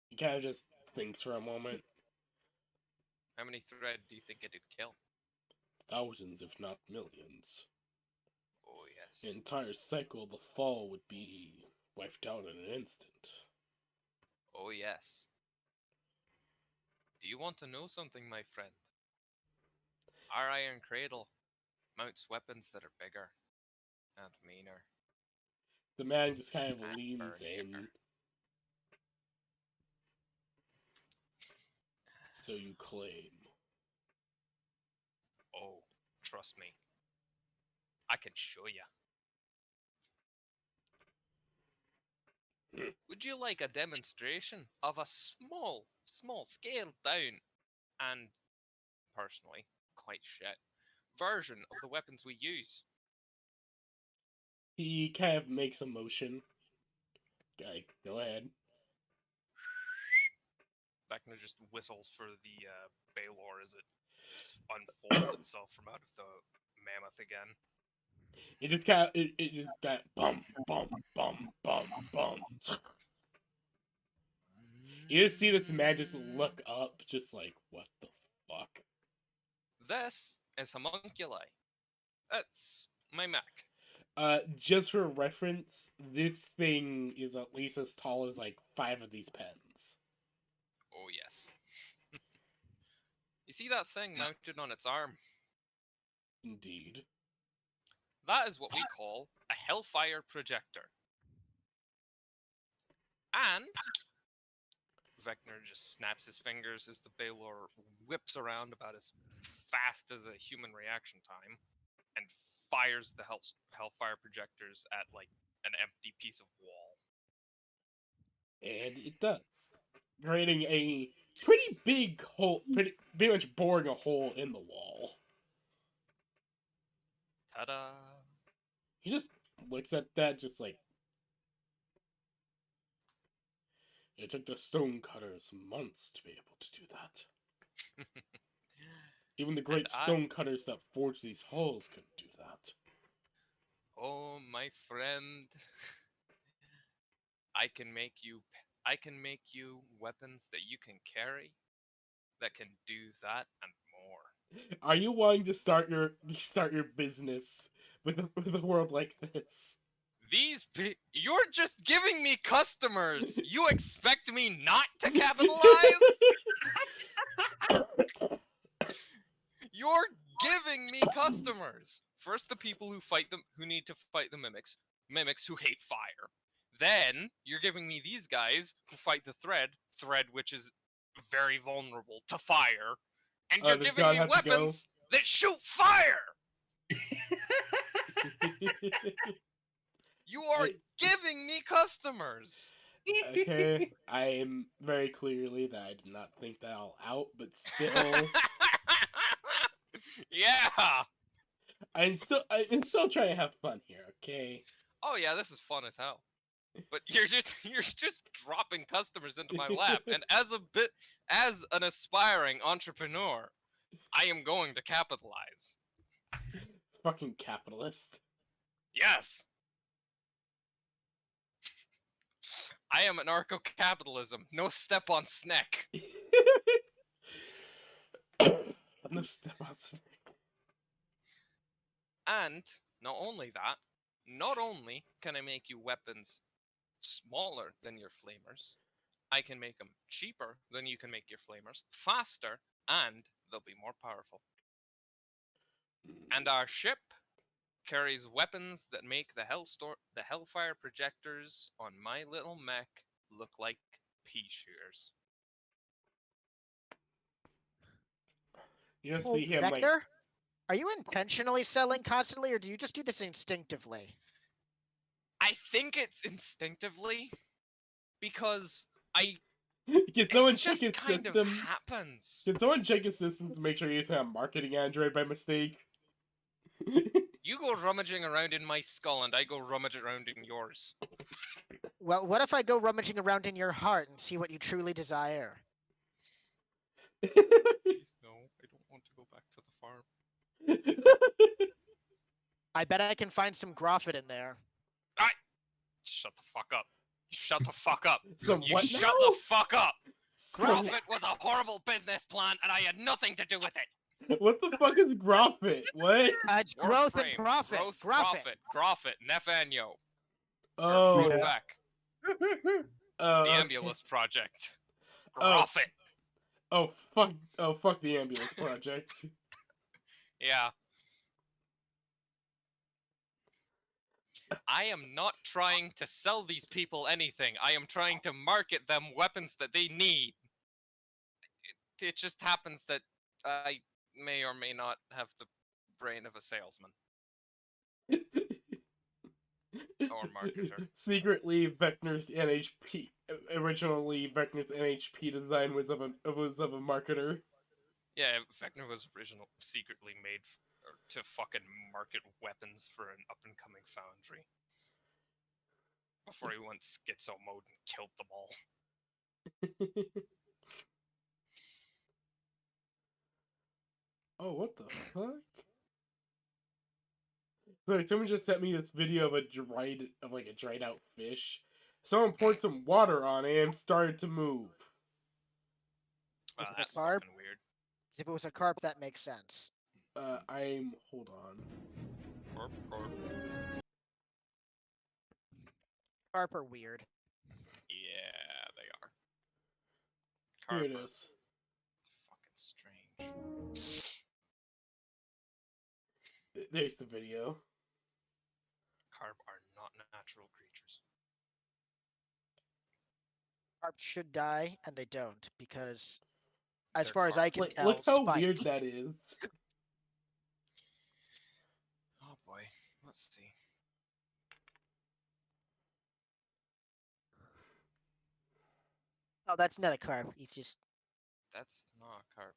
He kind of just thinks for a moment. How many thread do you think it'd kill? Thousands, if not millions. Oh yes. The entire cycle of the fall would be wiped out in an instant. Oh yes. Do you want to know something, my friend? Our Iron Cradle mounts weapons that are bigger and meaner The man just kind of and leans in. burnier. So you claim. Oh, trust me. I can show you. Would you like a demonstration of a small, scaled down and, personally, quite shit version of the weapons we use? He kind of makes a motion. Okay, go ahead. Vecna just whistles for the Baylor as it unfolds itself from out of the mammoth again. It just kind of, it just got bum, bum, bum, bum, bum. You just see this man just look up, just like, what the fuck? This is homunculi. That's my mech. Just for reference, this thing is at least as tall as like 5 of these pens. Oh yes. You see that thing mounted on its arm? Indeed. That is what we call a Hellfire projector. And Vecna just snaps his fingers as the Baylor whips around about as fast as a human reaction time and fires the Hellfire projectors at like an empty piece of wall. And it does. Creating a pretty big hole, pretty much boring a hole in the wall. Ta-da! He just looks at that just like... It took the stonecutters months to be able to do that. Even the great stonecutters that forged these halls couldn't do that. Oh, my friend. I can make you weapons that you can carry that can do that and more. Are you wanting to start your business with a world like this? You're just giving me customers. You expect me not to capitalize? You're giving me customers. First, the people who need to fight the mimics who hate fire. Then you're giving me these guys who fight the thread which is very vulnerable to fire, and you're giving me weapons that shoot fire. You are giving me customers. Okay, I am very clearly that I did not think that all out, but still, yeah. I'm still trying to have fun here. Okay. Oh yeah, this is fun as hell. But you're just dropping customers into my lap, and as an aspiring entrepreneur, I am going to capitalize. Fucking capitalist. Yes. I am anarcho-capitalism. No step on Sneck. No step on Sneck. And not only that, not only can I make you weapons smaller than your flamers, I can make them cheaper than you can make your flamers, faster, and they'll be more powerful. And our ship carries weapons that make the Hellfire projectors on my little mech look like pea shears. You see him Vector? like... Are you intentionally selling constantly, or do you just do this instinctively? I think it's instinctively, because Can someone it check just his kind systems? of happens. Can someone check his systems to make sure he's not a marketing android by mistake? You go rummaging around in my skull, and I go rummage around in yours. Well, what if I go rummaging around in your heart and see what you truly desire? Please no, I don't want to go back to the farm. I bet I can find some Groffit in there. Shut the fuck up. Shut the fuck up. Some You what shut now? the fuck up. Some- Groffit was a horrible business plan, and I had nothing to do with it. What the fuck is Groffit? What? It's growth and Warframe, profit. Growth, Groffit, Nefanyo. Oh. Frodovac, the Okay. Ambulance Project. Oh. Groffit. Oh fuck the ambulance project. Yeah. I am not trying to sell these people anything. I am trying to market them weapons that they need. It just happens that I may or may not have the brain of a salesman. Or marketer. Secretly, Vecna's NHP. Originally, Vecna's NHP design was of a marketer. Yeah, Vecna was secretly made to fucking market weapons for an up-and-coming foundry. Before he went schizo mode and killed them all. Oh, what the fuck? Look, someone just sent me this video of a dried out fish. Someone poured some water on it and started to move. Was it a That's carp? fucking weird. If it was a carp, that makes sense. Hold on. Carp. Carp are weird. Yeah, they are. Here Carp it are is. fucking strange. There's the video. Carp are not natural creatures. Carp should die, and they don't, because, as They're far as I carp. can Like, tell, look how spite. weird that is. Oh boy, let's see. Oh, that's not a carp. He's just. That's not a carp.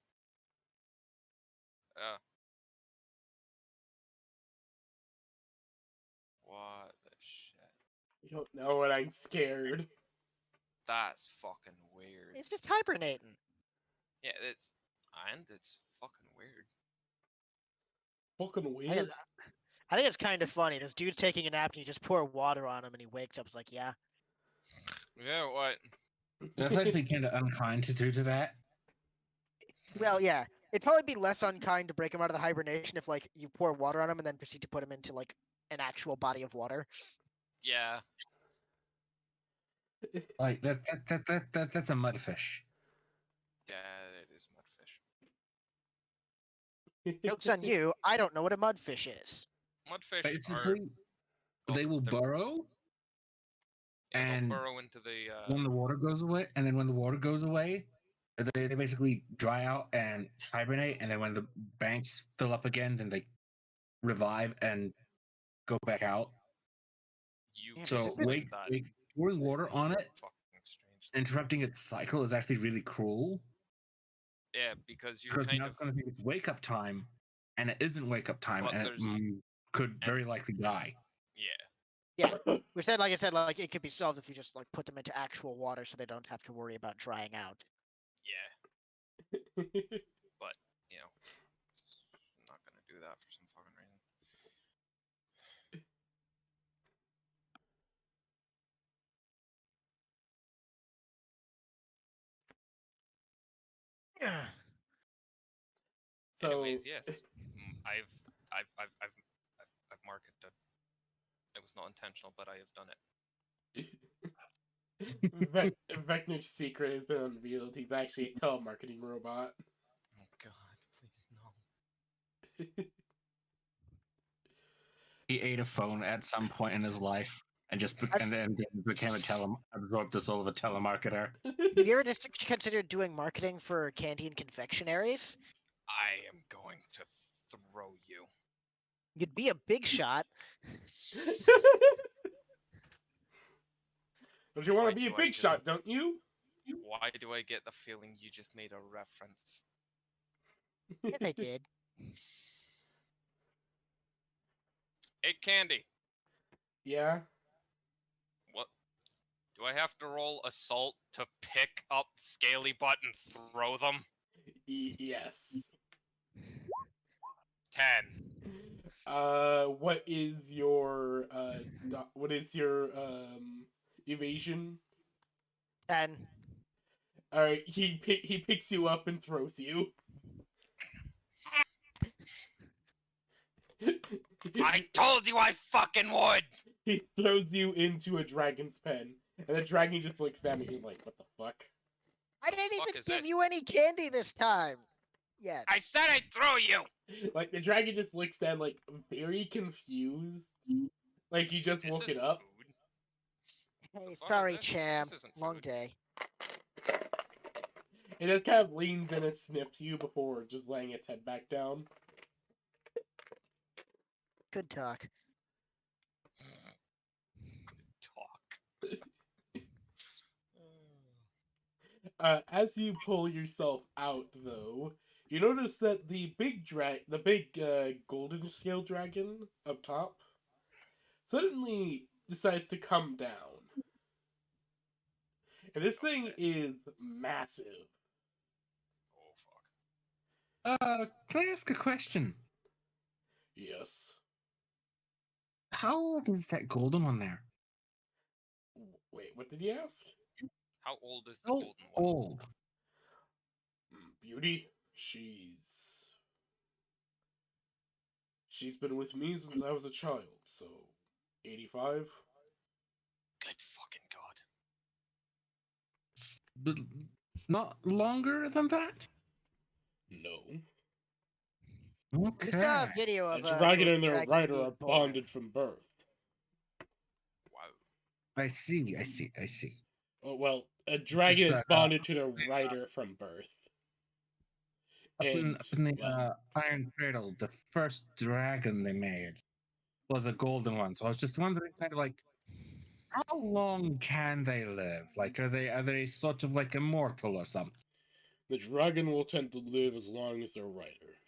What the shit? You don't know and I'm scared. That's fucking weird. It's just hibernating. Yeah, it's fucking weird. Fucking I weird. think, I think it's kind of funny. This dude's taking a nap and you just pour water on him and he wakes up. It's like, yeah. Yeah, what? That's actually kind of unkind to do to that. Well, yeah. It'd probably be less unkind to break him out of the hibernation if, like, you pour water on him and then proceed to put him into, like, an actual body of water. Yeah. Like that's a mudfish. Yeah, it is mudfish. Joke's on you. I don't know what a mudfish is. Mudfish are Basically, well, they will they're- burrow yeah, they'll and burrow into the when the water goes away, and then when the water goes away, they basically dry out and hibernate, and then when the banks fill up again, then they revive and go back out. you Yeah, So this has been- pouring water on it, fucking strange. interrupting its cycle, is actually really cruel. Yeah, because you're Because kind now of it's going to think it's wake up time, and it isn't wake up time, But and it there's- could very likely die. yeah. Which then, like I said, like it could be solved if you just like put them into actual water so they don't have to worry about drying out. Yeah, you know, I'm not gonna do that for some fucking reason. So, Anyways, yes, I've marketed. It was not intentional, but I have done it. Vecna's secret has been unveiled. He's actually a telemarketing robot. Oh God, please no. He ate a phone at some point in his life, and then became absorbed the soul of a telemarketer. Have you ever just considered doing marketing for candy and confectionaries? I am going to throw you. You'd be a big shot. Don't you want Why to be do a I big do shot, don't you? Why do I get the feeling you just made a reference? Yes, I did. Hey, Candy. Yeah. What? Do I have to roll assault to pick up Scaly Butt and throw them? Yes. 10. What is your evasion? 10. All right, he picks you up and throws you. I told you I fucking would! He throws you into a dragon's pen, and the dragon just looks down at you like, "What the fuck?" I didn't fuck even is give this? you any candy this time. Yet. I said I'd throw you! Like the dragon just looks down, like very confused, like you just This woke it isn't up. food. Hey, fuck is sorry, this? Cham. This isn't Long food. day. It just kind of leans in and sniffs you before just laying its head back down. Good talk. Talk. As you pull yourself out, though, you notice that the big golden scale dragon up top, suddenly decides to come down. And this thing is massive. Oh fuck. Can I ask a question? Yes. How old is that golden one there? Wait, what did he ask? How old is the How golden one? old? Beauty? She's been with me since I was a child, so 85? Good fucking god. But not longer than that? No. We saw a Okay. video A of dragon and their dragon rider being are born. bonded from birth. Wow. I see. Oh, well, a dragon is that, bonded to their rider from birth. Up And, in the well, Iron Cradle, the first dragon they made was a golden one. So I was just wondering, kind of like, how long can they live? Like, are they sort of like immortal or something? the dragon will tend to live as long as their rider.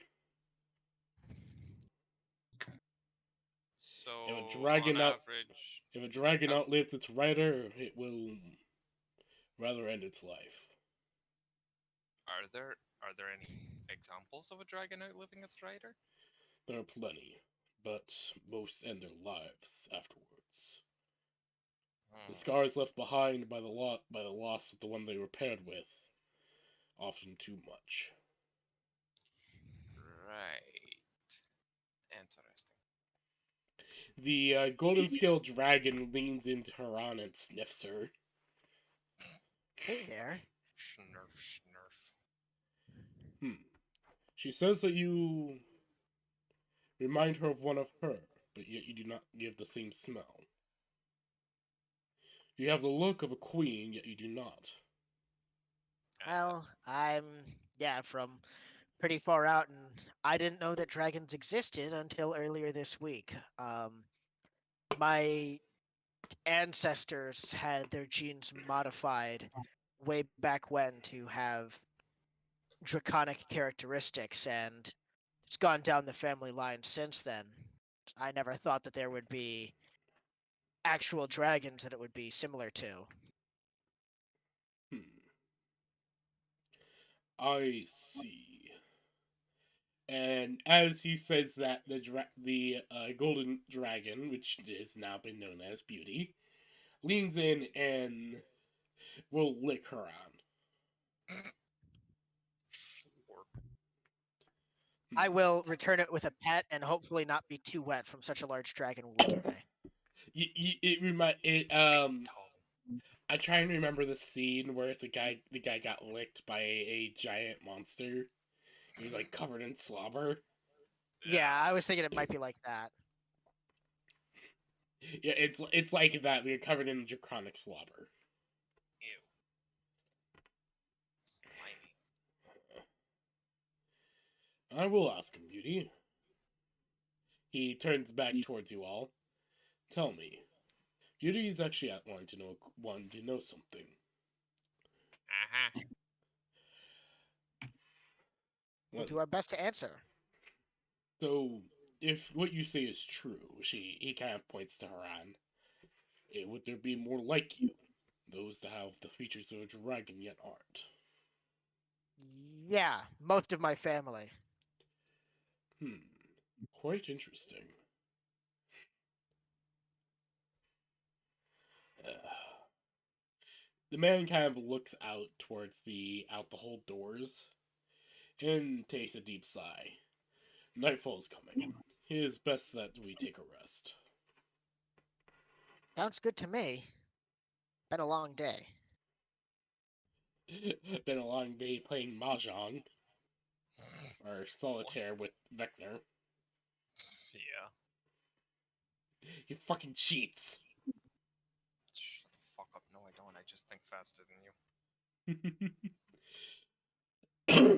So If a dragon on out- average, If a dragon outlives its rider, it will rather end its life. are there any examples of a dragon outliving its rider? There are plenty, but most end their lives afterwards. The Hmm. scars left behind by the loss of the one they were paired with, often too much. Right. Interesting. The golden scale dragon leans into Haran and sniffs her. Hey there. Schnurf, schnurf. She says that you remind her of one of her, but yet you do not give the same smell. You have the look of a queen, yet you do not. Well, I'm from pretty far out, and I didn't know that dragons existed until earlier this week. My ancestors had their genes modified way back when to have draconic characteristics, and it's gone down the family line since then. I never thought that there would be actual dragons that it would be similar to. I see. And as he says that, the golden dragon, which has now been known as Beauty, leans in and will lick her on. Sure. I will return it with a pet and hopefully not be too wet from such a large dragon licking me. I try and remember the scene where the guy got licked by a giant monster. He was like covered in slobber. Yeah, I was thinking it might be like that. Yeah, it's like that. We're covered in draconic slobber. Ew. Slimy. I will ask him, Beauty. He turns back towards you all. Tell me, Beauty is actually wanting to know something. Uh-huh. We'll do our best to answer. So, if what you say is true, he kind of points to Haran. Would there be more like you? Those that have the features of a dragon yet aren't. Yeah, most of my family. Quite interesting. The man kind of looks out towards the whole doors and takes a deep sigh. Nightfall is coming. It is best that we take a rest. Sounds good to me. Been a long day. Been a long day playing Mahjong. Or Solitaire with Vecna. Yeah. You fucking cheats! Shut the fuck up. No, I don't. I just think faster than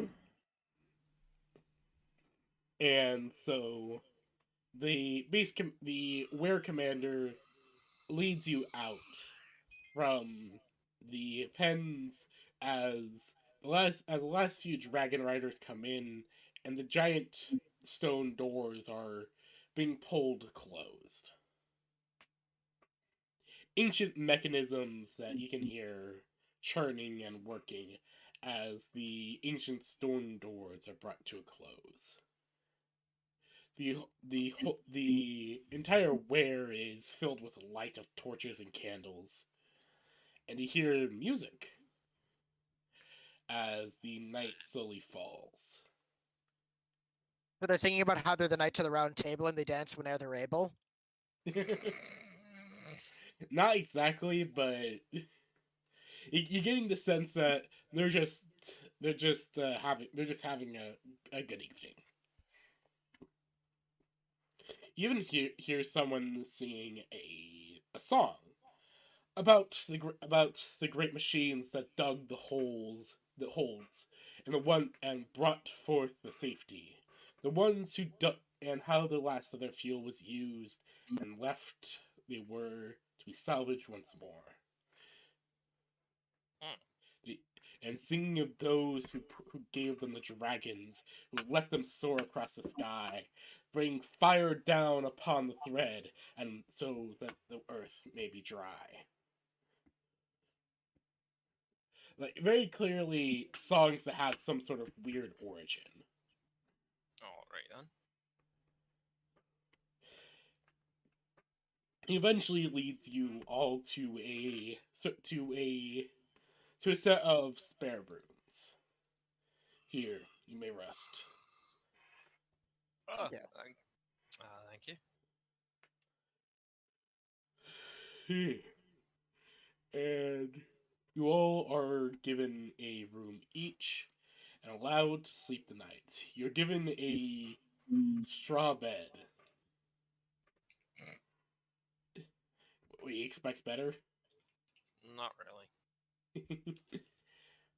you. And so the the Were Commander leads you out from the pens as the last few dragon riders come in and the giant stone doors are being pulled closed. ancient mechanisms that you can hear churning and working as the ancient stone doors are brought to a close. The entire weir is filled with light of torches and candles, and you hear music as the night slowly falls. So they're thinking about how they're the Knights of the Round Table and they dance whenever they're able. Not exactly, but you're getting the sense that they're just having a good evening. You even hear someone singing a song about the great machines that dug the holds and brought forth the safety, the ones who dug, and how the last of their fuel was used and left they were to be salvaged once more. And singing of those who gave them the dragons, who let them soar across the sky, bring fire down upon the thread, and so that the earth may be dry. Like, very clearly songs that have some sort of weird origin. Alright then. He eventually leads you all to a set of spare rooms. Here, you may rest. Oh, Yeah. thank you. And you all are given a room each and allowed to sleep the night. You're given a straw bed. We expect better. Not really.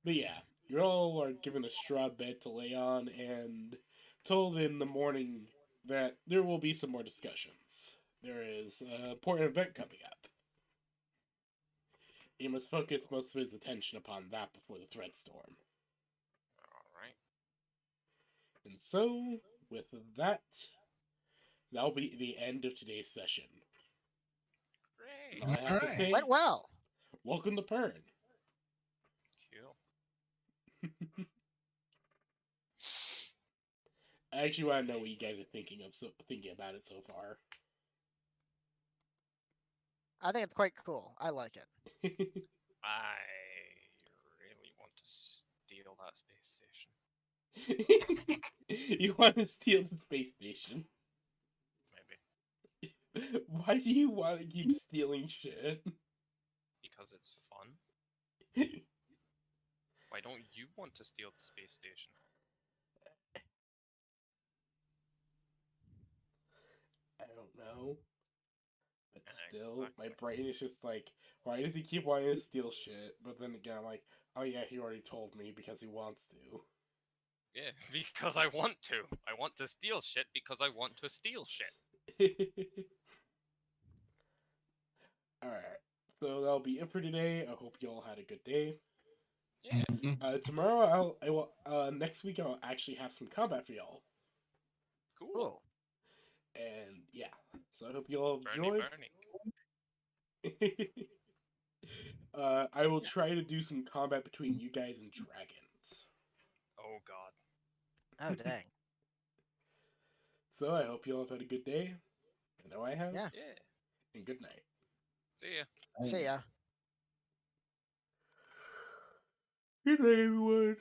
But yeah, you all are given a straw bed to lay on and told in the morning that there will be some more discussions. There is an important event coming up. He must focus most of his attention upon that before the threat storm. Alright. And so, with that, that'll be the end of today's session. Great. That's all I have to Alright. say. Went well. Welcome to Pern. Cool. I actually want to know what you guys are thinking about it so far. I think it's quite cool. I like it. I really want to steal that space station. You want to steal the space station? Maybe. Why do you want to keep stealing shit? Because it's fun. Why don't you want to steal the space station? I don't know. But still, my Exactly. brain is just like, why does he keep wanting to steal shit? But then again, I'm like, oh yeah, he already told me because he wants to. Yeah, because I want to. I want to steal shit because I want to steal shit. Alright, so that'll be it for today. I hope you all had a good day. Yeah, Tomorrow, next week, I'll actually have some combat for y'all. cool. Cool. And yeah, so I hope you all Bernie, enjoyed. Bernie. I will try to do some combat between you guys and dragons. Oh god. Oh, dang. So I hope you all have had a good day. I know I have. Yeah. Yeah. And good night. See ya. See ya. Good night, everyone.